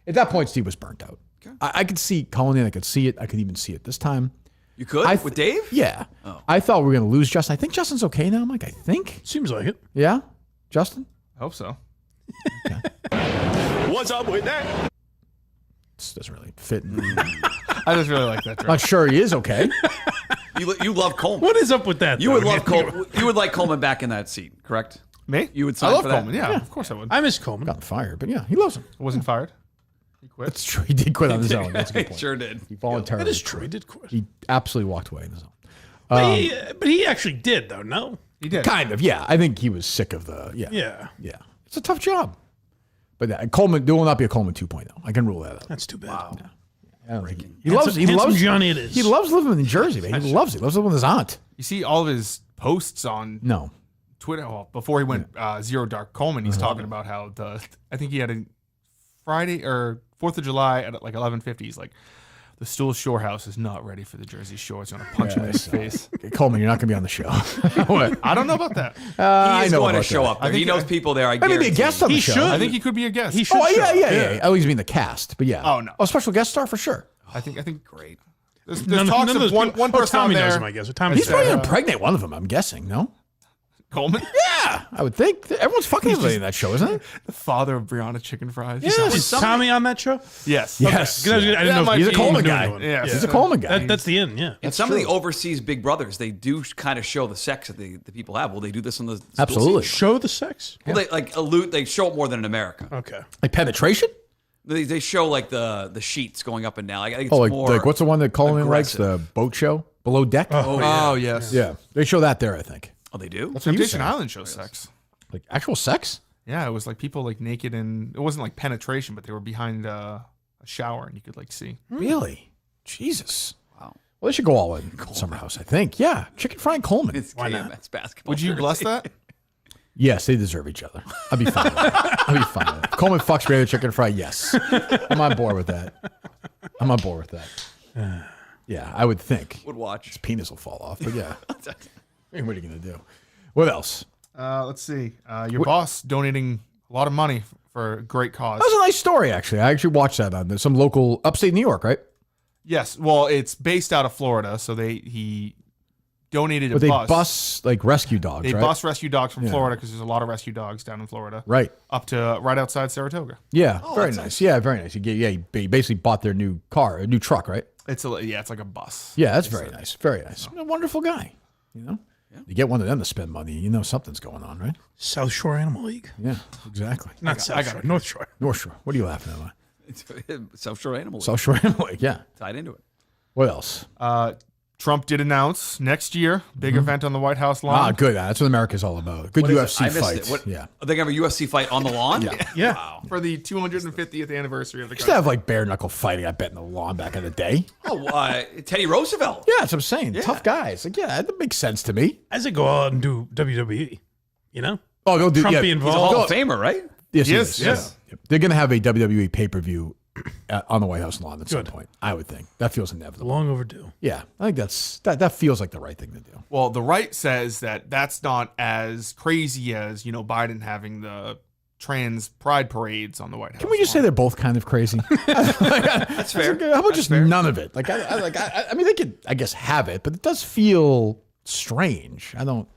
at that point, Steve was burnt out. Okay. I could see Colin in. I could see it. I could even see it this time. You could? With Dave? Yeah. Oh. I thought we were going to lose Justin. I think Justin's okay now, Mike. I think. Seems like it. Yeah? Justin? I hope so. Okay. What's up with that? This doesn't really fit. I just really like that. Not sure he is okay. You love Coleman. What is up with that? You would love Coleman. You would like Coleman back in that seat, correct? Me? You would sign I love for that? Coleman. Yeah, of course I would. I miss Coleman. Got fired, but yeah, he loves him. Wasn't fired. He quit. That's true. He did quit on his own. That's a good point. He sure did. He voluntarily. That is true. He did quit. He absolutely walked away on his own. But he actually did, though. No, he did. Kind of. Yeah, I think he was sick of the. Yeah. It's a tough job. But Coleman, there will not be a Coleman 2.0. I can rule that out. That's too bad. Wow. He loves Johnny. It is. He loves living in Jersey, man. He loves it. He loves living with his aunt. You see all of his posts on Twitter. Well, before he went Zero Dark Coleman, he's talking about how I think he had a Friday or 4th of July at like 11:50. He's like, the Stool Shore House is not ready for the Jersey Shore. It's going to punch him in his face. Coleman, you're not going to be on the show. I don't know about that. He is going to show up. He knows people there. I maybe be a guest on the show. Should. I think he could be a guest. He should. Oh yeah. I always mean the cast, but yeah. Oh no. A special guest star for sure. I think great. There's None talks of of one person Tommy on there. knows him, I guess. He's probably going to impregnate one of them, I'm guessing, no? Coleman? Yeah, I would think. Everyone's fucking everybody in that show, isn't it? The father of Brianna Chicken Fries. Yes. Is Tommy on that show? Yes. Yes. Okay. I didn't know if he's a he Coleman was guy. doing one. Yeah. He's a Coleman guy. That's the end, yeah. And some of the overseas Big Brothers, they do kind of show the sex that the people have. Will they do this on the Absolutely. Show the sex? Well, they show it more than in America. Okay. Like penetration? They show like the sheets going up and down. I think it's more like what's the one that Coleman likes? aggressive. The boat show? Below Deck? Oh, yes. Yeah. They show that there, I think. Oh, they do? Temptation Island shows sex. Like actual sex? Yeah, it was like people like naked and it wasn't like penetration, but they were behind a shower and you could like see. Really? Jesus. Wow. Well, they should go all in Summer House, I think. Yeah. Chicken Fry and Coleman. It's KMS basketball. Would you bless that? Yes, they deserve each other. I'd be fine with that. I'd be fine with that. Coleman fucks Ray Chicken Fry, yes. I'm on board with that. Yeah, I would think. Would watch. His penis will fall off, but yeah. What are you going to do? What else? Let's see. Your boss donating a lot of money for a great cause. That was a nice story, actually. I actually watched that on some local upstate New York, right? Yes. Well, it's based out of Florida, so he donated a But they bus. bus like rescue dogs, They right? bus rescue dogs from Florida because there's a lot of rescue dogs down in Florida. Right. Up to right outside Saratoga. Yeah, very nice. Yeah, very nice. He basically bought their new truck, right? It's like a bus. Yeah, that's very nice. Very nice. A wonderful guy, you know? Yeah. You get one of them to spend money, you know something's going on, right? South Shore Animal League. Yeah, exactly. Not South Shore, North Shore. North Shore. What are you laughing at? South Shore Animal League. South Shore Animal League, yeah. Tied into it. What else? Trump did announce next year, big event on the White House lawn. Ah, good. That's what America's all about. Good UFC fight. Yeah. Are they going to have a UFC fight on the lawn? Yeah. Wow. For the 250th anniversary of the used to have like bare knuckle fighting, I bet, in the lawn back in the day. Oh, Teddy Roosevelt. Yeah, that's what I'm saying. Yeah. Tough guys. Like, yeah, that makes sense to me. As they go out and do WWE, you know? Oh, they'll do Trump be He's a involved. Hall of Famer, right? Yes, Yes, he is. yes. Yep. They're going to have a WWE pay-per-view on the White House lawn at some point. I would think that feels inevitable. Long overdue. Yeah, I think that feels like the right thing to do. Well, the right says that that's not as crazy as Biden having the trans pride parades on the White House. Can we just say they're both kind of crazy? That's fair. How about just none of it? I mean, they could, I guess, have it, but it does feel strange. I don't.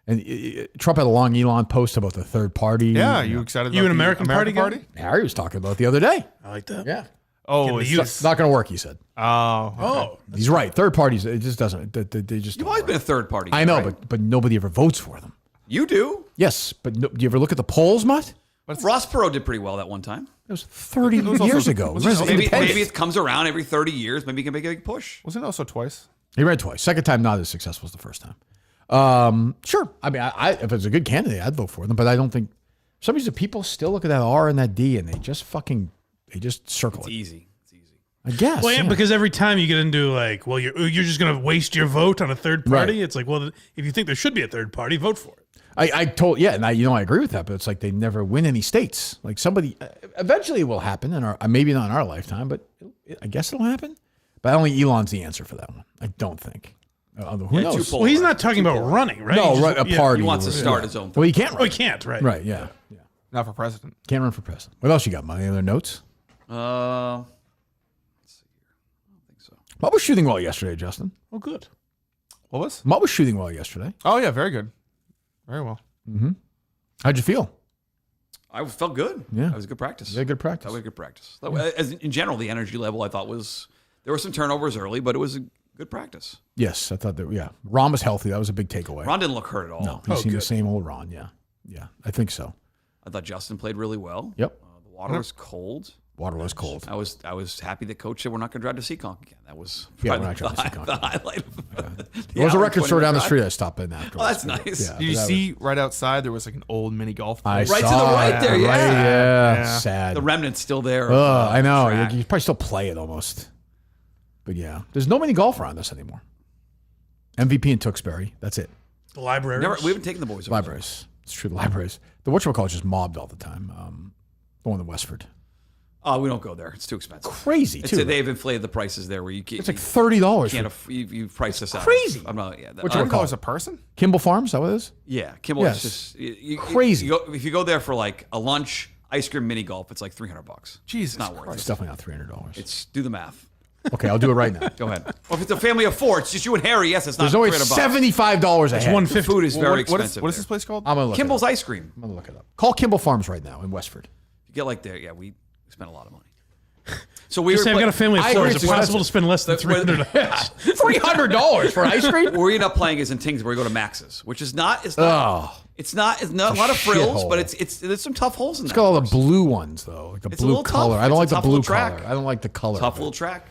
And Trump had a long Elon post about the third party. Yeah, you excited? You about an the American Party? Harry was talking about it the other day. I like that. Yeah. Oh, It's not going to work, he said. Oh, He's right. Third parties, it just doesn't. They just. You've always been a third party. I know, right? but nobody ever votes for them. You do. Yes, but do you ever look at the polls, Mutt? Ross Perot did pretty well that one time. It was 30 years ago. Maybe it comes around every 30 years. Maybe he can make a big push. Wasn't it also twice? He ran twice. Second time not as successful as the first time. Sure. I mean, if it's a good candidate, I'd vote for them. But I don't think for some reason people still look at that R and that D and they just circle it. It's easy. I guess. well, yeah, because every time you get into you're just going to waste your vote on a third party. Right. It's like, well, if you think there should be a third party, vote for it. And I agree with that, but it's like they never win any states. Like somebody, eventually it will happen, maybe not in our lifetime, but I guess it'll happen. But I don't think Elon's the answer for that one. I don't think. Who knows? Well, he's not talking about running, right? No, He's just- a party. He wants to start his own thing. Well, he can't run. Oh, he can't, right? Right, yeah. Not for president. Can't run for president. What else you got, Money? Any other notes? Let's see here. I don't think so. Mutt was shooting well yesterday, Justin. Oh, good. What was? Mutt was shooting well yesterday. Oh yeah, very good, very well. Mm-hmm. How'd you feel? I felt good. Yeah. That was a good practice. Very good practice. That was a good practice. As in general, the energy level I thought there were some turnovers early, but it was a good practice. Yes, I thought that. Yeah, Ron was healthy. That was a big takeaway. Ron didn't look hurt at all. No, he seemed the same old Ron. Yeah, I think so. I thought Justin played really well. Yep. The water was cold. Water was cold. I was happy that Coach said we're not going to drive to Seekonk again. That was Yeah, we're not driving to Seekonk. the highlight. There was a record store down the street I stopped in after. Oh, that's nice. Yeah, Did you see right outside there was like an old mini golf I course? Right to saw the right it. there, Right, yeah. yeah. Sad. The remnant's still there. I know. Track. You probably still play it almost. But yeah, there's no mini golf around us anymore. MVP in Tewksbury. That's it. The libraries. We haven't taken the boys over. Libraries. It's true. The libraries. The whatchamacallit just mobbed all the time. The one in Westford. Oh, we don't go there. It's too expensive. Crazy too. They've inflated the prices there where you can't. It's like $30. You can't. You've priced this out. Crazy. I'm not. Yeah. What you $30 call it? a person? Kimball Farms. Is that what it is? Yeah. Kimball Yes. is just Crazy. If you go there for like a lunch, ice cream, mini golf, it's like $300. Jesus It's not worth It's it. definitely not $300. It's do the math. Okay, I'll do it right now. Go ahead. Well, if it's a family of four, it's just you and Harry. Yes, it's not There's only $300. $75 a head. $150. Food is very What is expensive. what is there. this place called? I'm gonna look Kimball's it up. ice cream. I'm gonna look it up. Call Kimball Farms right now in Westford. You get like there. Yeah, we spent a lot of money. So we Just say I've got a family of I four. agree, Is it it's possible to spend less than That's where- $300? $300 for ice cream? Where we end up playing is in Tings, where we go to Max's, which is not. It's not. It's not a lot of frills, shithole. but there's some tough holes in It's there. got all the blue ones though, like the It's a blue little tough. color. I It's don't a like the tough blue little track. color. I don't like the color. Tough of little it. track.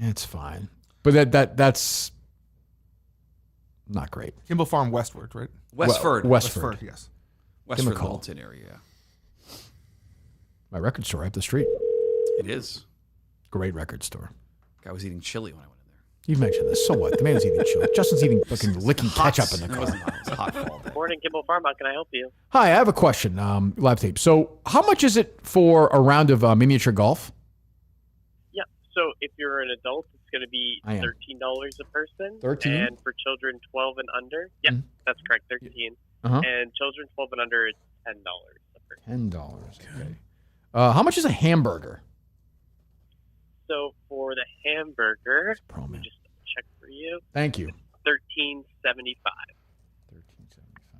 It's fine, but that's not great. Kimball Farm Westward, right? Westford. Westford. yes. Westford, Chemical. Littleton area. Yeah. My record store right up the street. It is. Great record store. Guy was eating chili when I went in there. You've mentioned this. So what? The man's eating chili. Justin's eating fucking licking ketchup in the It car. wasn't hot. It was hot fall day. Morning, Kimball Farm. How can I help you? Hi, I have a question. Live tape. So, how much is it for a round of miniature golf? Yeah. So if you're an adult, it's going to be I am. $13 a person. 13? And for children 12 and under, yeah, that's correct, 13. Uh-huh. And children 12 and under, it's $10 a person. $10. Okay. How much is a hamburger? So for the hamburger, Pro let me man. just check for you. Thank you. $13.75.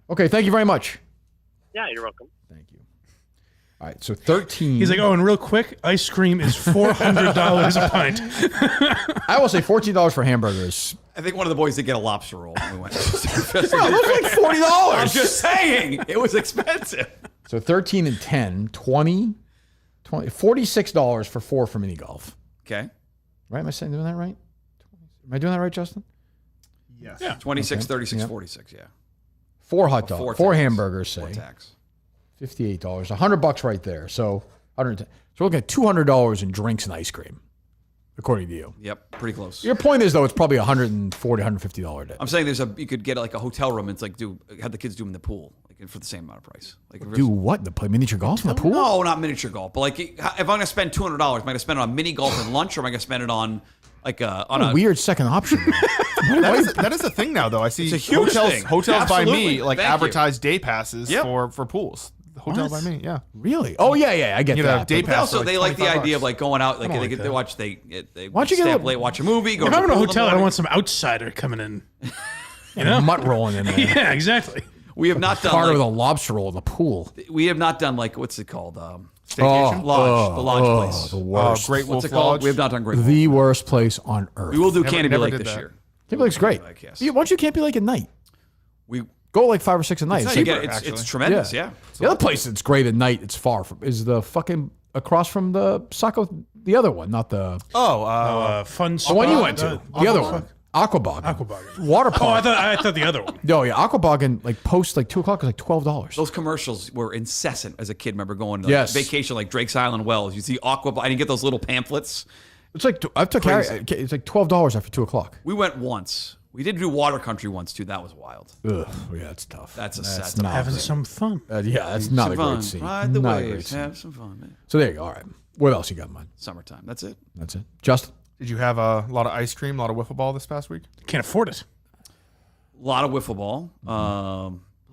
Okay, thank you very much. Yeah, you're welcome. Thank you. All right, so 13. He's like, oh, and real quick, ice cream is $400 a pint. I will say $14 for hamburgers. I think one of the boys did get a lobster roll when we went. Bro, it was like $40. I'm just saying. It was expensive. So 13 and 10, 20, $46 for 4 for mini golf. Okay. Right? Am I saying doing that right? Am I doing that right, Justin? Yes. Yeah. 26, Okay. 36, Yep. 46, yeah. 4 hot dogs, Four 4 tax. hamburgers, say. 4 tax. $58, $100 right there. So 110. So we're looking at $200 in drinks and ice cream, according to you. Yep, pretty close. Your point is though, it's probably $140, $150 day. I'm saying you could get like a hotel room and it's like have the kids do them in the pool. Like for the same amount of price. Like if Do what? To play miniature golf in the pool? No, not miniature golf. But like, if I'm going to spend $200, am I going to spend it on mini golf and lunch, or am I going to spend it on like a Weird second option. That is a thing now, though. I see It's a huge thing. hotels by Absolutely. me like Thank you. advertise day passes Yep. for pools. Hotel by me, yeah. Really? Oh yeah, I get You know, that. day but- They pass. also they like the idea of like going out, like I don't they like get that. watch they Why don't you stay get up late, watch a movie, go If to I'm in the a pool in the hotel, I morning. want some outsider coming in. You know, mutt rolling in there. Yeah, exactly. We have not done Carter with a like, lobster roll in the pool. we have not done like what's it called? Staycation? Lodge, the lodge place. The worst. Great What's Wolf it called? Lodge. We have not done Great Wolf. The worst place on earth. We will do Never- Canopy never Lake did this that. year. Canopy Lake's great. Like, yes. Yeah, why don't you Canopy Lake at night? We Go like 5 or 6 at night. It's It's cheaper, cheaper. again, actually. it's tremendous. Yeah. The other place that's great at night, it's far from, is the fucking across from the Saco, the other one, not the Fun the spot. one you went to. The other one. Aquabog. Water Oh, park. I thought the other one. No, yeah, Aquabog like post like 2 o'clock is like $12. Those commercials were incessant as a kid. Remember going to like, Yes. vacation like Drake's Island Wells. You see Aqua. I didn't get those little pamphlets. It's like I took Crazy. it's like $12 after 2 o'clock. We went once. We did do Water Country once too. That was wild. Ugh, yeah, it's tough. That's a That's sad. not Having great. some fun. Yeah, that's not Some a fun. great scene. Ride the Not a great waves. scene. Have some fun, man. So there you go. All right. What else you got, man? Summertime. That's it. That's it. Justin? Did you have a lot of ice cream, a lot of wiffle ball this past week? Can't afford it. A lot of wiffle ball. A lot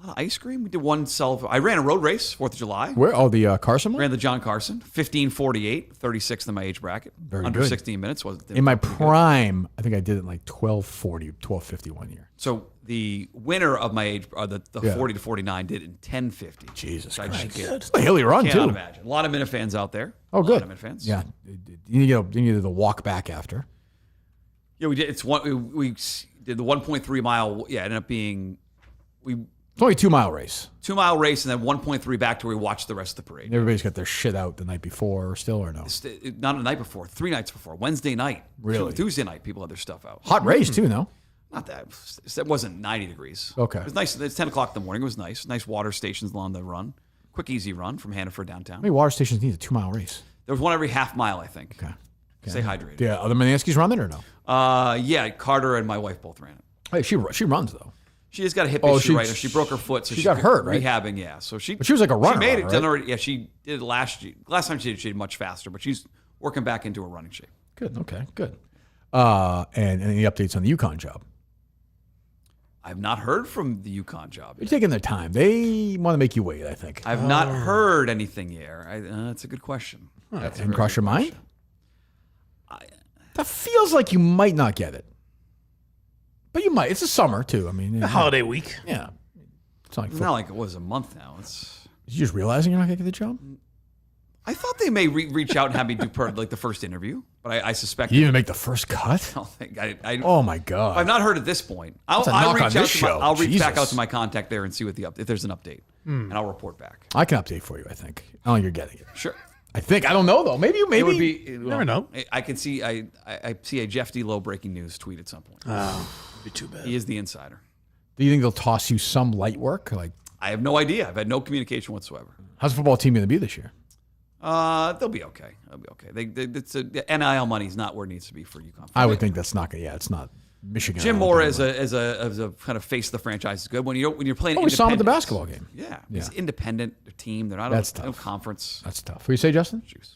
of ice cream. We did one I ran a road race, 4th of July. Where? Oh, the Carson one? Ran the John Carson, 15:48, 36th in my age bracket. Very Under good. 16 minutes was In my prime, I think I did it in like 12:40, 12:50 one year. So the winner of my age, the Yeah. 40 to 49, did it in 10:50. Jesus I Christ. just It's a hilly run, cannot too. imagine. A lot of Minifans out there. Oh, good. A lot of Minifans. Yeah. You needed the walk back after. Yeah, we did. It's one. We did the 1.3 mile. Yeah, it ended up being It's only a 2-mile race. 2-mile race and then 1.3 back to where we watched the rest of the parade. Everybody's got their shit out the night before, still or no? Not the night before, 3 nights before. Wednesday night, Really? Tuesday night, people had their stuff out. Hot race too, no? Not that. It wasn't 90 degrees. Okay. It was nice. It's 10 o'clock in the morning. It was nice. Nice water stations along the run. Quick, easy run from Hannaford downtown. How many water stations need a 2-mile race? There was one every half mile, I think. Okay. Stay hydrated. Yeah, other Mananskis run it or no? Yeah, Carter and my wife both ran it. Hey, she runs though. She just got a hip Oh, issue she- right now. She broke her foot, so she got hurt, right? Rehabbing, yeah. So she, But she was like a runner, She made it. right? Done already, yeah, she did it last year. Last time she did much faster, but she's working back into her running shape. Good. Okay. Good. And any updates on the Yukon job? I've not heard from the Yukon job They're yet. taking their time. They want to make you wait, I think. I've not heard anything yet. That's a good question. That's a And very cross good your mind? question. That feels like you might not get it. But you might. It's the summer, too. I mean, The holiday week. yeah. It's not like It's not like it was a month now. It's. you just realizing you're not going to get the job? I thought they may reach out and have me do like the first interview, but I suspect You didn't make the first cut? I don't think I Oh, my God. I've not heard at this point. I'll That's a knock reach on out this to show. I'll reach back Jesus. out to my contact there and see what if there's an update, and I'll report back. I can update for you, I think. I don't think you're getting it. Sure. I think. I don't know, though. Maybe. It would be. never know. I can see. I see a Jeff D. Lowe breaking news tweet at some point. Be too bad. He is the insider. Do you think they'll toss you some light work? Like, I have no idea. I've had no communication whatsoever. how's the football team going to be this year? They'll be okay. They'll be okay. The NIL money is not where it needs to be for UConn. I would think that's not going to. Yeah, it's not Michigan. Jim Moore as a kind of face of the franchise is good when you're playing. Oh, we saw him at the independent. basketball game. Yeah, Yeah. it's independent team. They're not That's a tough. conference. That's tough. What do you say, Justin? Juice.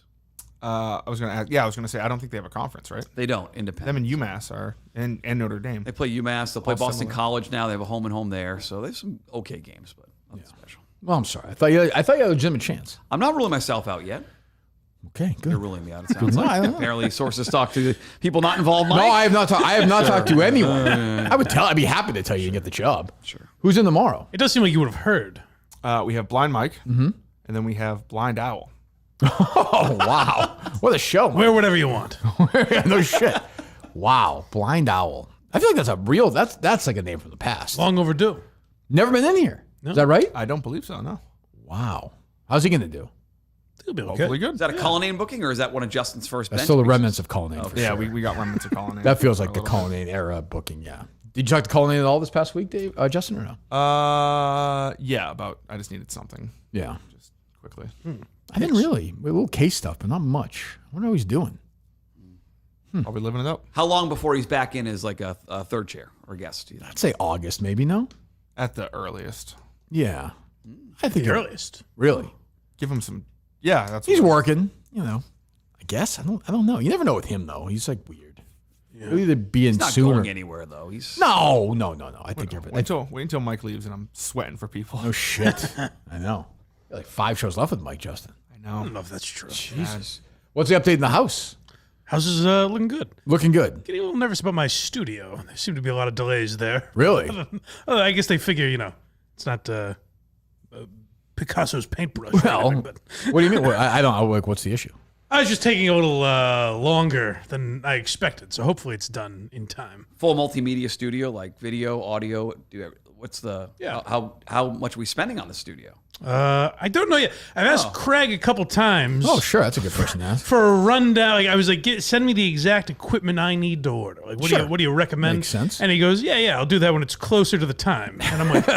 I was gonna ask, yeah, I was gonna say I don't think they have a conference, right? They don't Them independent. and UMass are and Notre Dame. They play UMass. They'll play All Boston similar. College now. They have a home and home there, so they have some okay games, but nothing special. Well, I'm sorry. I thought you had a legitimate chance. I'm not ruling myself out yet. Okay, good. You're ruling me out. It sounds No, I like don't know. apparently sources talk to people not involved. No, Mike. I have not. I have not talked to anyone. I'd be happy to tell you get the job. Sure. Who's in tomorrow? It does seem like you would have heard. We have Blind Mike, and then we have Blind Owl. Oh wow, what a show! man. Wear whatever you want. No shit. Wow, Blind Owl. I feel like that's a real. That's like a name from the past. Long overdue. Never been in here. Is that right? I don't believe so. No, Wow. How's he gonna do? It'll be okay. hopefully good. Is that a Cullinane booking or is that one of Justin's first? That's bench still the pieces? remnants of Cullinane. For Yeah, sure. we got remnants of Cullinane. That feels for like a the little Cullinane era booking. Yeah. Did you talk to Cullinane at all this past week, Dave? Justin, or no? bit. Yeah, about I just needed something Yeah. just quickly. I didn't really. A little case stuff, but not much. I wonder how he's doing. Probably living it up How long before he's back in as like a third chair or guest? Do you think? I'd say August, maybe. No. at the earliest. Yeah. I think The earliest. Really? Give him some. Yeah, that's He's what- working, I guess. I don't know. You never know with him though. He's like weird. He'll either be in He's not sooner. going anywhere though. He's No. I think Wait until Mike leaves and I'm sweating for people. No shit. I know. Like 5 shows left with Mike Justin. I I know. don't know if that's true. Jesus. What's the update in the house? House is looking good. Looking good. Getting a little nervous about my studio. There seem to be a lot of delays there. Really? I guess they figure, it's not Picasso's paintbrush. or Well, anything, but what do you mean? I don't know. Like, what's the issue? I was just taking a little longer than I expected, so hopefully it's done in time. full multimedia studio, like video, audio. What's the how much are we spending on the studio? I don't know yet. I've asked Craig a couple times. Oh, sure. That's a good person to ask. For a rundown, I was like, send me the exact equipment I need to order. Like, what do you recommend? Makes sense. And he goes, yeah, I'll do that when it's closer to the time. And I'm like,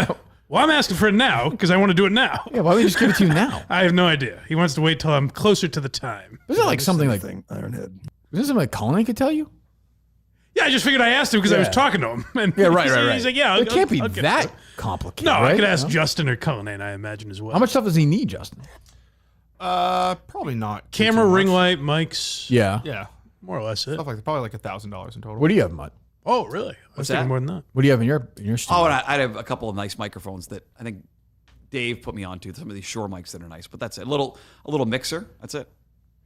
well, I'm asking for it now because I want to do it now. Yeah, why don't we just give it to you now? I have no idea. He wants to wait till I'm closer to the time. Isn't it like something like Ironhead? Isn't something like Colin could tell you? Yeah, I just figured I asked him because I was talking to him. And Yeah, right. He's like, yeah, It can't be I'll get that it. complicated. No, I right? could ask Justin or Cullinane, I imagine, as well. How much stuff does he need, Justin? Probably not. Camera, too much. ring light, mics. Yeah. Yeah, More or less it. stuff like probably like $1,000 in total. What do you have, Mutt? Oh, really? I was thinking that? more than that. What do you have in your studio? Oh, and I'd have a couple of nice microphones that I think Dave put me onto. Some of these Shure mics that are nice, but that's it. A little mixer. That's it.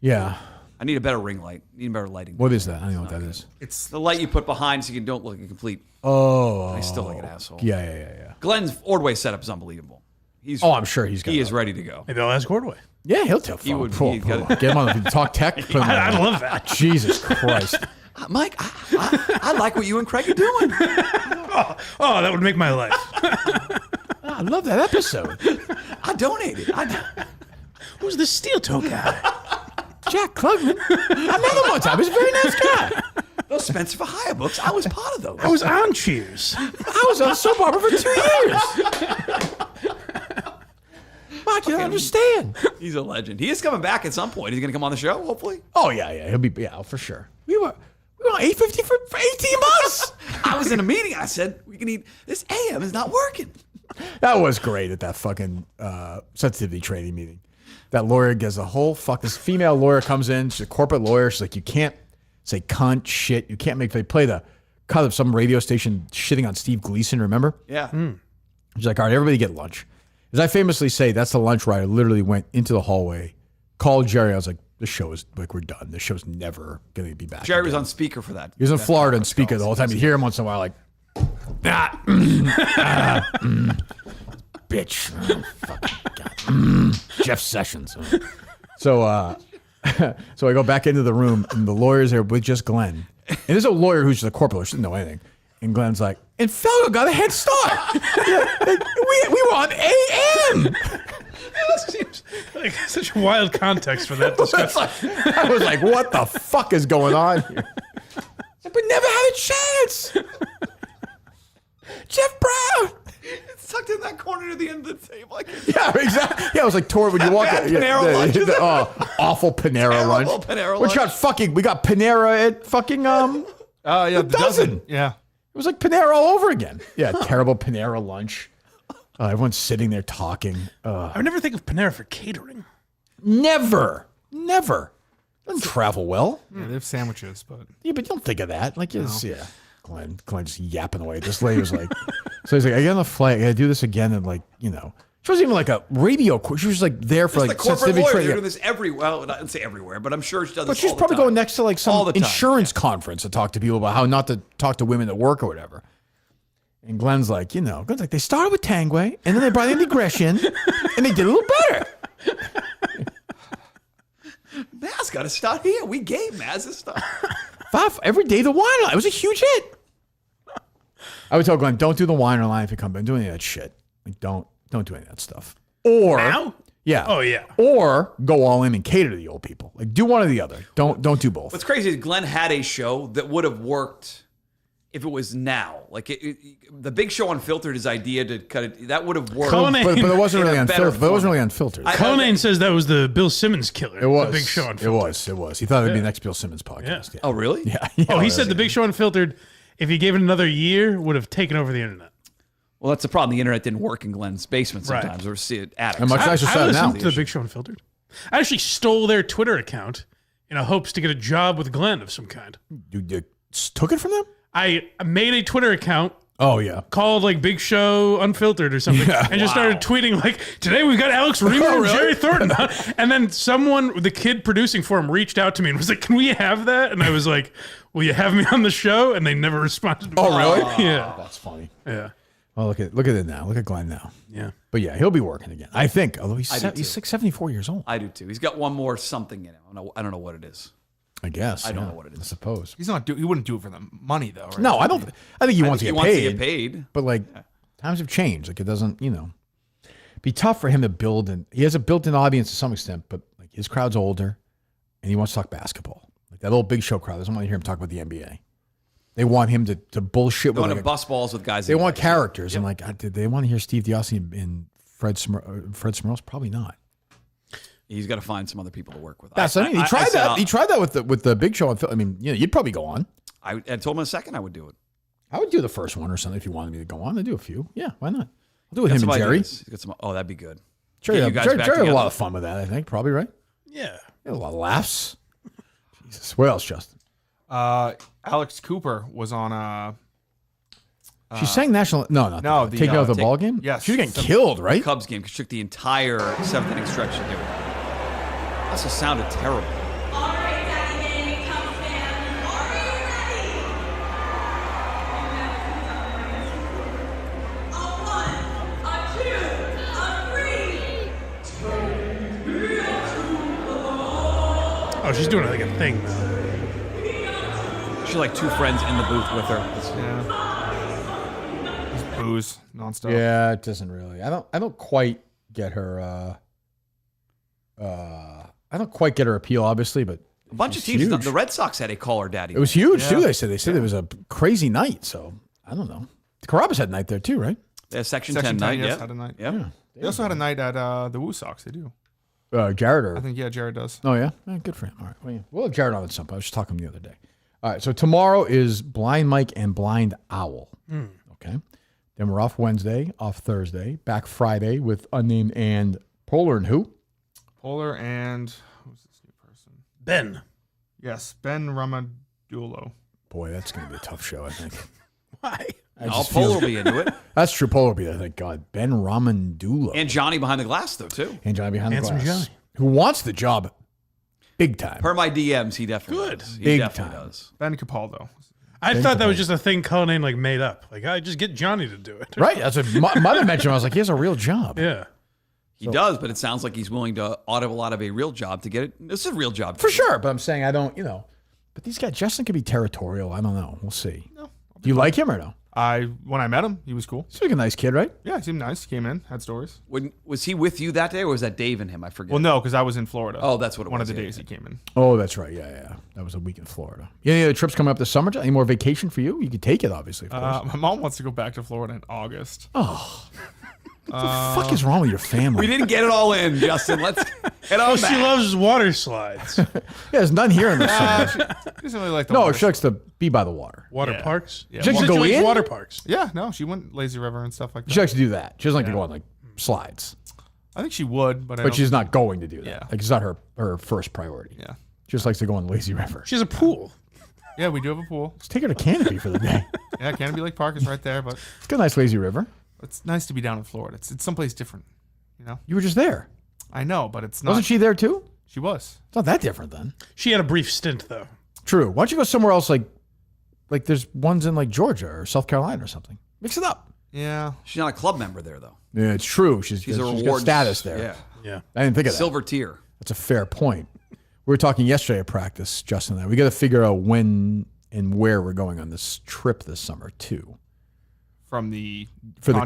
Yeah. I need a better ring light. Need better lighting. What is that? I don't know what that is. It's The light you put behind so you don't look like a complete. Oh. I still like an asshole. Yeah. Glenn's Ordway setup is unbelievable. I'm sure he's got He it. is ready to go. Maybe I'll ask Ordway. Yeah, he'll tell. He would- Pull, he's pull. got it. Get him on. Talk tech. Put him on. I love that. Jesus Christ. Mike, I like what you and Craig are doing. Oh, that would make my life. I love that episode. I donated. Who's the steel toe guy? Jack Klugman. I met him one time. He's a very nice guy. Those Spencer for Hire books, I was part of those. I was on Cheers. I was on soap opera for 2 years. Mike, you don't understand. He's a legend. He is coming back at some point. He's going to come on the show, hopefully. Oh yeah. He'll be for sure. We were on 850 for 18 months. I was in a meeting. I said, we can eat. This AM is not working. That was great at that fucking sensitivity training meeting. That lawyer gets a whole this female lawyer comes in. She's a corporate lawyer. She's like, you can't say cunt, shit. You can't they play the cut of some radio station shitting on Steve Gleason, remember? Yeah. She's like, all right, everybody get lunch. As I famously say, that's the lunch where I literally went into the hallway, called Jerry. I was like, this show is like, we're done. This show's never going to be back. Jerry was again. on speaker for that. He was in Florida and speaker the whole time. You hear him once in a while like, bitch. Oh, fucking God. Jeff Sessions. So so I go back into the room and the lawyer's there with just Glenn. And there's a lawyer who's just a corporate lawyer, she doesn't know anything. And Glenn's like, and Felgo got a head start. we were on AM. That seems like such a wild context for that discussion. I was like, what the fuck is going on here? But never had a chance. Jeff Brown. It's tucked in that corner to the end of the table. Like, Yeah, exactly. Yeah, I was like, Tor, when you walk Bad Panera lunch. awful Panera Terrible lunch. Panera Which lunch. we got Panera at fucking yeah, the dozen. Yeah. It was like Panera all over again. Yeah, terrible Panera lunch. Everyone's sitting there talking. I would never think of Panera for catering. Never. Doesn't travel well. Yeah, they have sandwiches, but Yeah, but you don't think of that. Like, it's, yeah. Glenn just yapping away. This lady was like, so he's like, I get on the flight. I gotta do this again. And like, she wasn't even like a radio. She was like there for the like corporate sensitivity lawyers training. are doing this everywhere. Well, I didn't say everywhere, but I'm sure she does But this she's all the probably time. going next to like All some the time. insurance conference to talk to people about how not to talk to women at work or whatever. And Glenn's like, Glenn's like, they started with Tangway, and then they brought in aggression, and they did a little better. Maz got to start here. We gave Maz a start. Every day the wine line. It was a huge hit. I would tell Glenn, don't do the wine line if you come back. Don't do any of that shit. Like, don't do any of that stuff. Or Now? yeah. Oh, yeah. Or go all in and cater to the old people. Like, do one or the other. Don't do both. What's crazy is Glenn had a show that would have worked if it was now. Like the Big Show Unfiltered, his idea to cut it, that would have worked. Cullinane- But it wasn't in really a better unfiltered. But it wasn't format. really unfiltered. Cullinane says that was the Bill Simmons killer. It was. The Big Show It Unfiltered. was. He thought it'd be the next Bill Simmons podcast. Yeah. Oh, really? Yeah. Oh, he said the Big Show Unfiltered, if he gave it another year, would have taken over the internet. Well, that's the problem. The internet didn't work in Glenn's basement Right. sometimes, or see it attics. And much nicer I side now. listened to the Big Show Unfiltered. I actually stole their Twitter account in hopes to get a job with Glenn of some kind. You took it from them? I made a Twitter account Oh, yeah. called like Big Show Unfiltered or something, and just started tweeting like, "Today we've got Alex Reamer and Jerry Thornton," and then the kid producing for him, reached out to me and was like, "Can we have that?" And I was like, "Will you have me on the show?" And they never responded. Oh, really? Yeah, That's funny. yeah, Well, look at it now. Look at Glenn now. yeah. But yeah, he'll be working again. I think. Although he's I do too. 74 years old. I do too. He's got one more something in him. I don't know what it is. I guess. I don't know what it is. I suppose. He's not. He wouldn't do it for the money though. Right? No, I don't. I think he wants to get paid. But like, times have changed. Like it doesn't. Be tough for him to build, and he has a built-in audience to some extent. But like his crowd's older, and he wants to talk basketball. Like that old Big Show crowd doesn't want to hear him talk about the NBA. They want him to bullshit They with want like to bust balls with guys. They want characters, and like, did they want to hear Steve Diossi and Fred Smirls? Probably not. He's got to find some other people to work with. That's what I mean. He tried that. He tried that with the Big Show. I mean, you'd probably go on. I told him in a second I would do it. I would do the first one or something if you wanted me to go on. I'd do a few. Yeah, why not? I'll do it with him and Jerry. That'd be good. Jerry Get you guys had back a together. lot of fun with that, I think. Probably, right? Yeah. He had a lot of laughs. Jesus. What else, Justin? Alex Cooper was on She sang national. No. Taking out the ball game? Yes. She was getting killed, right? Cubs game. She took the entire 7th inning stretch to do it. Also sounded terrible. Oh, she's doing like a thing now. She's like two friends in the booth with her. Yeah. Just booze nonstop. Yeah, it doesn't really. I don't quite get her. I don't quite get her appeal, obviously, but A bunch of teams. The Red Sox had a caller daddy. It was huge too. They said it was a crazy night. So I don't know. The Carrabba's had a night there too, right? Yeah, Section 10 night. Yes, Yeah, had a night. Yeah. They also had a night at the Woo Sox. They do. Jared, I think Jared does. Oh yeah, good for him. All right, we'll have Jared on at some point. I was just talking to him the other day. All right, so tomorrow is Blind Mike and Blind Owl. Okay, then we're off Wednesday, off Thursday, back Friday with Unnamed and Polar and who? Polar and who's this new person? Ben. Yes, Ben Ramadulo. Boy, that's going to be a tough show, I think. Why? Polar will be into it. That's true. Polar will be there. Thank God. Ben Ramandulo. And Johnny behind the glass, though, too. And Johnny behind Handsome the glass. Johnny. Who wants the job big time. Per my DMs, he definitely Good. does. He Big definitely time. does. Ben Capaldo. I thought that was just a thing Cullinane like made up. Like, I just get Johnny to do it. Right. That's what Mother mentioned. I was like, he has a real job. Yeah. He does, but it sounds like he's willing to audible out of a real job to get it. This is a real job. For sure. But I'm saying I don't, But these guys, Justin could be territorial. I don't know. We'll see. No, do you like him or no? When I met him, he was cool. He's like a nice kid, right? Yeah, he seemed nice. Came in, had stories. Was he with you that day, or was that Dave and him? I forget. Well, no, because I was in Florida. Oh, that's what it was. One of the yeah, days yeah. he came in. Oh, that's right. Yeah. That was a week in Florida. Any other trips coming up this summer? Any more vacation for you? You could take it, obviously, of course. My mom wants to go back to Florida in August. Oh. What the fuck is wrong with your family? We didn't get it all in, Justin. Let's get on She back. loves water slides. Yeah, there's none here in the summer. She doesn't really like the No, water. she likes to be by the water. Water Yeah. parks? Yeah. She likes to She go likes in? water parks. Yeah, no, she went lazy river and stuff like that. She likes to do that. She doesn't like to go on like slides. I think she would, but But she's not going to do that. Yeah. Like it's not her first priority. Yeah, She just likes to go on lazy river. She has a pool. yeah, we do have a pool. Let's take her to Canopy for the day. Yeah, Canopy Lake Park is right there, but It's got a nice lazy river. it's nice to be down in Florida. It's someplace different, You were just there. I know, but it's not. Wasn't she there too? She was. It's not that different then. She had a brief stint, though. True. Why don't you go somewhere else like there's ones in like Georgia or South Carolina or something. Mix it up. Yeah. She's not a club member there, though. Yeah, it's true. She's She's a got rewards status there. Yeah. Yeah. I didn't think of that. Silver tier. That's a fair point. We were talking yesterday at practice, Justin and I. We got to figure out when and where we're going on this trip this summer too. For the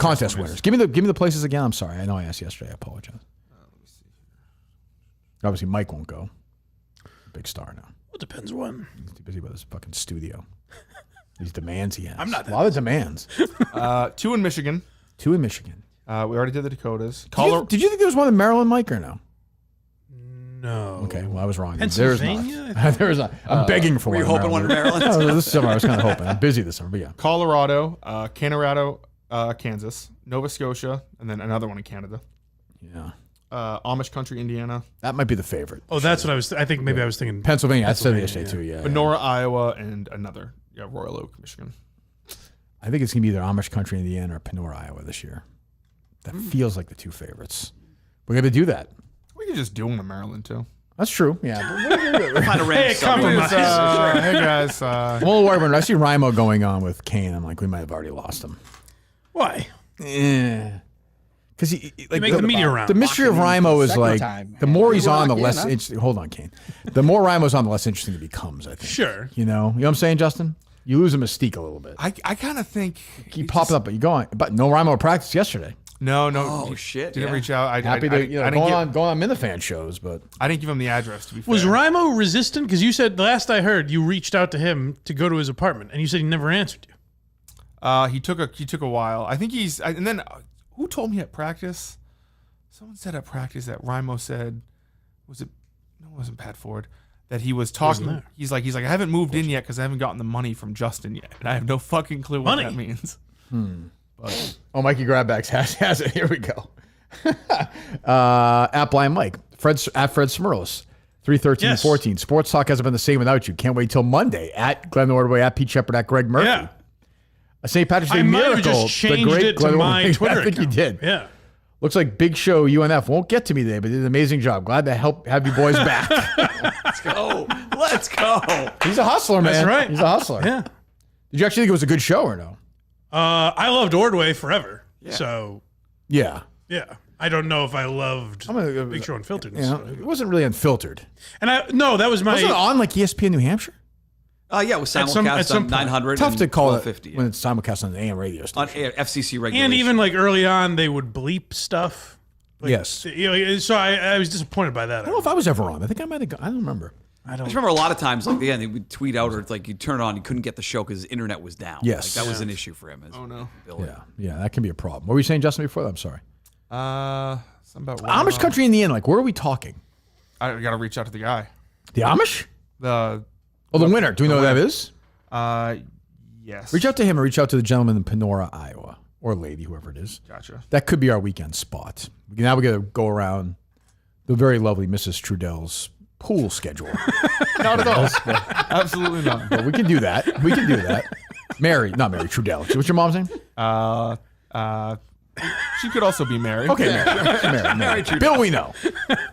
contest winners. Give me the places again. I'm sorry. I know I asked yesterday. I apologize. Let me see here. Obviously, Mike won't go. Big star now. It depends when. He's too busy with his fucking studio. These demands he has. I'm not a lot of demands. 2 in Michigan. 2 in Michigan. We already did the Dakotas. Did you think there was one in Maryland, Mike, or no? No. Okay, well, I was wrong. Pennsylvania? There's not. There's not. I'm begging for Were one. you hoping one in Maryland? No, this summer I was kind of hoping. I'm busy this summer, but yeah. Colorado, Kansas, Nova Scotia, and then another one in Canada. Yeah. Amish country, Indiana. That might be the favorite. Oh, that's what I was. I think maybe I was thinking Pennsylvania. I said it yesterday too. Yeah. Benora, Iowa, and another. Yeah, Royal Oak, Michigan. I think it's gonna be either Amish country, Indiana, or Penora, Iowa this year. That feels like the two favorites. We're gonna do that. We could just do one in Maryland too. That's true. Yeah. Kind of random compromise. Hey guys. I'm a little worried when I see Rimo going on with Kane. I'm like, we might have already lost him. why. Yeah. Because he like make the media round. The mystery of Rimo is like time. the more he's You on, the lock in, less. huh? Interesting. Hold on, Kane. The more Rimo's on, the less interesting it becomes. I think. Sure. You know what I'm saying, Justin? You lose a mystique a little bit. I kind of think Keep popping up, but you go on. But no Rimo practice yesterday. No. Oh, he shit, Didn't yeah. reach out. Happy to I didn't going on Minifan shows, but I didn't give him the address. To be fair. Was Rimo resistant? Because you said last I heard you reached out to him to go to his apartment, and you said he never answered you. He took a while. I think and then who told me at practice? Someone said at practice that Rimo said, it wasn't Pat Ford, that he was talking. there. He's like I haven't moved in yet because I haven't gotten the money from Justin yet, and I have no fucking clue what Money? that means. But Mikey Grabbags has it. Here we go. At Blind Mike, Fred Smirlis, 313-14. Sports talk hasn't been the same without you. Can't wait till Monday. At Glenn Ordway, at Pete Shepard, at Greg Murphy. Yeah. A St. Patrick's Day I might have miracle. just changed it to my Twitter I think account. you did. Yeah. Looks like Big Show UNF won't get to me today, but did an amazing job. Glad to have you boys back. Let's go. Let's go. He's a hustler, man. That's right. He's a hustler. Yeah. Did you actually think it was a good show or no? I loved Ordway forever. So, Yeah. yeah. I don't know if I loved Big Show Unfiltered. You know, it wasn't really unfiltered. And that was my. Was it on like ESPN New Hampshire? Yeah, it was At simulcast some on point. 900. Tough to call it 50 when it's simulcast on the AM radio on station. FCC regulation. And even like early on, they would bleep stuff. Like, Yes. You know, so I was disappointed by that. I don't know if I was ever on. I think I might have gone. I don't remember. I just remember a lot of times, like, they would tweet out, or it's like you turn it on, you couldn't get the show because his internet was down. Yes. Like, that was an issue for him. oh no. Yeah, that can be a problem. What were you saying, Justin, before that? I'm sorry. Something about Amish country in the end, like, where are we talking? I got to reach out to the guy. The Amish? The winner. Do we know who that is? yes. Reach out to him or reach out to the gentleman in Penora, Iowa, or lady, whoever it is. Gotcha. That could be our weekend spot. Now we got to go around the very lovely Mrs. Trudell's pool schedule. Not at all. Absolutely not. But we can do that. Not Mary Trudell. What's your mom's name? She could also be Mary. Okay, Mary. Bill, we know.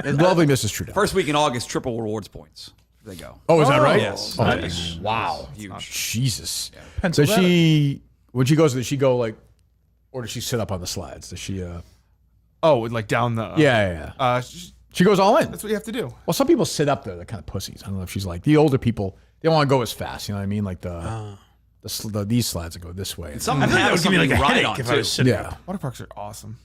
Lovely Mrs. Trudell. First week in August, triple rewards points. There they go. Oh, is that right? Yes. Oh, Nice. wow. Huge. Jesus. Pencil Does that she, when she goes, does she go like, or does she sit up on the slides? Does she, Oh, like down the. yeah. She goes all in. That's what you have to do. Well, some people sit up there. They're kind of pussies. I don't know if she's like the older people. They don't want to go as fast. You know what I mean? Like these slides that go this way. Some I of think them that have would give me something like to a ride headache on, if I was too. sitting Yeah. up. Water parks are awesome.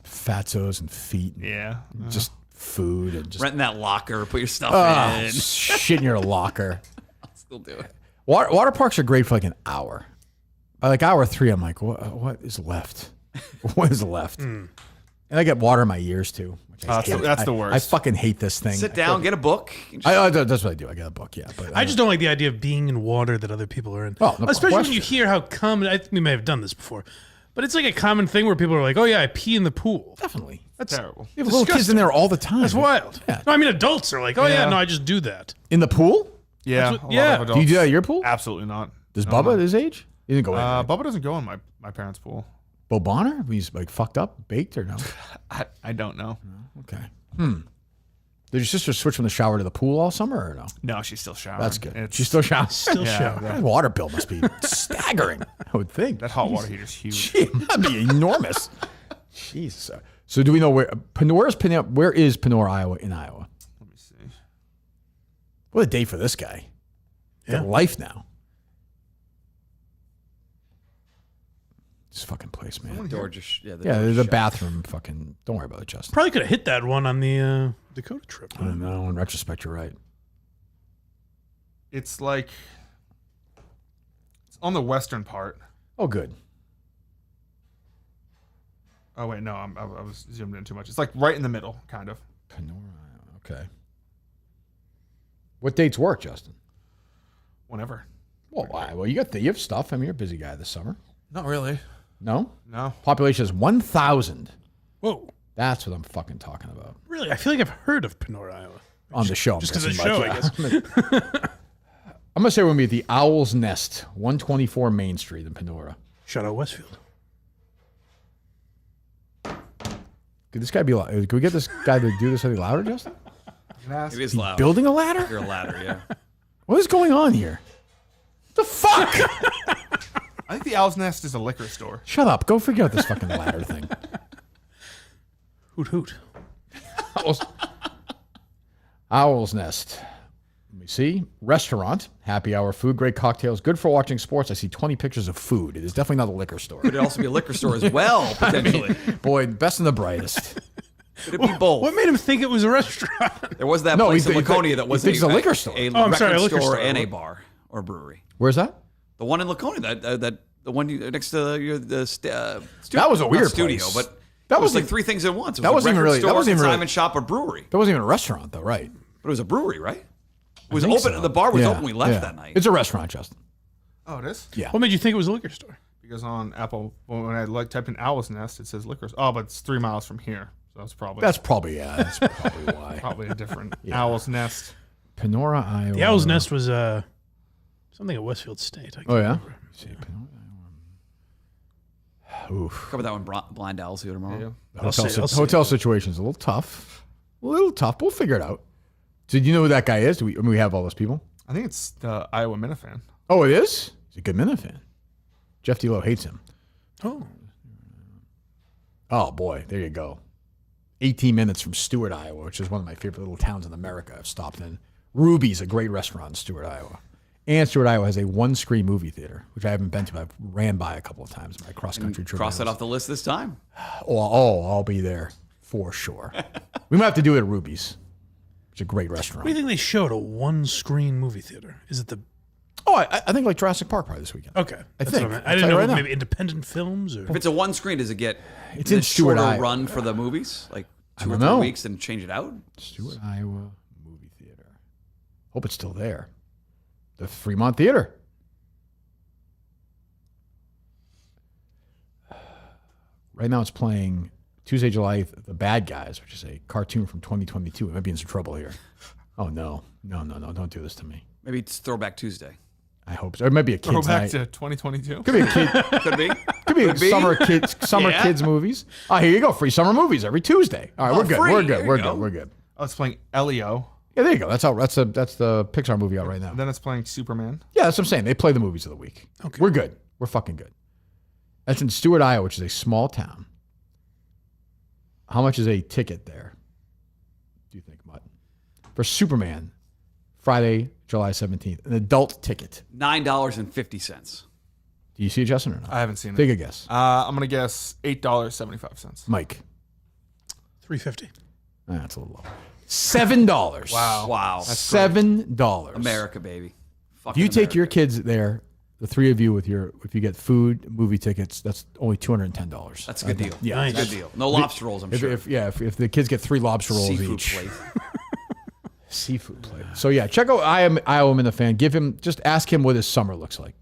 Fatzos and feet. And Yeah. just food and just Rent in that locker, put your stuff in. shit in your locker. Still do it. Water parks are great for like an hour. By like hour 3, I'm like, what is left? What is left? And I get water in my ears too. Which I hate. That's the worst. I fucking hate this thing. Sit down, get a book. You just- That's what I do. I get a book, yeah. But I just don't like the idea of being in water that other people are in. Oh, no especially when question. you hear how common. I think we may have done this before, but it's like a common thing where people are like, "Oh yeah, I pee in the pool." definitely. That's terrible. You have little kids in there all the time. That's wild. Yeah. No, I mean adults are like, "Oh yeah, Yeah. no, I just do that." In the pool? Yeah. That's what- a lot yeah. of Do Do adults. you do that at your pool? Absolutely not. Does No, Bubba no. at his age? He didn't go in. right? Bubba doesn't go in my parents' pool. Bo Bonner? He's like fucked up, baked or no? I don't know. Okay. Did your sister switch from the shower to the pool all summer or no? No, she's still showering. That's good. It's- She's still showering. Still show. That water bill must be staggering. I would think. That hot water heater's huge. Gee, that'd be enormous. Jesus. So do we know where where is Penora, Iowa in Iowa? Let me see. What a day for this guy. Yeah. Got life now. This fucking place, man. Door just, Yeah, door there's a shut. bathroom. Fucking. Don't worry about it, Justin. Probably could have hit that one on the Dakota trip. I don't know. In retrospect, you're right. It's like it's on the western part. Oh, good. Oh wait, no, I was zoomed in too much. It's like right in the middle, kind of. Penora, Iowa. Okay. What dates work, Justin? Whenever. Well, you have stuff. I mean, you're a busy guy this summer. Not really. No? No. Population is 1,000. Whoa. That's what I'm fucking talking about. Really? I feel like I've heard of Panora, Iowa. On the show. Just because of the show, I guess. I'm going to say we're going to be at the Owl's Nest, 124 Main Street in Panora. Shout out Westfield. Could this guy be loud? Could we get this guy to do this any louder, Justin? It is loud. Building a ladder? You're a ladder, yeah. What is going on here? The fuck? I think the Owl's Nest is a liquor store. Shut up. Go figure out this fucking ladder thing. Hoot hoot. Owl's Nest. Let me see. Restaurant, happy hour food, great cocktails, good for watching sports. I see 20 pictures of food. It is definitely not a liquor store. Could it also be a liquor store as well, potentially? Boy, best and the brightest. Could it be both? What made him think it was a restaurant? There was that place in Laconia that was a liquor store. A I'm sorry, a liquor store store. and a bar or brewery. Where's that? The one in Laconia, the one next to the studio. That was a weird studio, place. but That it was was like like- three things at once. It was that wasn't a even record really- that store, wasn't even really- consignment shop, or brewery. That wasn't even a restaurant, though, right? But it was a brewery, right? It was I think open. so. The bar was Yeah, open. We left yeah. that night. It's a restaurant, Justin. Oh, it is? Yeah. What made you think it was a liquor store? Because on Apple, when I typed in Owl's Nest, it says liquor. Oh, but it's 3 miles from here. So that's probably That's probably why. probably a different Owl's Nest. Panora, Iowa. The Owl's Nest was something at Westfield State. I can't Oh, yeah? remember. Oof. Cover that one. Blind Owls here tomorrow. The I'll hotel, say- I'll say hotel it. situation's a little tough. But we'll figure it out. So do you know who that guy is? We have all those people? I think it's the Iowa Minifan. Oh, it is? He's a good Minifan. Jeff D'Lo hates him. Oh, boy. There you go. 18 minutes from Stewart, Iowa, which is one of my favorite little towns in America I've stopped in. Ruby's a great restaurant in Stewart, Iowa. And Stewart, Iowa has a one-screen movie theater, which I haven't been to. I've ran by a couple of times in my cross-country trip. Cross that off the list this time. Oh, I'll be there for sure. We might have to do it at Ruby's. It's a great What restaurant. do you think they showed a one-screen movie theater? Is it the... Oh, I think like Jurassic Park probably this weekend. Okay. That's think. what I meant. I'll I didn't tell you know right if now. maybe independent films or... If it's a one screen, does it get It's in a Stewart, shorter Iowa. run for the movies? Like two or don't three know. weeks and change it out? Stewart, Iowa movie theater. Hope it's still there. The Fremont Theater. Right now it's playing Tuesday, July 8th, The Bad Guys, which is a cartoon from 2022. We might be in some trouble here. Oh, no. No, don't do this to me. Maybe it's Throwback Tuesday. I hope so. It might be a kid's Throwback night. to 2022. Could be a kid. Could be. Could be Could be. summer kids movies. Oh, here you go. Free summer movies every Tuesday. All right, we're good. free. We're There good. you We're go. good. We're good. Oh, it's playing Elio. Yeah, there you go. That's the Pixar movie out right now. And then it's playing Superman. Yeah, that's what I'm saying. They play the movies of the week. Okay. We're good. We're fucking good. That's in Stewart, Iowa, which is a small town. How much is a ticket there? Do you think, Mutt? For Superman, Friday, July 17th, an adult ticket. $9.50. Do you see it, Justin, or not? I haven't seen Take it. a guess. I'm going to guess $8.75. Mike. $3.50. That's a little low. $7. Wow. $7. America, baby. If Fucking you take your America. kids there, the three of you if you get food, movie tickets, that's only $210. That's a good deal. Yeah, Nice. Good deal. No lobster rolls, I'm sure. If the kids get 3 lobster rolls Seafood each. plate. Seafood plate. So yeah, check out Iowa Minifan. Give him, just ask him what his summer looks like.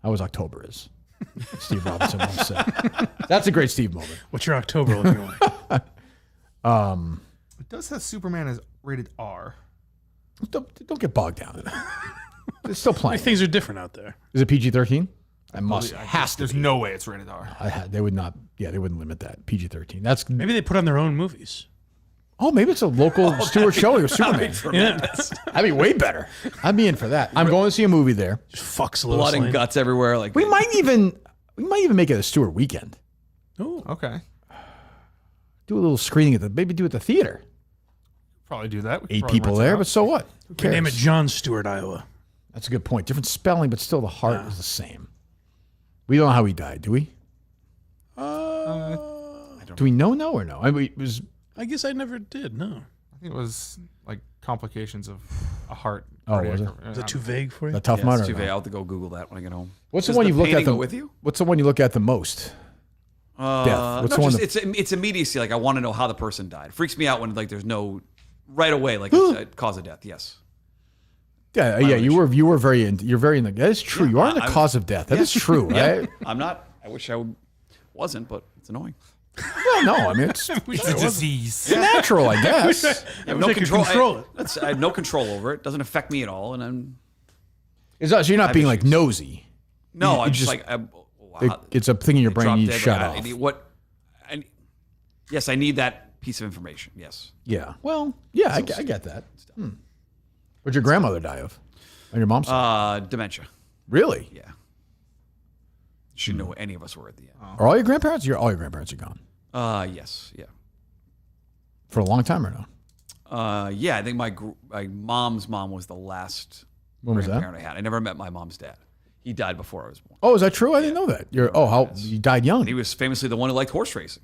How his October is. Steve Robinson once said. That's a great Steve moment. What's your October looking like? It does have Superman as rated R. Don't get bogged down in it. It's still playing. Things are different out there. Is it PG-13? Has to There's be. no way it's rated R. They would not. Yeah, they wouldn't limit that. PG-13. That's Maybe they put on their own movies. Oh, maybe it's a local Stewart show with Superman. Yeah. That'd be way better. I'd be in for that. I'm going to see a movie there. Just fucks Lois Blood and Lane. guts everywhere. Like We might even make it a Stewart weekend. Oh, Okay. Do a little screening at maybe do it at the theater. Probably do that. We could 8 probably people rent it there, out. but so what? Who we cares? name it John Stewart, Iowa. That's a good point. Different spelling, but still the heart is the same. We don't know how he died, do we? Do we know or no? I mean, it was. I guess I never did. No. I think it was like complications of a heart. Oh, was it? Is that too vague for you? A tough yeah, one it's or too vague. no? I'll have to go Google that when I get home. What's Does the one you've looked at painting the go with you? What's the one you look at the most? Death. What's the one? It's immediacy. Like I want to know how the person died. It freaks me out when like there's no right away like a cause of death. Yes. Yeah, you were very in. You're very in the. That is true. You are in the cause of death. That is true, right? I'm not. I wish I wasn't, but it's annoying. Well, no, I mean it's a disease. It's natural, I guess. I have no control. I have no control over it. Doesn't affect me at all, and I'm. So you're not being like nosy. No, I'm just like. It's a thing in your brain you need to shut off. Yes, I need that piece of information. Yes. Yeah. Well, yeah, I get that. What'd your grandmother die of? On your mom's side? Dementia. Really? Yeah. She didn't know who any of us were at the end. Are all your grandparents? All your grandparents are gone. Yes. Yeah. For a long time or no? Yeah, I think my mom's mom was the last grandparent I had. I never met my mom's dad. He died before I was born. Oh, is that true? I didn't know that. You died young. He was famously the one who liked horse racing.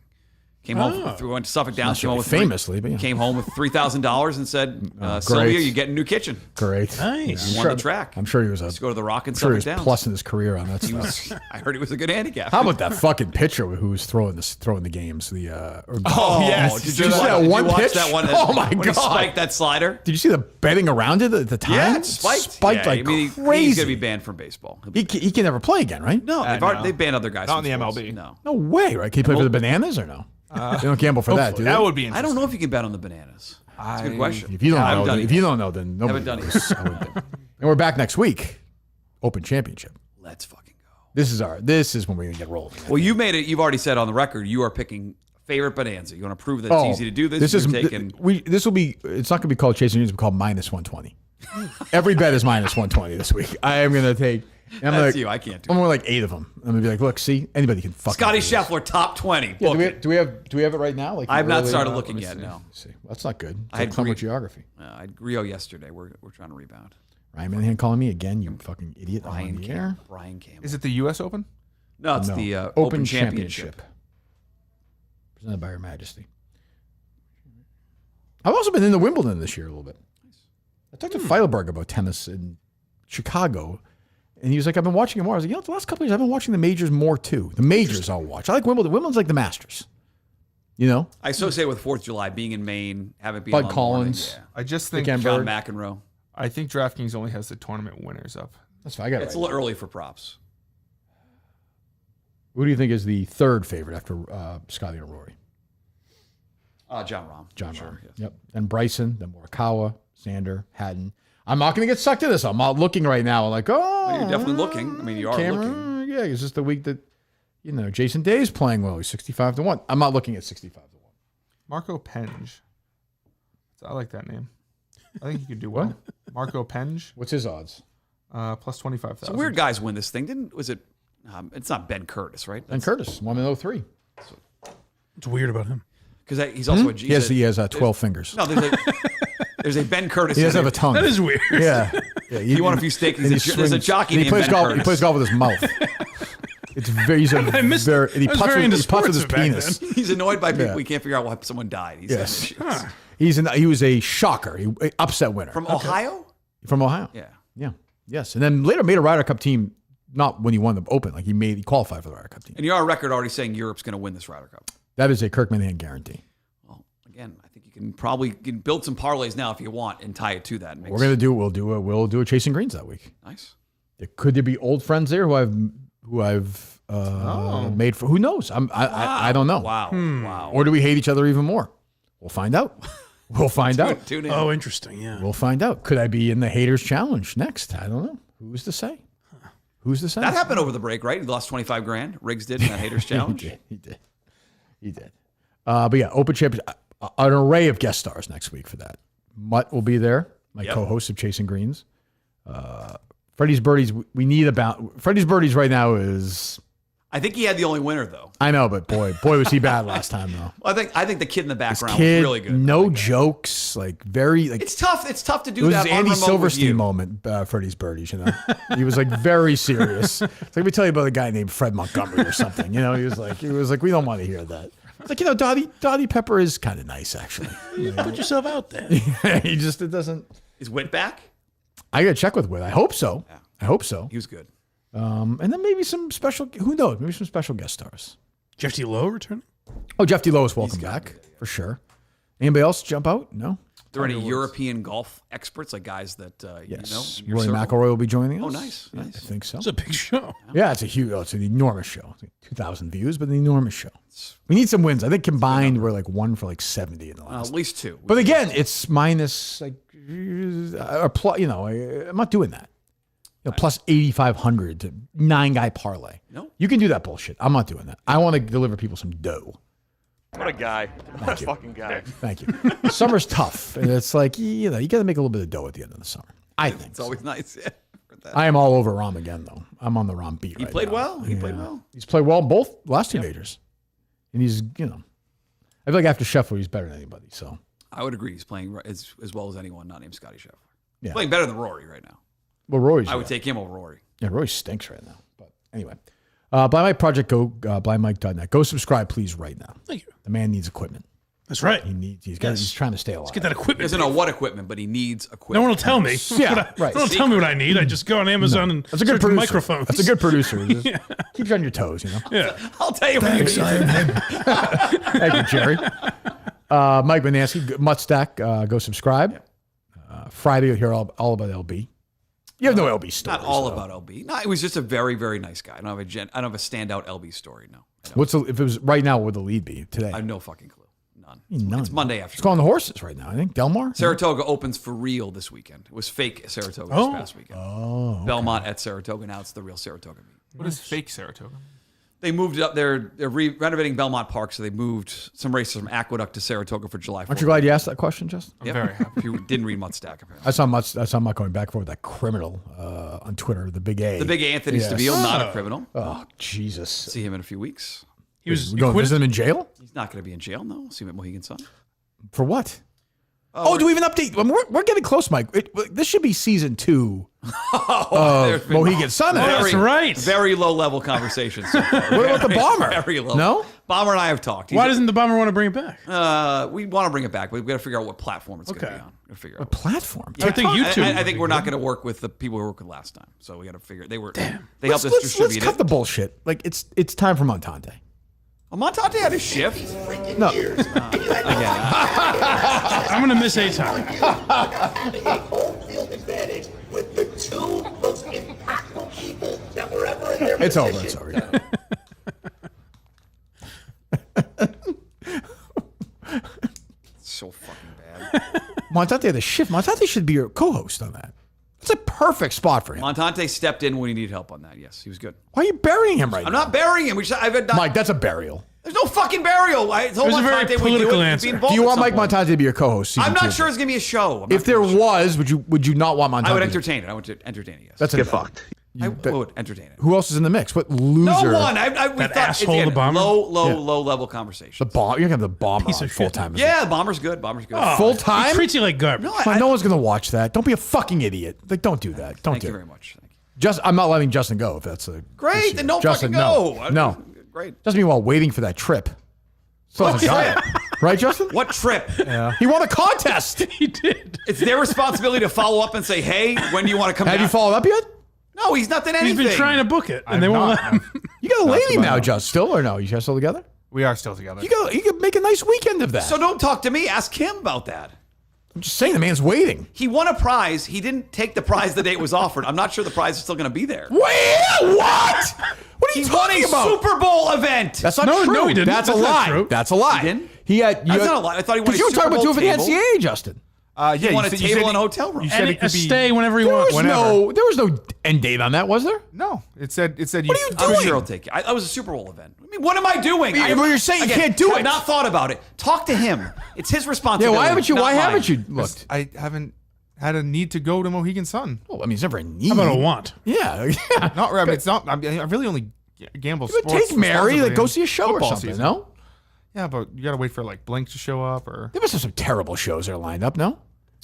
Came home, went to Suffolk Downs. Came home with $3,000 and said, "Sylvia, you get a new kitchen." Great, nice. He won the track. I'm sure he was. Let's go to the Rock and Suffolk Downs. Plus in his career on that stuff. I heard he was a good handicap. How about that fucking pitcher who was throwing the games? Did you see that one pitch? That one? Oh my when god! He spiked that slider. Did you see the betting around it at the time? Yeah, it spiked like crazy. He's gonna be banned from baseball. He can never play again, right? No, they banned other guys. Not in the sports. MLB. No way, right? Can he play for the Bananas or no? They don't gamble for that, do they? That would be interesting. I don't know if you can bet on the Bananas. That's a good question. If you don't know, then nobody knows. And we're back next week. Open Championship. Let's fucking go. This is when we're gonna get rolling. Well, you made it. You've already said on the record you are picking favorite bonanza. You want to prove that it's easy to do this. It's not gonna be called Chasing Greens. It's called minus 120. Every bet is minus 120 this week. I am gonna take. That's you. I can't do. I'm gonna like 8 of them. I'm gonna be like, look, see, anybody can fuck. Scotty Scheffler top 20. Yeah, do we have it right now? Like I've not started looking yet. No. Let's see. That's not good. I had geography. I had Rio yesterday. We're trying to rebound. Ryan Minahan calling me again. You fucking idiot. Brian Campbell. Is it the U.S. Open? No, it's the Open Championship. Presented by Her Majesty. I've also been into Wimbledon this year a little bit. I talked to Feilberg about tennis in Chicago. And he was like, I've been watching it more. I was like, the last couple of years, I've been watching the majors more too. The majors I'll watch. I like Wimbledon. Wimbledon's like the Masters. You know? I associate with 4th of July, being in Maine, having been Bud Collins. Yeah. I just think John McEnroe. I think DraftKings only has the tournament winners up. That's fine. It's a little early for props. Who do you think is the third favorite after Scotty and Rory? John Rahm. John Rahm. Yes. Yep. Then Bryson, then Morikawa, Sander, Hatton. I'm not going to get sucked into this. I'm not looking right now. Like, well, you're definitely looking. I mean, you are looking. Yeah, it's just the week that, Jason Day's playing well. He's 65-1. I'm not looking at 65-1. Marco Penge. I like that name. I think he could do well. Marco Penge. What's his odds? Plus 25,000. So weird guys win this thing. Was it? It's not Ben Curtis, right? Ben Curtis won in 03. What's weird about him? Because he's also a G. He has 12 fingers. No, there's a Ben Curtis. He doesn't have a tongue. That is weird. Yeah. You want a few steaks? There's a jockey named Ben Curtis. He plays golf with his mouth. It's very. He puffs with his penis. He's annoyed by people. We can't figure out why someone died. He was a shocker. He upset winner from Ohio. From Ohio. Yeah. Yes, and then later made a Ryder Cup team. Not when he won the Open, like he qualified for the Ryder Cup team. And you're on record already saying Europe's going to win this Ryder Cup. That is a Kirk Minahan guarantee. Well, again, I think you can probably build some parlays now if you want and tie it to that. We're going to do. We'll do a Chasing Greens that week. Nice. Could there be old friends there who I've made for? Who knows? I don't know. Wow. Or do we hate each other even more? We'll find out. We'll find out. Tune in. Oh, interesting. Yeah. We'll find out. Could I be in the Haters Challenge next? I don't know. Who's to say? Who's to say? That happened over the break, right? He lost $25,000. Riggs did in that Haters Challenge. He did. But yeah, Open Championship. An array of guest stars next week for that. Mutt will be there, my co-host of Chasing Greens. Freddie's Birdies. We need about Freddie's Birdies right now is. I think he had the only winner though. I know, but boy was he bad last time though. Well, I think the kid in the background was really good. No jokes, like very like. It's tough. It's tough to do it was that. It was Andy Silverstein moment. Freddie's Birdies, he was like very serious. It's like, let me tell you about a guy named Fred Montgomery or something. He was like, we don't want to hear that. It's like, Dottie Pepper is kind of nice actually. Put yourself out there. It doesn't. Is Whit back? I got to check with Whit. I hope so. Yeah. I hope so. He was good. And then maybe some special, who knows, maybe some special guest stars. Jeff D. Lowe returning? Oh, Jeff D. Lowe is welcome back, for sure. Anybody else jump out? No? there any European golf experts, like guys that Yes. your Rory circle? McIlroy will be joining us. Oh, nice. Yeah, I think so. It's a big show. Yeah, it's an enormous show. It's like 2,000 views, but an enormous show. We need some wins. I think combined we're like 1 for like 70 in the last. At least 2. But again, it's minus like a plus. I'm not doing that. Plus 8,500 to 9-guy parlay. No, you can do that bullshit. I'm not doing that. I want to deliver people some dough. What a guy. What a fucking guy. Thank you. Summer's tough, and it's like you got to make a little bit of dough at the end of the summer. I think it's always nice. Yeah, for that. I am all over Rom again, though. I'm on the Rom beat. He right played now. well. He played well. He's played well in both last 2 majors, and he's I feel like after Scheffler, he's better than anybody. So I would agree. He's playing as well as anyone not named Scotty Scheffler. Yeah. Playing better than Rory right now. Well, Rory's. I would take him over Rory. Yeah, Rory stinks right now. But anyway, Blind Mike Project, go blindmike.net. Go subscribe, please, right now. Thank you. The man needs equipment. That's right. He's trying to stay alive. Let's get that equipment. He doesn't know what equipment, but he needs equipment. No one will tell me. Yeah, right. No one will tell me what I need. I just go on Amazon and That's a good search producer. microphones. That's a good producer. Just keeps you on your toes, Yeah. I'll tell you when you need it. Thank you, Jerry. Mike Manansky, Mutt Stack, go subscribe. Friday, you'll hear all about LB. You have no LB stories. Not all about LB. No, it was just a very, very nice guy. I don't have a standout LB story. No. If it was right now, what would the lead be today? I have no fucking clue. None. None. It's Monday afternoon. It's calling the horses right now. I think Delmar. Saratoga opens for real this weekend. It was fake Saratoga this past weekend. Oh, okay. Belmont at Saratoga. Now it's the real Saratoga meet. What is fake Saratoga? They moved it up. They're renovating Belmont Park, so they moved some races from Aqueduct to Saratoga for July 4th. Aren't you glad you asked that question, Justin? I'm very happy. If you didn't read Muttstack, apparently. I saw Mutt going back and forth with that criminal on Twitter, the Big A. The Big Anthony Stabile, not a criminal. Oh, Jesus. See him in a few weeks. He was We going to visit him in jail? He's not going to be in jail, no. See him at Mohegan Sun. For what? Do we have an update? We're getting close, Mike. This should be season 2 of Mohegan Sun. That's right. Very low level conversation so far. What about the Bomber? Very low. No? Bomber and I have talked. Why doesn't the Bomber want to bring it back? We want to bring it back, but we've got to figure out what platform it's going to be on. We'll figure out. Platform? I think YouTube. I think we're not going to work with the people we worked with last time. So we got to figure. They helped us Let's distribute cut it. the bullshit. Like it's time for Montante. Montante had a shift. No. I'm going to miss A-Time. It's over. It's over. So fucking bad. Montante had a shift. Montante should be your co-host on that. It's a perfect spot for him. Montante stepped in when he needed help on that. Yes, he was good. Why are you burying him right now? I'm not burying him. Mike, that's a burial. There's no fucking burial. I told It was a very Montante we'd political do it. answer. Be Do involved Do you at want some Mike point. Montante to be your co-host? I'm season not 2? sure it's gonna be a show. I'm If not there really sure. was, would you not want Montante? I would entertain it. I would entertain it. Yes. That's Get fucked. I would entertain it. Who else is in the mix? What loser? No one. We That thought asshole, again, the Bomber? low level conversation. The bomb. You're gonna have the bomber Piece on of shit. full time. Yeah, Bomber's good. Bomber's good. Oh, Full time? He treats you like garbage. No one's gonna watch that. Don't be a fucking idiot. Like, don't do that. Don't Thank do you it. very much. Thank you. Just, I'm not letting Justin go if that's a Great. issue. Then don't Justin, fucking go. No. Great. Doesn't mean while waiting for that trip. Still hasn't got it. Right, Justin? What trip? He won a contest. He did. It's their responsibility to follow up and say, "Hey, when do you want to come Have down?" you followed up yet? No, he's not done anything. He's been trying to book it, and they won't let him. You got a lady now, Justin. Still or no? You guys still together? We are still together. You could make a nice weekend of that. So don't talk to me. Ask him about that. I'm just saying the man's waiting. He won a prize. He didn't take the prize the day it was offered. I'm not sure the prize is still going to be there. Wait, what? What are you He won talking a about? Super Bowl event. That's not No, true. no, he didn't. That's a That's not lie. true. That's a lie. He didn't? He had. That's not a lie. I thought he won Because a you were Super talking about Bowl doing it for the table. NCAA, Justin. Yeah, He won a you table said in a hotel room. You said And it a could be stay whenever he There wants. was no end date on that, was there? No, it said you. What are you I'm doing? sure he'll take it. That was a Super Bowl event. I mean, what am I doing? Well, you're saying you Again, can't do have it. Not thought about it. Talk to him. It's his Yeah, responsibility. why haven't you? not Why mine. haven't you looked? I haven't had a need to go to Mohegan Sun. Well, I mean, it's never a need. How about a want? Yeah, yeah. Not. I mean, it's not. I really only gamble. But Sports take Mary, responsibly like go in see a show or football something. season. No, Yeah, but you gotta wait for like Blink to show up or. there must have some terrible shows that are lined up. No,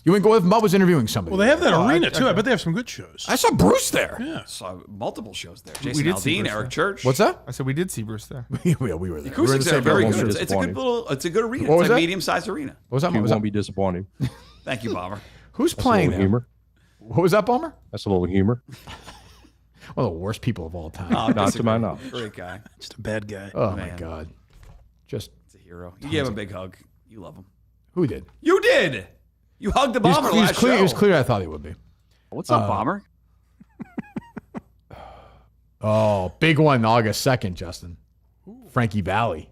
you wouldn't go if Mutt was interviewing somebody. Well, they have that Oh, arena I- too. I bet they have some good shows. I saw Bruce there. Yeah. Saw multiple shows there. Jason did see Aldean, Bruce Eric there. Church. What's that? I said we did see Bruce there. we were there. We were in Acoustics the there are same very building. good. It's a good little. It's a good arena. What was It's a that? medium-sized arena. What was that? You What was won't that? be disappointed. Thank you, Bomber. Who's That's a playing little there? humor. What was that, Bomber? That's a little humor. One of the worst people of all time. Oh, Not to disagree. my knowledge. Great guy. Just a bad guy. Oh my man. God! Just He's a hero. You gave him a big hug. You love him. who did? You did. You hugged the bomber He was last clear. show. It was clear. I thought he would be. What's up, bomber? Oh, big one, August 2nd, Justin. Frankie Valley.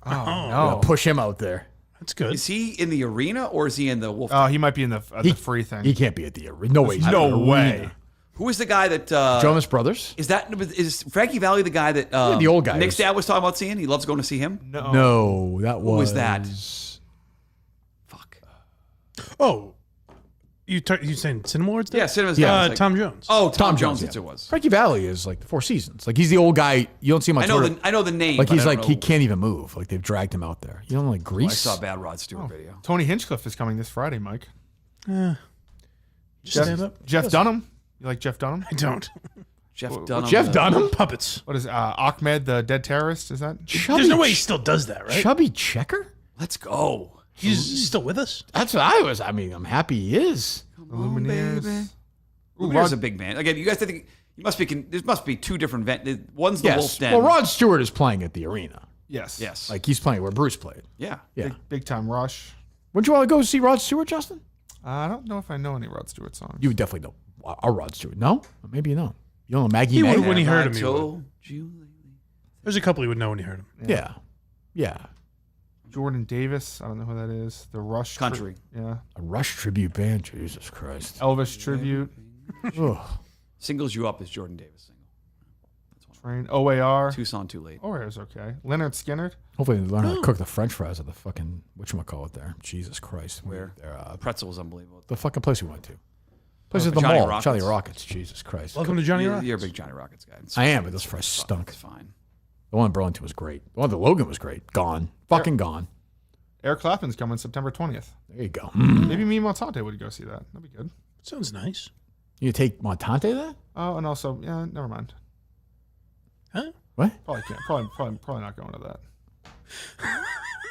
Oh, Gotta no. push him out there. That's good. Is he in the arena or is he in the Wolf? Oh, he might be in the free thing. He can't be at the arena. No way. he's no in the way. arena. Who is the guy that Jonas Brothers? is Frankie Valley the guy that the old guy Nick's who's- dad was talking about seeing? He loves going to see him. No, that was. Who was that? Fuck. Oh, you saying Cinema Lords? Yeah, Cinema's Yeah. dad was like- Tom Jones. Oh, Tom Jones, Jones. That's yeah. who it was. Frankie Valley is like the Four Seasons. Like he's the old guy. You don't see him on I know Twitter. the name. Like but he's I don't like he know. can't even move. Like they've dragged him out there. You know, like I Grease. saw a bad Rod Stewart video. Tony Hinchcliffe is coming this Friday, Mike. Just stand up. Jeff Dunham. You like Jeff Dunham? I don't. Jeff Dunham. Jeff Dunham. Puppets. What is Ahmed, the dead terrorist? Is that? There's no way he still does that, right? Chubby Checker. Let's go. He's still with us. That's what I was. I mean, I'm happy he is. The Lumineers. Lumineers a big man. Again, you guys think you must be. There must be two different. One's the Wolf Yes. Den. Well, Rod Stewart is playing at the arena. Yes. Yes. Like he's playing where Bruce played. Yeah. Yeah. Big time Rush. Would you want to go see Rod Stewart, Justin? I don't know if I know any Rod Stewart songs. You would definitely know a Rod Stewart. No, maybe you know. You don't know Maggie He May? would when he heard him. I He would. told you lately. There's a couple he would know when he heard him. Yeah. Yeah. Jordan Davis. I don't know who that is. The Rush. Country. Yeah. A Rush tribute band. Jesus Christ. Elvis tribute. Ugh. Singles You Up is Jordan Davis single. Train. OAR. Tucson Too Late. OAR's okay. Leonard Skinner. Hopefully they learn how to cook the French fries at the fucking whatchamacallit there. Jesus Christ. Where? They're, Pretzel was unbelievable. the fucking place we went to. Place at the Johnny mall. Rockets. Johnny Rockets. Jesus Christ. Welcome to Johnny Rockets. You're a big Johnny Rockets guy. I am, but those fries stunk. It's fine. The one in Burlington was great. The one at the Logan was great. Gone. Fucking gone. Eric Clapton's coming September 20th. There you go. Maybe me and Montante would go see that. That'd be good. Sounds nice. You take Montante there? Oh, and also, yeah, never mind. Huh? What? Probably can't. Probably not going to that.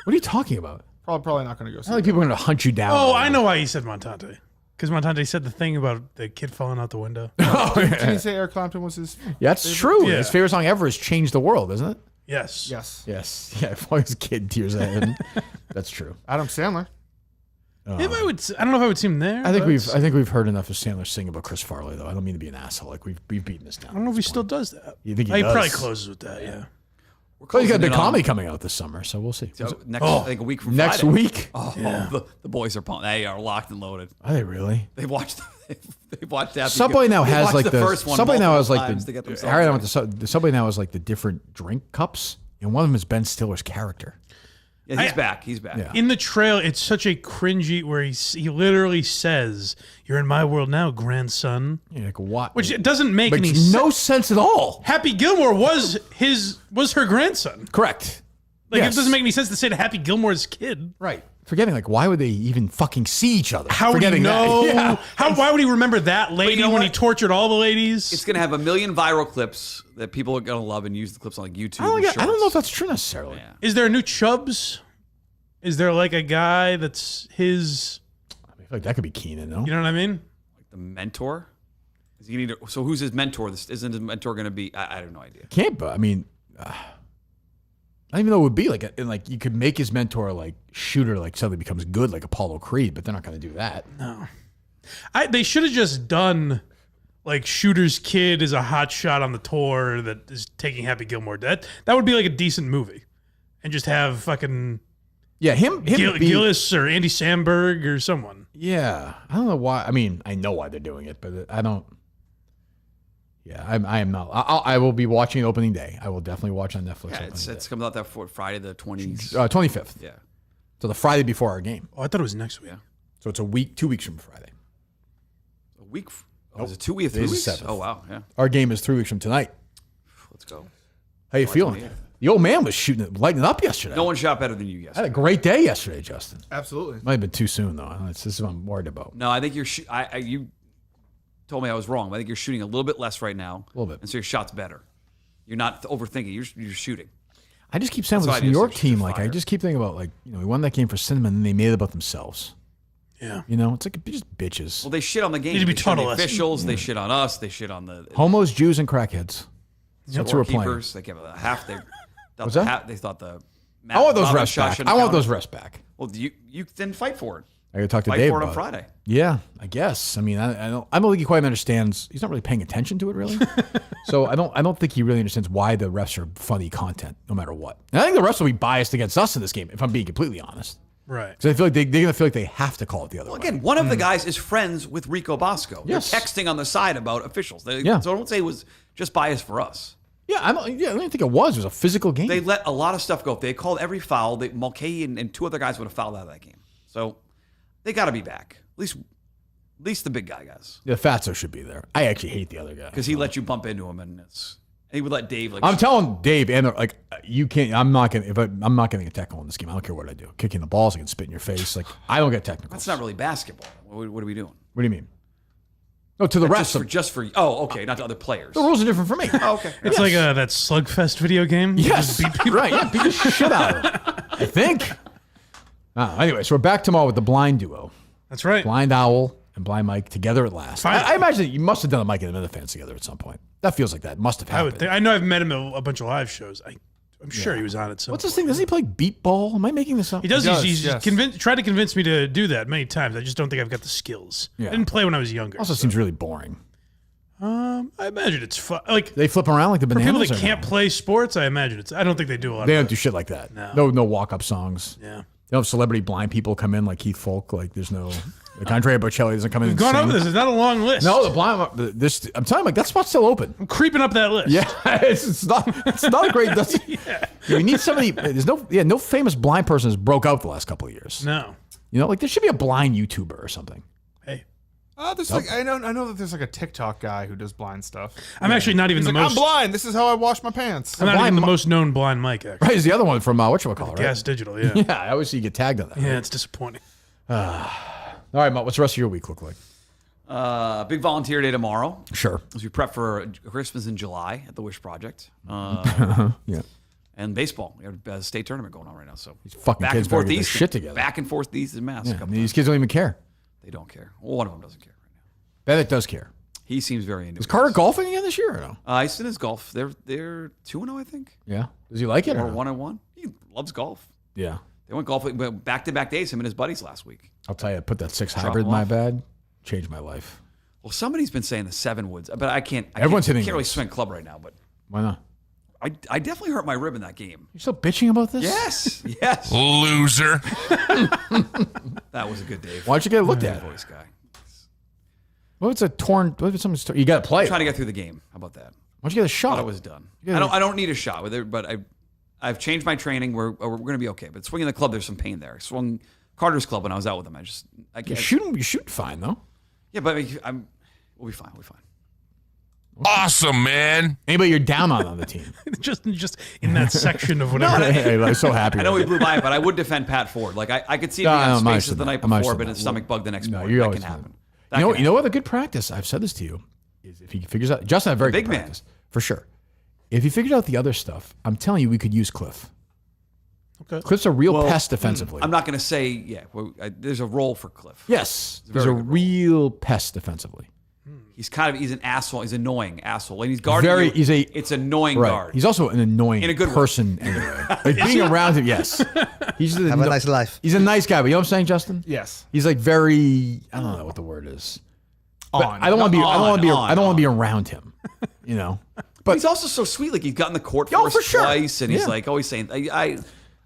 What are you talking about? Probably not going to go see I think that. people are going to hunt you down. Oh, I know why he said Montante. Because Montante said the thing about the kid falling out the window. Didn't he say Eric Clapton was his? Yeah, that's true. Yeah. His favorite song ever is Change the World, isn't it? Yes. Yes. Yes. Yeah, if I was a kid, tears of heaven. That's true. Adam Sandler. If I don't know if I would see him there. I think but we've heard enough of Sandler sing about Chris Farley, though. I don't mean to be an asshole. Like we've beaten this down. I don't know if he still does that. You think he He does? probably closes with that, yeah. Well, he's got Closing the in on- comedy coming out this summer, so we'll see. So I think a week from Next Friday. week? Oh, the boys are pumped. They are locked and loaded. Are they really? They've watched. They've watched that. Subway now They've has watched like the first one Subway now has multiple like times to get the themselves Harry and I ready. went to the Subway now has like the different drink cups, and one of them is Ben Stiller's character. Yeah, he's back. He's back. Yeah. In the trail, it's such a cringy where he literally says, "You're in my world now, grandson," Yeah, like what? which it doesn't make makes any no sense at all. Happy Gilmore was her grandson. Correct. Like Yes. it doesn't make any sense to say to Happy Gilmore's kid. Right. Forgetting like why would they even fucking see each other? How would he Forgetting that. know? Yeah. Why would he remember that lady know when what? he tortured all the ladies? It's going to have 1 million viral clips that people are going to love and use the clips on like YouTube. I and don't know if shorts. that's true necessarily. Yeah. Is there a new Chubbs? Is there like a guy that's his? I feel like that could be Keenan, no? You know what I mean? Like the mentor. Is he need to, so who's his mentor? This isn't his mentor going to be? I have no idea. Can't, but I mean, I don't even know what it would be like. And like you could make his mentor like shooter, like suddenly becomes good, like Apollo Creed, but they're not going to do that. No. They should have just done like Shooter's kid is a hot shot on the tour that is taking Happy Gilmore. That would be like a decent movie, and just have fucking Yeah, him Gillis or Andy Samberg or someone. Yeah, I don't know why. I mean, I know why they're doing it, but I don't. Yeah, I am not. I will be watching opening day. I will definitely watch on Netflix. Yeah, it's coming out that Friday the 20th. 25th. Yeah. So the Friday before our game. Oh, I thought it was next week. Yeah. So it's a week, 2 weeks from Friday. A week. Oh, is it 2 weeks? 3 Today's weeks? the 7th. Oh wow. Yeah. Our game is 3 weeks from tonight. Let's go. How you feeling? 28th. The old man was lighting it up yesterday. No one shot better than you I had yesterday. a great day yesterday, Justin. Absolutely. Might have been too soon though. This is what I'm worried about. No, I think you're. You told me I was wrong. I think you're shooting a little bit less right now. A little bit. And so your shot's better. You're not overthinking. You're shooting. I just keep saying with That's this why I New just York said team, shoot like I fire. just keep thinking about like we won that game for Cinnamon and they made it about themselves. Yeah. You know, it's like just bitches. Well, they shit on the game. Need to be They shit on taught a the lesson. officials. They shit on us. They shit on the Homos, Jews, and crackheads. That's who we're playing. scorekeepers. They give a half. They thought What's the that? half, they thought the. I want those Matt rests shot back. shouldn't I want count. those rests back. Well, you then fight for it. I got to talk to Fight Dave for it on about Friday. Yeah, I guess. I mean, I don't think he quite understands. He's not really paying attention to it, really. So I don't think he really understands why the refs are funny content, no matter what. And I think the refs will be biased against us in this game, if I'm being completely honest. Right. Because I feel like they're going to feel like they have to call it the other way. Again, one of the guys is friends with Rico Bosco. Yes. They're texting on the side about officials. Yeah. So don't say it was just biased for us. Yeah, I don't think it was. It was a physical game. They let a lot of stuff go. If they called every foul, Mulcahy and two other guys would have fouled out of that game. So they got to be back. At least the big guys. Yeah, Fatso should be there. I actually hate the other guy. Because he let you bump into him, and he would let Dave. I'm telling Dave, and like you can't. I'm not getting a tackle in this game. I don't care what I do. Kicking the balls, I can spit in your face. Like I don't get technical. That's not really basketball. What are we doing? What do you mean? No, to the rest just for oh, okay, not to other players. The rules are different for me. Oh, okay. It's like that Slugfest video game. You Yes, just beat people. right. Yeah, beat the shit out of it. I think. Anyway, so we're back tomorrow with the blind duo. That's right. Blind Owl and Blind Mike together at last. I imagine that you must have done a Mike and the Minifans together at some point. That feels like that. Must have I happened. would think. I know I've met him at a bunch of live shows. I'm sure he was on it. So What's this thing? Does he play beat ball? Am I making this up? he does. He's yes. tried to convince me to do that many times. I just don't think I've got the skills. Yeah. I didn't play when I was younger. Also seems really boring. I imagine it's fun. Like They flip around like the for bananas. people that or can't no? play sports, I imagine it's. I don't think they do a lot. They of don't that. do shit like that. No. No walk up songs. Yeah. They don't have celebrity blind people come in like Keith Folk. Like there's no. Like Andrea Bocelli doesn't come in. We've and gone sing. over this. It's not a long list. No, the blind. This I'm telling you, like that spot's still open. I'm creeping up that list. Yeah, it's not a great. We need somebody. There's no famous blind person has broke out the last couple of years. No. You know, like there should be a blind YouTuber or something. Hey. There's like I know that there's like a TikTok guy who does blind stuff. I'm actually not even He's the like, most. I'm blind. This is how I wash my pants. I'm not even the most known blind Mike. Actually, Right, is the other one from whatchamacallit, right? Gas Digital. Yeah. Yeah, I always see you get tagged on that. Yeah, it's disappointing. All right, Matt, what's the rest of your week look like? Big volunteer day tomorrow. Sure. As we prep for Christmas in July at the Wish Project. Yeah. And baseball. We have a state tournament going on right now. So These fucking back kids and better forth get their east. shit together. Back and forth east and Mass. Yeah, I mean, these kids don't even care. They don't care. Well, one of them doesn't care right now. Bennett does care. He seems very into it. Is Carter golfing again this year or no? He's in his golf. They're 2-0, I think. Yeah. Does he like it Or or no? 1-1. He loves golf. Yeah. They went golfing back-to-back days, him and his buddies last week. I'll tell you, I put that 6 Drop hybrid in him my off. bag. Changed my life. Well, somebody's been saying the 7 woods, but I can't. Everyone's hitting can't really those. swing club right now, but Why not? I definitely hurt my rib in that game. You're still bitching about this? Yes, yes. Loser. That was a good day. Why don't you get it looked at? Voice guy. What if it's a torn? What if it's something's torn? You got to play. I'm trying to get through the game. How about that? Why don't you get a shot? Thought it was done. I don't need a shot with it, but I've changed my training. We're going to be okay. But swinging the club, there's some pain there. I swung Carter's club when I was out with him. I You're can't. shooting fine though. Yeah, but we'll be fine. We'll be fine. Awesome, man. Anybody you're down on the team? just in that section of whatever. Hey, I'm so happy. I know with we it. blew by it, but I would defend Pat Ford. Like I could see if No, he had no, I'm spaces nice the to night that. I'm nice before, to but that. his stomach bug the next No, morning. you're That always can fine. happen. You know what? The good practice. I've said this to you is if he figures out. Justin had very Big good man. practice for sure. If he figured out the other stuff, I'm telling you, we could use Cliff. Okay. Cliff's a real pest defensively. I'm not going to say there's a role for Cliff. Yes, It's a he's very a good role. real pest defensively. He's an asshole. He's an annoying asshole, and he's guarding Very. you. It's annoying right. guard. He's also an annoying In a good way. person anyway. Like being around him, yes. He's Have a nice life. He's a nice guy, but you know what I'm saying, Justin? Yes. He's like very. I don't know what the word is. But On. I don't want to be. I don't want to be. On. I don't want to be around him. You know. But he's also so sweet. Like he's gotten the court for Oh, us for sure. twice, and he's Yeah. like always saying, "I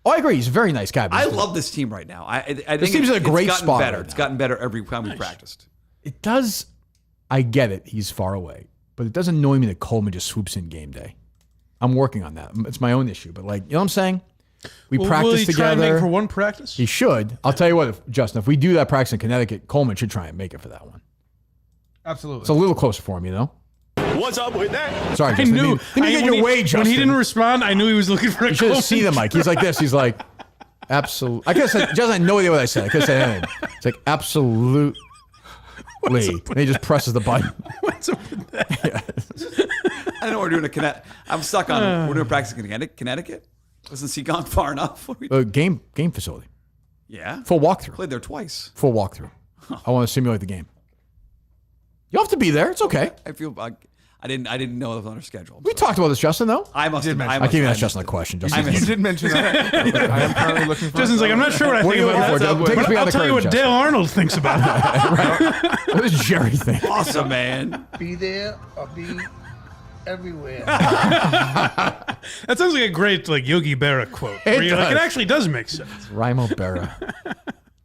Oh, I agree. He's a very nice guy. but I he's- love this team right now. I This think team's in a great it's gotten spot better. right It's now. gotten better every time we practiced. It does. I get it. He's far away, but it does annoy me that Coleman just swoops in game day. I'm working on that. It's my own issue, but like you know what I'm saying. We Will practice he together. try and make it for one practice? He should. I'll tell you what, Justin. If we do that practice in Connecticut, Coleman should try and make it for that one. Absolutely. It's a little closer for him, you know. What's up with that? Sorry, I Justin. knew. Let me get when your way, Justin. When he didn't respond, I knew he was looking for a You should have Coleman seen the mic. He's like this. He's like, absolutely. I could have said, Justin had no idea what I said. I could have said anything. It's like, absolutely. And he just presses the button. What's up with that? I don't know what we're doing a Connecticut. I'm stuck on. We're doing practice in Connecticut. Wasn't he gone far enough? Game facility. Yeah. Full walkthrough. Played there twice. Full walkthrough. I want to simulate the game. You don't have to be there. It's okay. I feel. I didn't know it was on her schedule. We talked about this, Justin, though. I must have. I can't even ask Justin a question. Justin, You did mention that. I am currently looking for. Justin's like, I'm not sure what I think about that. But I'll tell you what Dale Arnold thinks about that. What does Jerry think? Awesome, man. Be there or be everywhere. That sounds like a great Yogi Berra quote. Where you're like, it actually does make sense. Raimo Berra.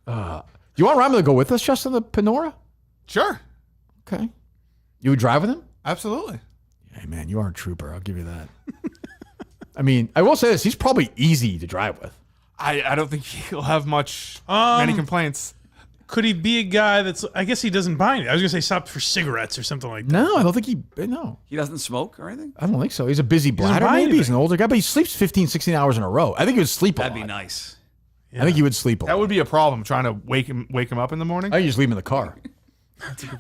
Do you want Raimo to go with us, Justin, to Panora? Sure. Okay. You would drive with him? Absolutely. Hey, man, you are a trooper. I'll give you that. I mean, I will say this. He's probably easy to drive with. I don't think he'll have many complaints. Could he be a guy that's, I guess he doesn't buy anything. I was going to say stop for cigarettes or something like that. No, I don't think no. He doesn't smoke or anything? I don't think so. He's a busy bladder, maybe. He's an older guy, but he sleeps 15, 16 hours in a row. I think he would sleep a lot. That'd be nice. I think he would sleep a lot. That would be a problem, trying to wake him up in the morning. I just leave him in the car.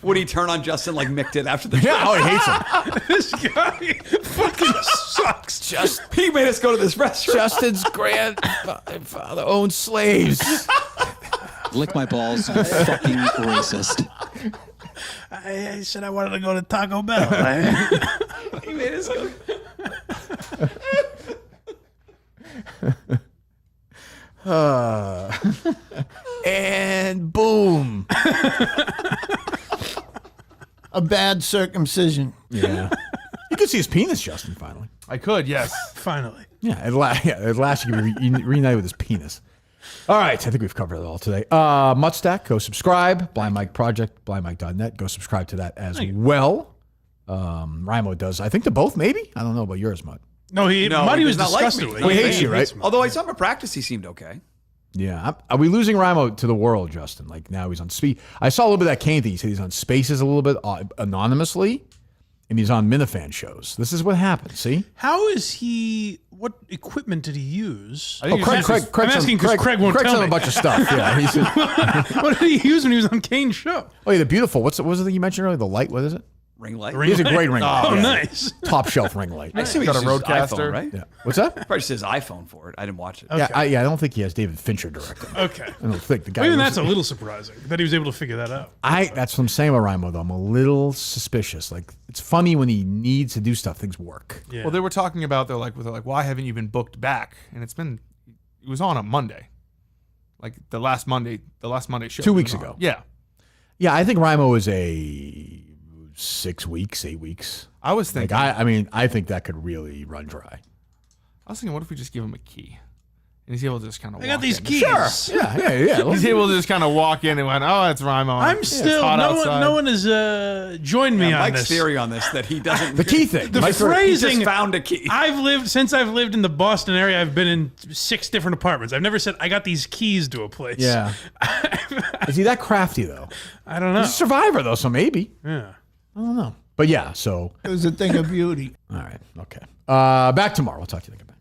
Would he turn on Justin like Mick did after the Yeah, oh, he hates him. This guy fucking sucks. He made us go to this restaurant. Justin's grandfather owned slaves. Lick my balls, you fucking racist. I said I wanted to go to Taco Bell. He made us go. And boom. A bad circumcision. Yeah. You could see his penis, Justin, finally. I could, yes. Finally. Yeah, at last you can be reunited with his penis. All right, I think we've covered it all today. Muttstack, go subscribe. Blind Mike Project, blindmike.net. Go subscribe to that as well. Raimo does, I think, to both, maybe? I don't know about yours, Mutt. No, Muddy was disgusted. He hates you, right? Although I saw him at practice, he seemed okay. Yeah. Are we losing Raimo to the world, Justin? Like now he's on speed. I saw a little bit of that Kane thing. He said he's on Spaces a little bit anonymously, and he's on Minifan shows. This is what happens, see? How is he, what equipment did he use? I'm asking because Craig won't tell me. a bunch of stuff. Yeah. What did he use when he was on Kane's show? Oh, yeah, the beautiful. What was the thing you mentioned earlier? The light, what is it? Ring light. He's a great ring light. Oh, yeah. nice. Top shelf ring light. I see he Got a uses Roadcaster. iPhone, right? Yeah. What's that? Probably just his iPhone for it. I didn't watch it. Okay. Yeah, I don't think he has David Fincher directing. Okay. I don't think the guy. Even that's a little surprising that he was able to figure that out. That's what I'm saying about Raimo, though. I'm a little suspicious. Like, it's funny when he needs to do stuff, things work. Yeah. Well, they were talking about they're like, why haven't you been booked back? And it was on a Monday, like the last Monday show. 2 weeks ago. Yeah. Yeah, I think Raimo is a 6 weeks, 8 weeks. I was thinking. I think that could really run dry. I was thinking, what if we just give him a key? And he's able to just kind of I got these keys. Sure. Yeah. He's able to just kind of walk in and went, oh, it's Raimo. I'm still, no one has joined me on Mike's this. theory on this that he doesn't. The key thing. The He phrasing. just found a key. Since I've lived in the Boston area, I've been in 6 different apartments. I've never said I got these keys to a place. Yeah. Is he that crafty, though? I don't know. He's a survivor, though, so maybe. Yeah. I don't know. But yeah, so. It was a thing of beauty. All right. Okay. Back tomorrow. We'll talk to you later.